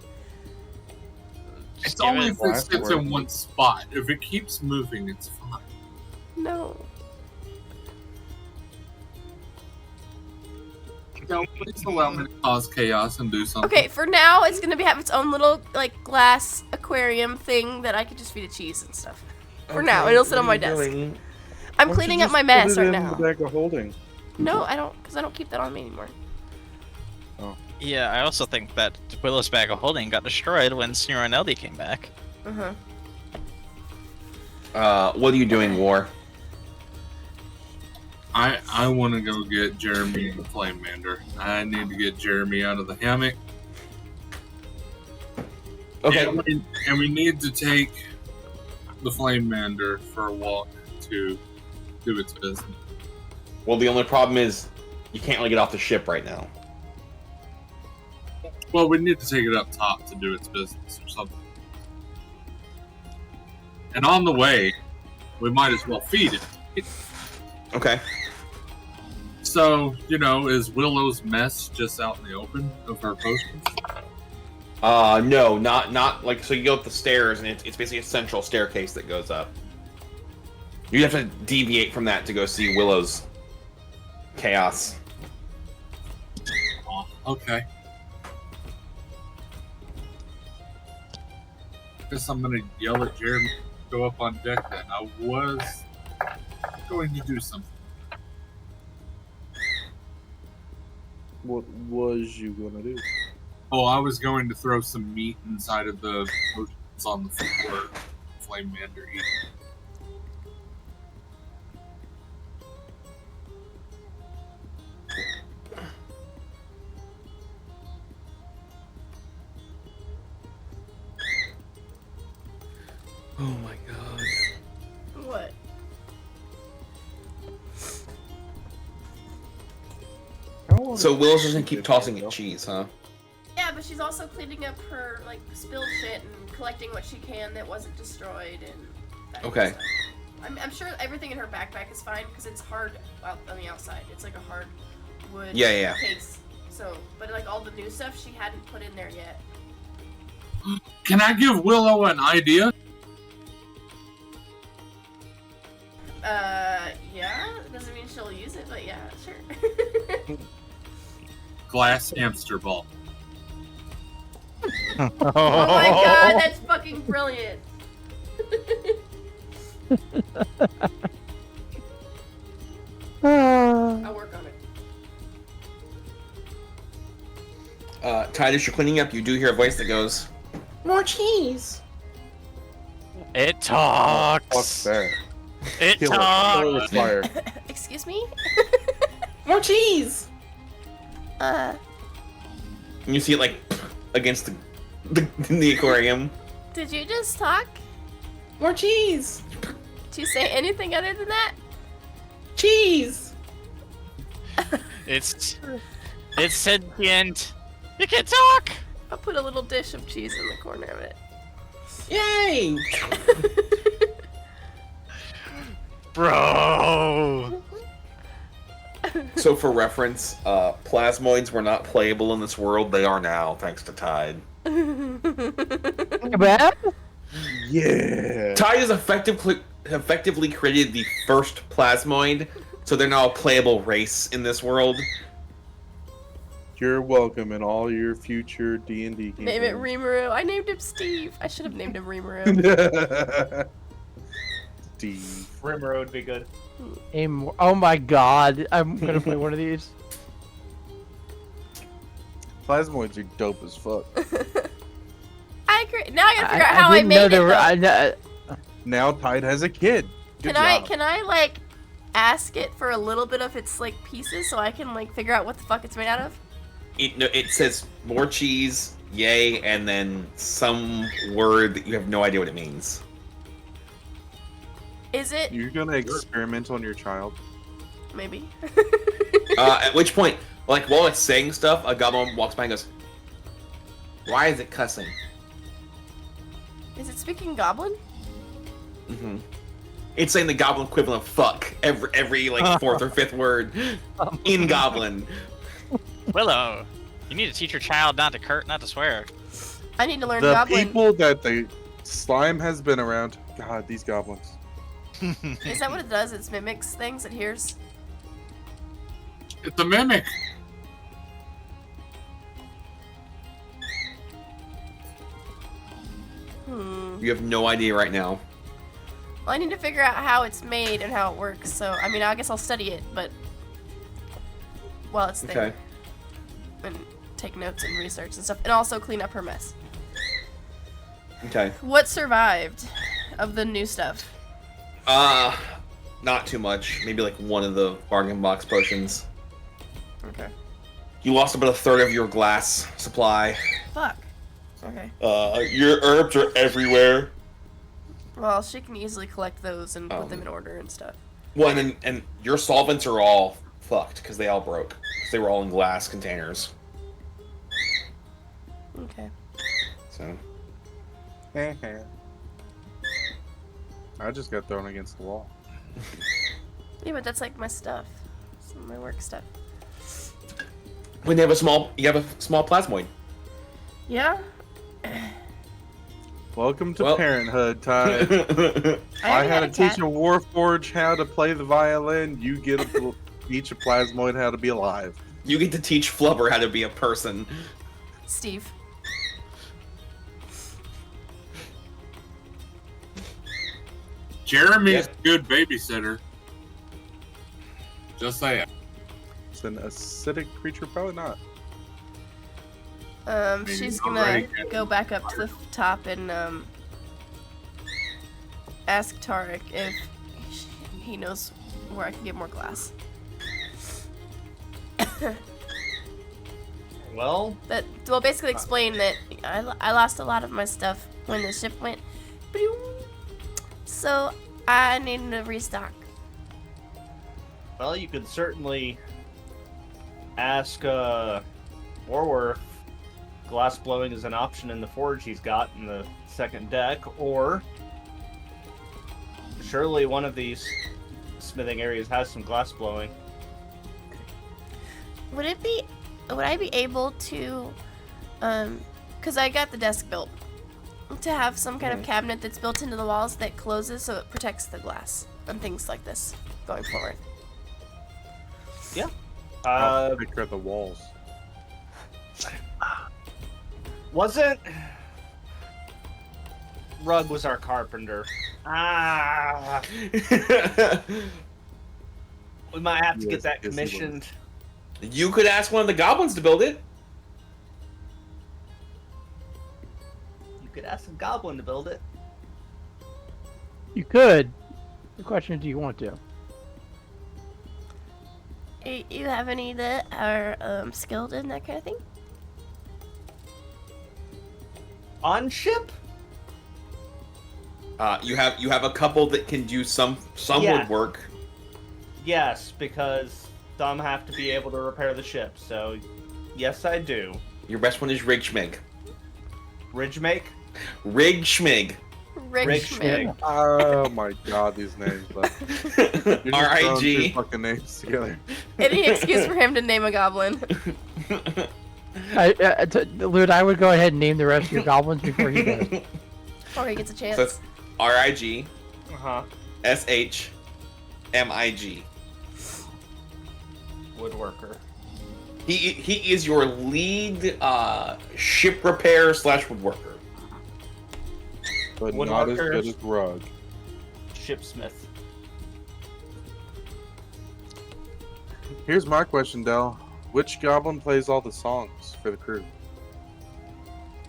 It's only if it sits in one spot. If it keeps moving, it's fine. No. No, please allow me to cause chaos and do something. Okay, for now, it's gonna have its own little like glass aquarium thing that I could just feed it cheese and stuff. For now, it'll sit on my desk. I'm cleaning up my mess right now. The bag of holding. No, I don't, because I don't keep that on me anymore. Yeah, I also think that Willow's bag of holding got destroyed when Snira and Eldy came back. What are you doing, War? I want to go get Jeremy the Flame Mander. I need to get Jeremy out of the hammock. Okay. And we need to take the Flame Mander for a walk to do its business. Well, the only problem is you can't really get off the ship right now. Well, we need to take it up top to do its business or something. And on the way, we might as well feed it. Okay. So, is Willow's mess just out in the open of her potions? No, not like, so you go up the stairs and it's basically a central staircase that goes up. You have to deviate from that to go see Willow's chaos. Oh, okay. Guess I'm gonna yell at Jeremy to go up on deck then. I was going to do something. What was you gonna do? Oh, I was going to throw some meat inside of the potions on the floor. Flame Mander eat. Oh my god. What? So Willow's just gonna keep tossing it cheese, huh? Yeah, but she's also cleaning up her like spilled shit and collecting what she can that wasn't destroyed and that kind of Okay. stuff. I'm sure everything in her backpack is fine because it's hard out on the outside. It's like a hard wood Yeah. case. So, but like all the new stuff she hadn't put in there yet. Can I give Willow an idea? Yeah. Doesn't mean she'll use it, but yeah, sure. Glass hamster ball. Oh my god, that's fucking brilliant. I'll work on it. Tide, as you're cleaning up, you do hear a voice that goes, "More cheese." It talks. What's that? It Kill it. talks. Kill it with fire. Excuse me? More cheese. Uh, And you see it like against the aquarium. did you just talk? More cheese. Did you say anything other than that? Cheese. It's sentient. It can talk. I'll put a little dish of cheese in the corner of it. Yay! Bro. So for reference, plasmoids were not playable in this world. They are now, thanks to Tide. Yeah. Tide has effectively created the first plasmoid, so they're now a playable race in this world. You're welcome in all your future D&D games. Name it Rimuru. I named him Steve. I should have named him Rimuru. Steve. Rimmer would be good. Oh my god, I'm gonna play one of these. Plasmoids are dope as fuck. I agree. Now I gotta figure out how I didn't made know it. there were- though. Now Tide has a kid. Good job. Can I like ask it for a little bit of its like pieces so I can like figure out what the fuck it's made out of? It says more cheese, yay, and then some word that you have no idea what it means. Is it? You're gonna experiment on your child? Maybe. At which point, like while it's saying stuff, a goblin walks by and goes, "Why is it cussing?" Is it speaking Goblin? Mm-hmm. It's saying the goblin equivalent of fuck every like fourth or fifth word in goblin. Willow, you need to teach your child not to swear. I need to learn The Goblin. people that the slime has been around. God, these goblins. Is that what it does? It mimics things. It hears. It's a mimic. You have no idea right now. Well, I need to figure out how it's made and how it works. So, I mean, I guess I'll study it, but while it's there, Okay. and take notes and research and stuff, and also clean up her mess. Okay. What survived of the new stuff? Not too much. Maybe like one of the bargain box potions. Okay. You lost about a third of your glass supply. Fuck. Okay. Your herbs are everywhere. Well, she can easily collect those and put them in order and stuff. Well, and your solvents are all fucked because they all broke. 'Cause they were all in glass containers. Okay. So. I just got thrown against the wall. Yeah, but that's like my stuff. Some of my work stuff. When you have a small plasmoid. Yeah. Welcome to parenthood time. I had to teach a Warforge how to play the violin. You get to teach a Plasmoid how to be alive. You get to teach Flubber how to be a person. Steve. Jeremy's a good babysitter. Just saying. It's an acidic creature, probably not. She's gonna go back up to the top and ask Tarek if he knows where I can get more glass. Well, basically explain that I lost a lot of my stuff when the ship went, so I need to restock. well, you could certainly ask Warworth. Glass blowing is an option in the forge he's got in the second deck, or surely one of these smithing areas has some glass blowing. Would I be able to, because I got the desk built, to have some kind of cabinet that's built into the walls that closes so it protects the glass and things like this going forward? Yeah. Pick at the walls. Wasn't Rug was our carpenter. We might have to get that commissioned. You could ask one of the goblins to build it. You could ask a goblin to build it. You could. The question is, do you want to? You have any that are skilled in that kind of thing? On ship? You have a couple that can do some woodwork. Yes, because some have to be able to repair the ship. So, yes, I do. Your best one is Rigschmig. Ridgemake? Rigschmig. Rigschmig. Oh my god, these names. R.I.G. Fucking names together. Any excuse for him to name a goblin. Lud, I would go ahead and name the rest of your goblins before he does. Or he gets a chance. So it's R.I.G. Uh-huh. S.H.M.I.G. Woodworker. He is your lead ship repair / woodworker. But not as good as Rug. Shipsmith. Here's my question, Del. Which goblin plays all the songs for the crew?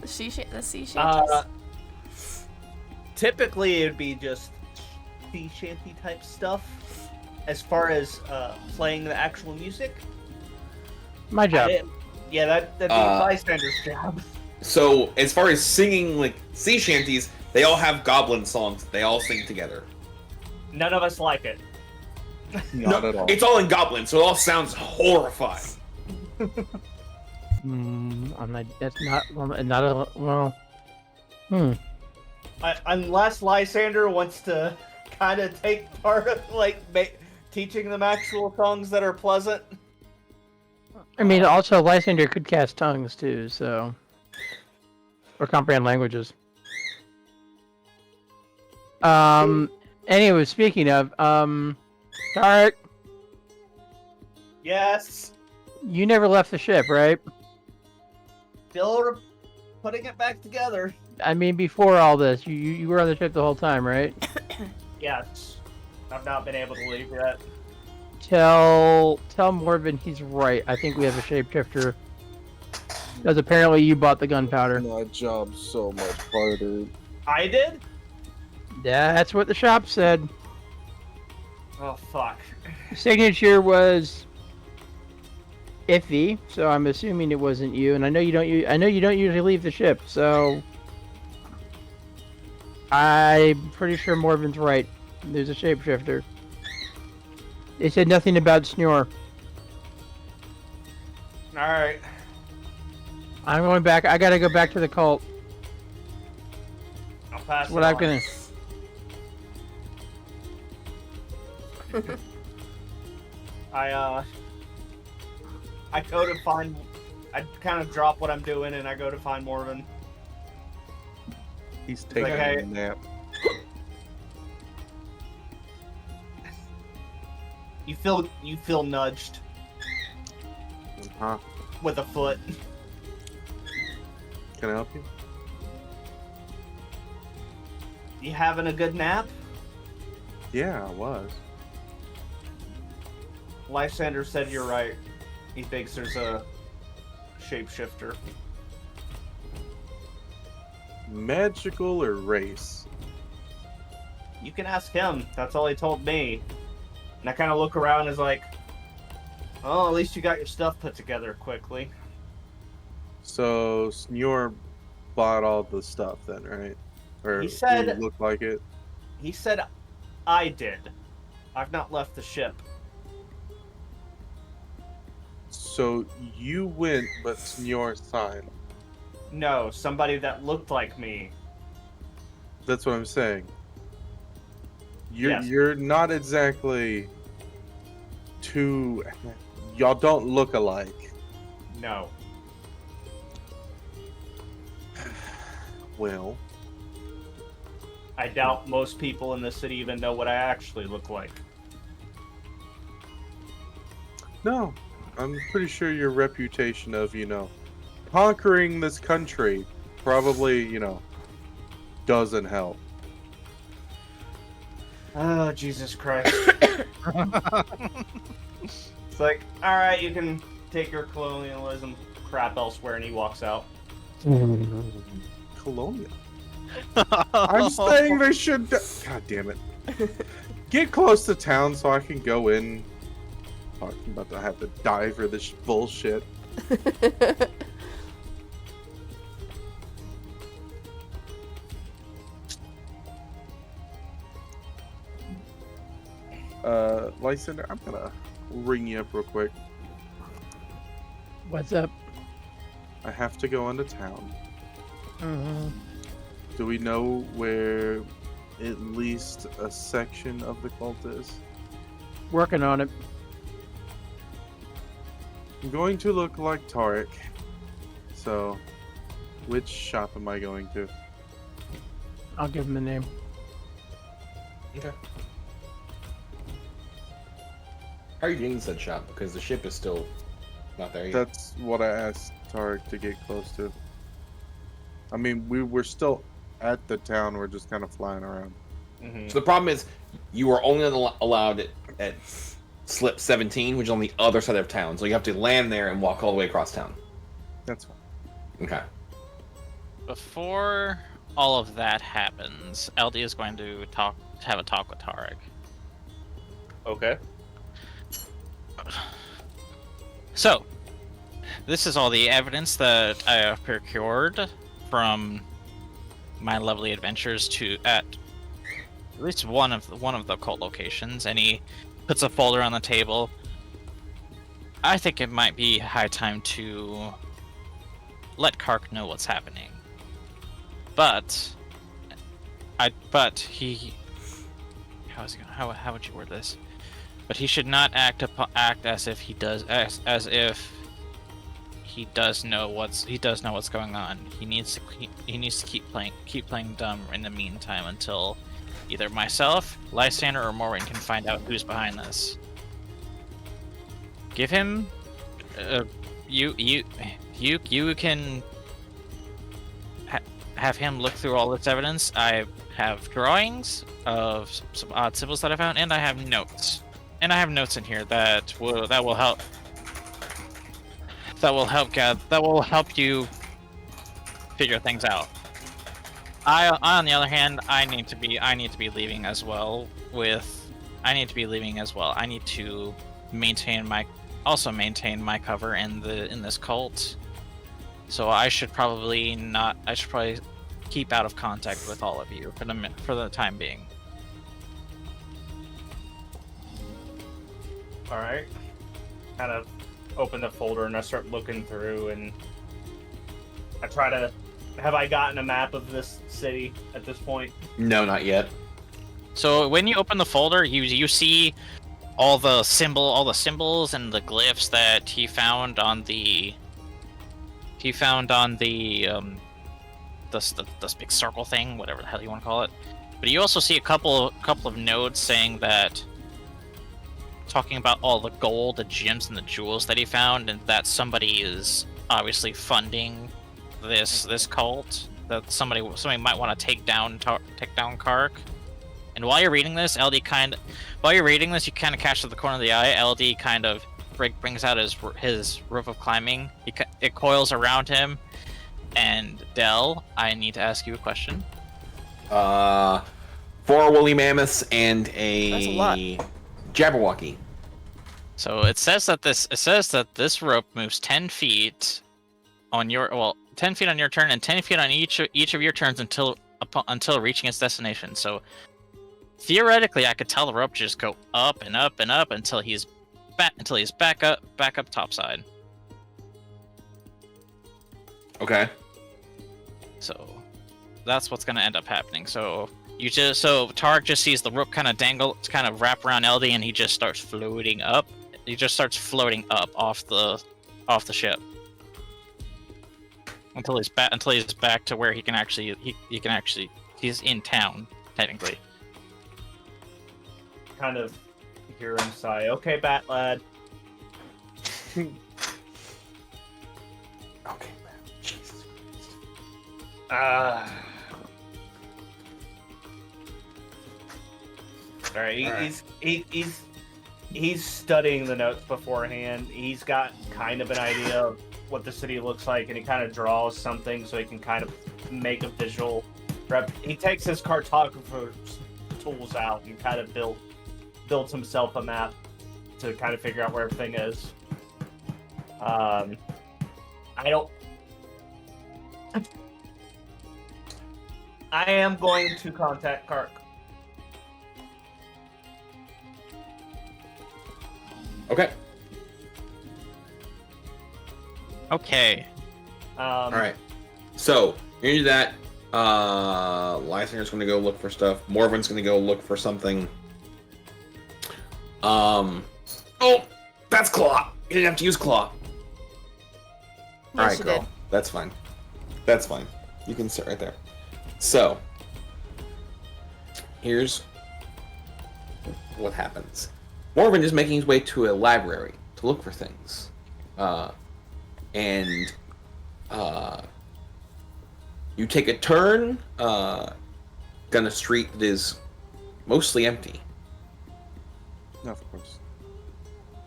The sea shanties? Typically, it would be just sea shanty type stuff. As far as playing the actual music, my job. That'd be bystander's job. So as far as singing like sea shanties, they all have goblin songs. They all sing together. None of us like it. Not at all. It's all in goblin, so it all sounds horrifying. I'm not. That's not a well. Unless Lysander wants to kind of take part of teaching them actual songs that are pleasant. I mean, also Lysander could cast tongues too, so or comprehend languages. Anyway, speaking of, Tarek, Yes. you never left the ship, right? Still putting it back together. I mean, before all this, you were on the ship the whole time, right? Yes. I've not been able to leave yet. Tell Morven he's right. I think we have a shapeshifter. Because apparently you bought the gunpowder. My job's so much harder. I did? Yeah, that's what the shop said. Oh, fuck. Signature was iffy, so I'm assuming it wasn't you. And I know you don't usually leave the ship, so I'm pretty sure Morven's right. There's a shapeshifter. They said nothing about Snore. Alright. I'm going back. I gotta go back to the cult. I'll pass What it I'm on. gonna. I go to find. I kind of drop what I'm doing and I go to find Morven. He's taking Okay. a nap. You feel nudged Huh? with a foot. Can I help you? You having a good nap? Yeah, I was. Lysander said you're right. He thinks there's a shapeshifter. Magical or race? You can ask him. That's all he told me. And I kind of look around and is like, oh, at least you got your stuff put together quickly. So, Snore bought all the stuff then, right? Or He said- it looked like it? He said I did. I've not left the ship. So, you went, but Snore signed. No, somebody that looked like me. That's what I'm saying. Yes. You're not exactly too... Y'all don't look alike. No. Well, I doubt most people in the city even know what I actually look like. no. I'm pretty sure your reputation of, conquering this country probably, doesn't help. Oh, Jesus Christ. It's like, alright, you can take your colonialism crap elsewhere, and he walks out. Colonial. I'm saying they should... God damn it. Get close to town so I can go in. Talking about to have to die for this bullshit. Lysander, I'm gonna ring you up real quick. What's up? I have to go into town. Mm-hmm. Do we know where at least a section of the cult is? Working on it. I'm going to look like Tarek. So, which shop am I going to? I'll give him a name. Okay. How are you getting to said shop? Because the ship is still not there yet. That's what I asked Tarek to get close to. I mean, we're still at the town. We're just kind of flying around. So the problem is, you are only allowed at slip 17, which is on the other side of town. So you have to land there and walk all the way across town. That's fine. Okay. Before all of that happens, LD is going to have a talk with Tarek. Okay. So, this is all the evidence that I have procured from my lovely adventures at least one of the cult locations, and he puts a folder on the table. I think it might be high time to let Kark know what's happening. But he, how would you word this? But he should not act as if he does know what's going on. He needs to keep playing dumb in the meantime until either myself, Lysander, or Morwen can find out who's behind this. Give him, you can have him look through all this evidence. I have drawings of some odd symbols that I found, and I have notes. And I have notes in here that will help you figure things out. On the other hand, I need to be leaving as well. I need to maintain my cover in this cult. So I should probably keep out of contact with all of you for the time being. Alright. Kind of open the folder and I start looking through, and I try to... Have I gotten a map of this city at this point? No, not yet. So when you open the folder, you see all the symbols and the glyphs that he found on the this big circle thing, whatever the hell you want to call it. But you also see a couple of notes saying that, talking about all the gold, the gems, and the jewels that he found, and that somebody is obviously funding this cult. That somebody might want to take down Kark. And while you're reading this, you kind of catch at the corner of the eye. LD kind of brings out his rope of climbing. It coils around him. And Dell, I need to ask you a question. 4 woolly mammoths and That's a lot. Jabberwocky. So it says that this rope moves 10 feet on your 10 feet on your turn and 10 feet on each of your turns until reaching its destination. So theoretically, I could tell the rope to just go up and up and up until he's back up topside. Okay. So that's what's gonna end up happening. So Tark just sees the rope kind of wrap around LD, and he just starts floating up. He just starts floating up off the ship until he's back to where he can actually he's in town technically. Kind of hear him sigh. Okay, Bat Lad. Okay, man. Jesus Christ. All right, he's studying the notes beforehand. He's got kind of an idea of what the city looks like, and he kind of draws something so he can kind of make a visual rep. He takes his cartographer's tools out and kind of builds himself a map to kind of figure out where everything is. I am going to contact Kark. Okay. Okay. All right. So you're gonna do that. Lysinger's gonna go look for stuff. Morven's gonna go look for something. Oh, that's Claw. You didn't have to use Claw. Yes, All right, you girl. did. That's fine. That's fine. You can sit right there. So here's what happens. Morven is making his way to a library to look for things. And you take a turn down a street that is mostly empty. No, of course.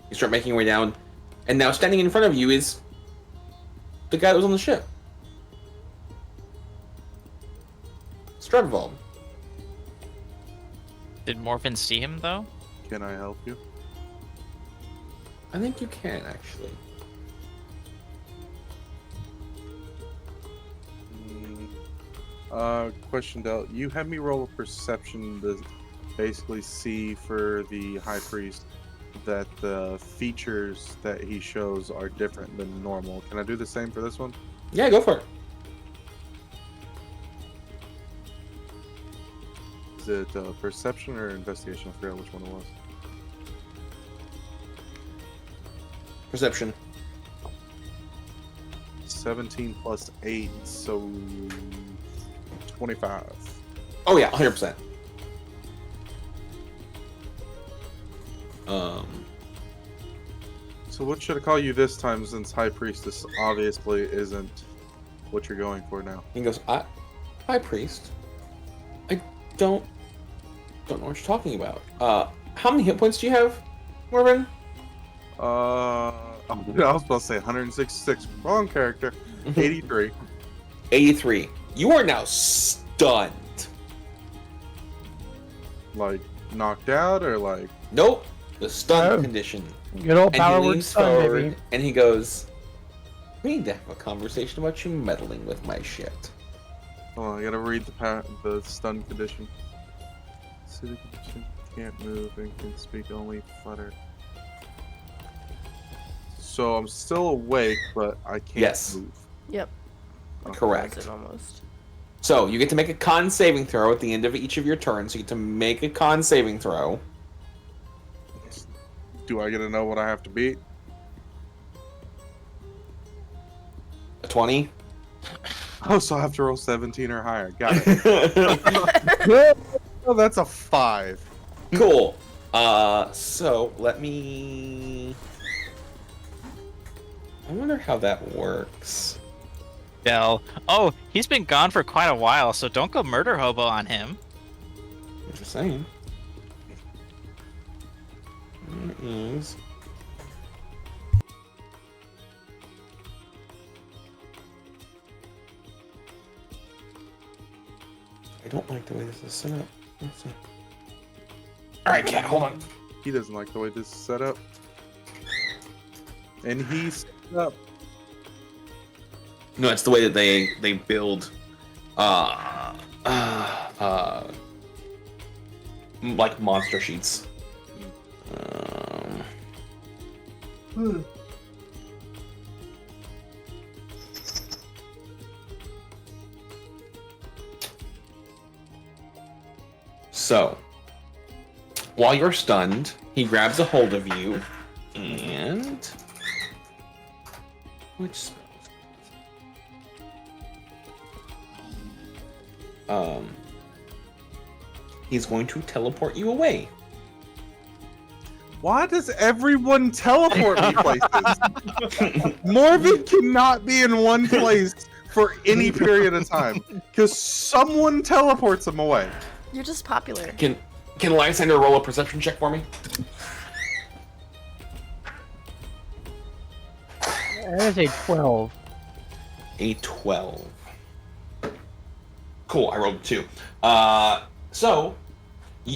You start making your way down, and now standing in front of you is the guy that was on the ship. Stradivald. Did Morphin see him though? Can I help you? I think you can, actually. Question, Del. You had me roll a perception to basically see for the High Priest that the features that he shows are different than normal. Can I do the same for this one? Yeah, go for it. Is it perception or investigation? I forgot which one it was. Perception. 17 plus 8, so 25. Oh yeah, 100%. So what should I call you this time, since High Priestess obviously isn't what you're going for now? He goes, High Priest? I don't know what you're talking about. How many hit points do you have, Morven? I was about to say 166. Wrong character. 83. 83. You are now stunned. Like, knocked out, or like... Nope. The stun condition. Good old And power he word leans stun, forward, baby. and he goes, we need to have a conversation about you meddling with my shit. Hold on, I gotta read the stun condition. City condition, can't move and can speak only flutter. So I'm still awake, but I can't move. Yep. Correct. That's it almost. So you get to make a con saving throw at the end of each of your turns. You get to make a con saving throw. Do I get to know what I have to beat? A 20? Oh, so I have to roll 17 or higher. Got it. Oh, that's a 5. Cool. So let me. I wonder how that works. Dell. Oh, he's been gone for quite a while, so don't go murder hobo on him. I'm just saying. There is. I don't like the way this is set up. Let's see. Alright, cat, hold on. He doesn't like the way this is set up. And he's set up. No, it's the way that they build like monster sheets. So, while you're stunned, he grabs a hold of you, and which spells? He's going to teleport you away. Why does everyone teleport me places? Morven cannot be in one place for any period of time because someone teleports him away. You're just popular. Can Lysander roll a perception check for me? That is a 12. A 12. Cool, I rolled a 2. So,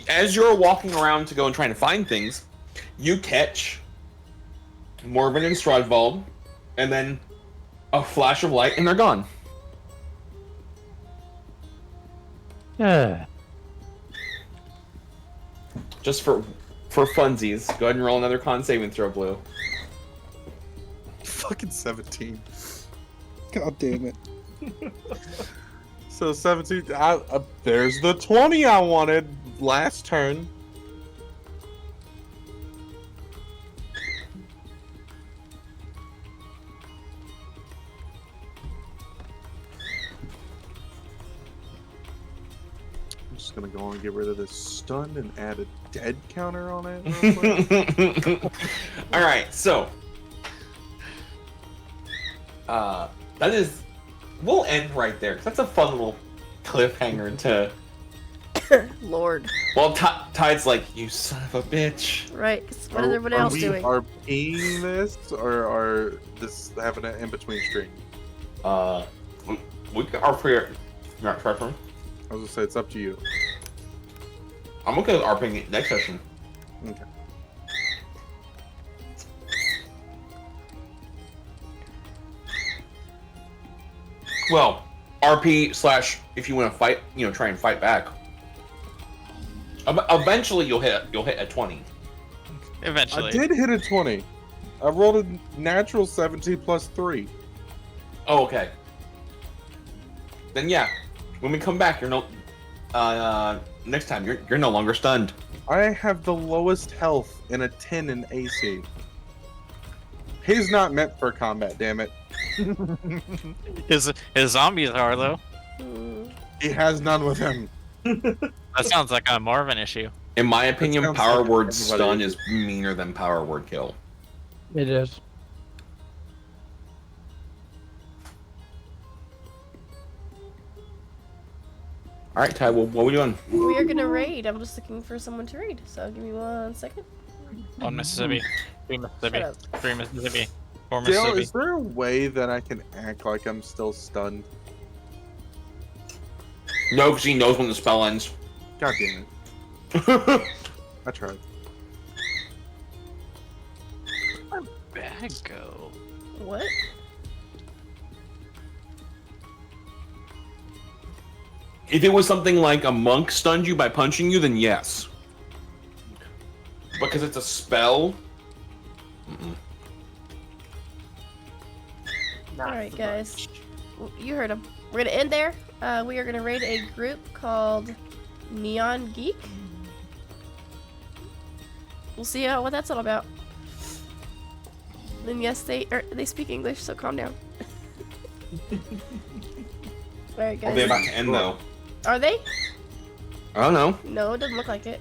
as you're walking around to go and trying to find things, you catch Morven and Stradvald, and then a flash of light, and they're gone. Just for funsies, go ahead and roll another con saving throw, Blue. Fucking 17. God damn it. So 17. There's the 20 I wanted last turn. I'm just gonna go on and get rid of this stun and add a dead counter on it real quick. Alright, so that is, we'll end right there, 'cause that's a fun little cliffhanger to Lord. well, Tide's like, you son of a bitch. Right, 'cause what is everybody else doing? Are peeing this or are this having an in-between stream? We are for not preference. I was gonna say it's up to you. I'm okay with RPing next session. Okay. Well, RP / if you want to fight, try and fight back. Eventually, you'll hit a 20. Eventually. I did hit a 20. I rolled a natural 17 plus 3. Oh, okay. Then yeah, when we come back, you're next time you're no longer stunned. I have the lowest health in a 10 in AC. He's not meant for combat, damn it. His zombies are though. He has none with him. That sounds like a Marvin issue. In my opinion, sounds power like word everybody stun is meaner than power word kill. It is. All right, Ty. Well, what are we doing? We are gonna raid. I'm just looking for someone to raid. So give me 1 second. 1 Mississippi, 3 Mississippi, Shut up. 3 Mississippi, 4 Dale, Mississippi. is there a way that I can act like I'm still stunned? No, because he knows when the spell ends. God damn it. I tried. Where'd my bag go? What? If it was something like a monk stunned you by punching you, then yes. Because it's a spell. Alright, guys. You heard him. We're gonna end there. We are gonna raid a group called Neon Geek. We'll see what that's all about. then yes, they speak English, so calm down. Alright, guys. They're about to end though. Are they? I don't know. No, it doesn't look like it.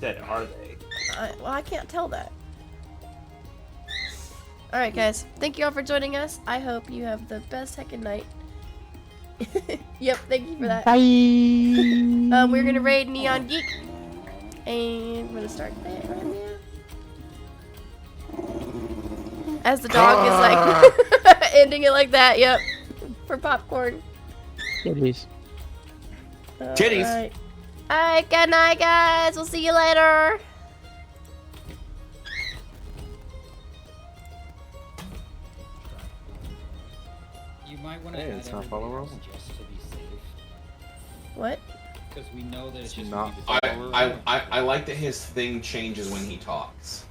Said, are they? Well, I can't tell that. Alright, guys. Thank you all for joining us. I hope you have the best heckin' night. Yep, thank you for that. Bye. We're gonna raid Neon Geek. And we're gonna start there right now. As the dog is like ending it like that, yep. For popcorn. Kitties. Titties. Alright, good night, guys. We'll see you later. You might want to Hey, add it's not everybody follow else wrong. just to be safe. What? Because we know that it's just Not gonna be the I like that his thing changes when he talks.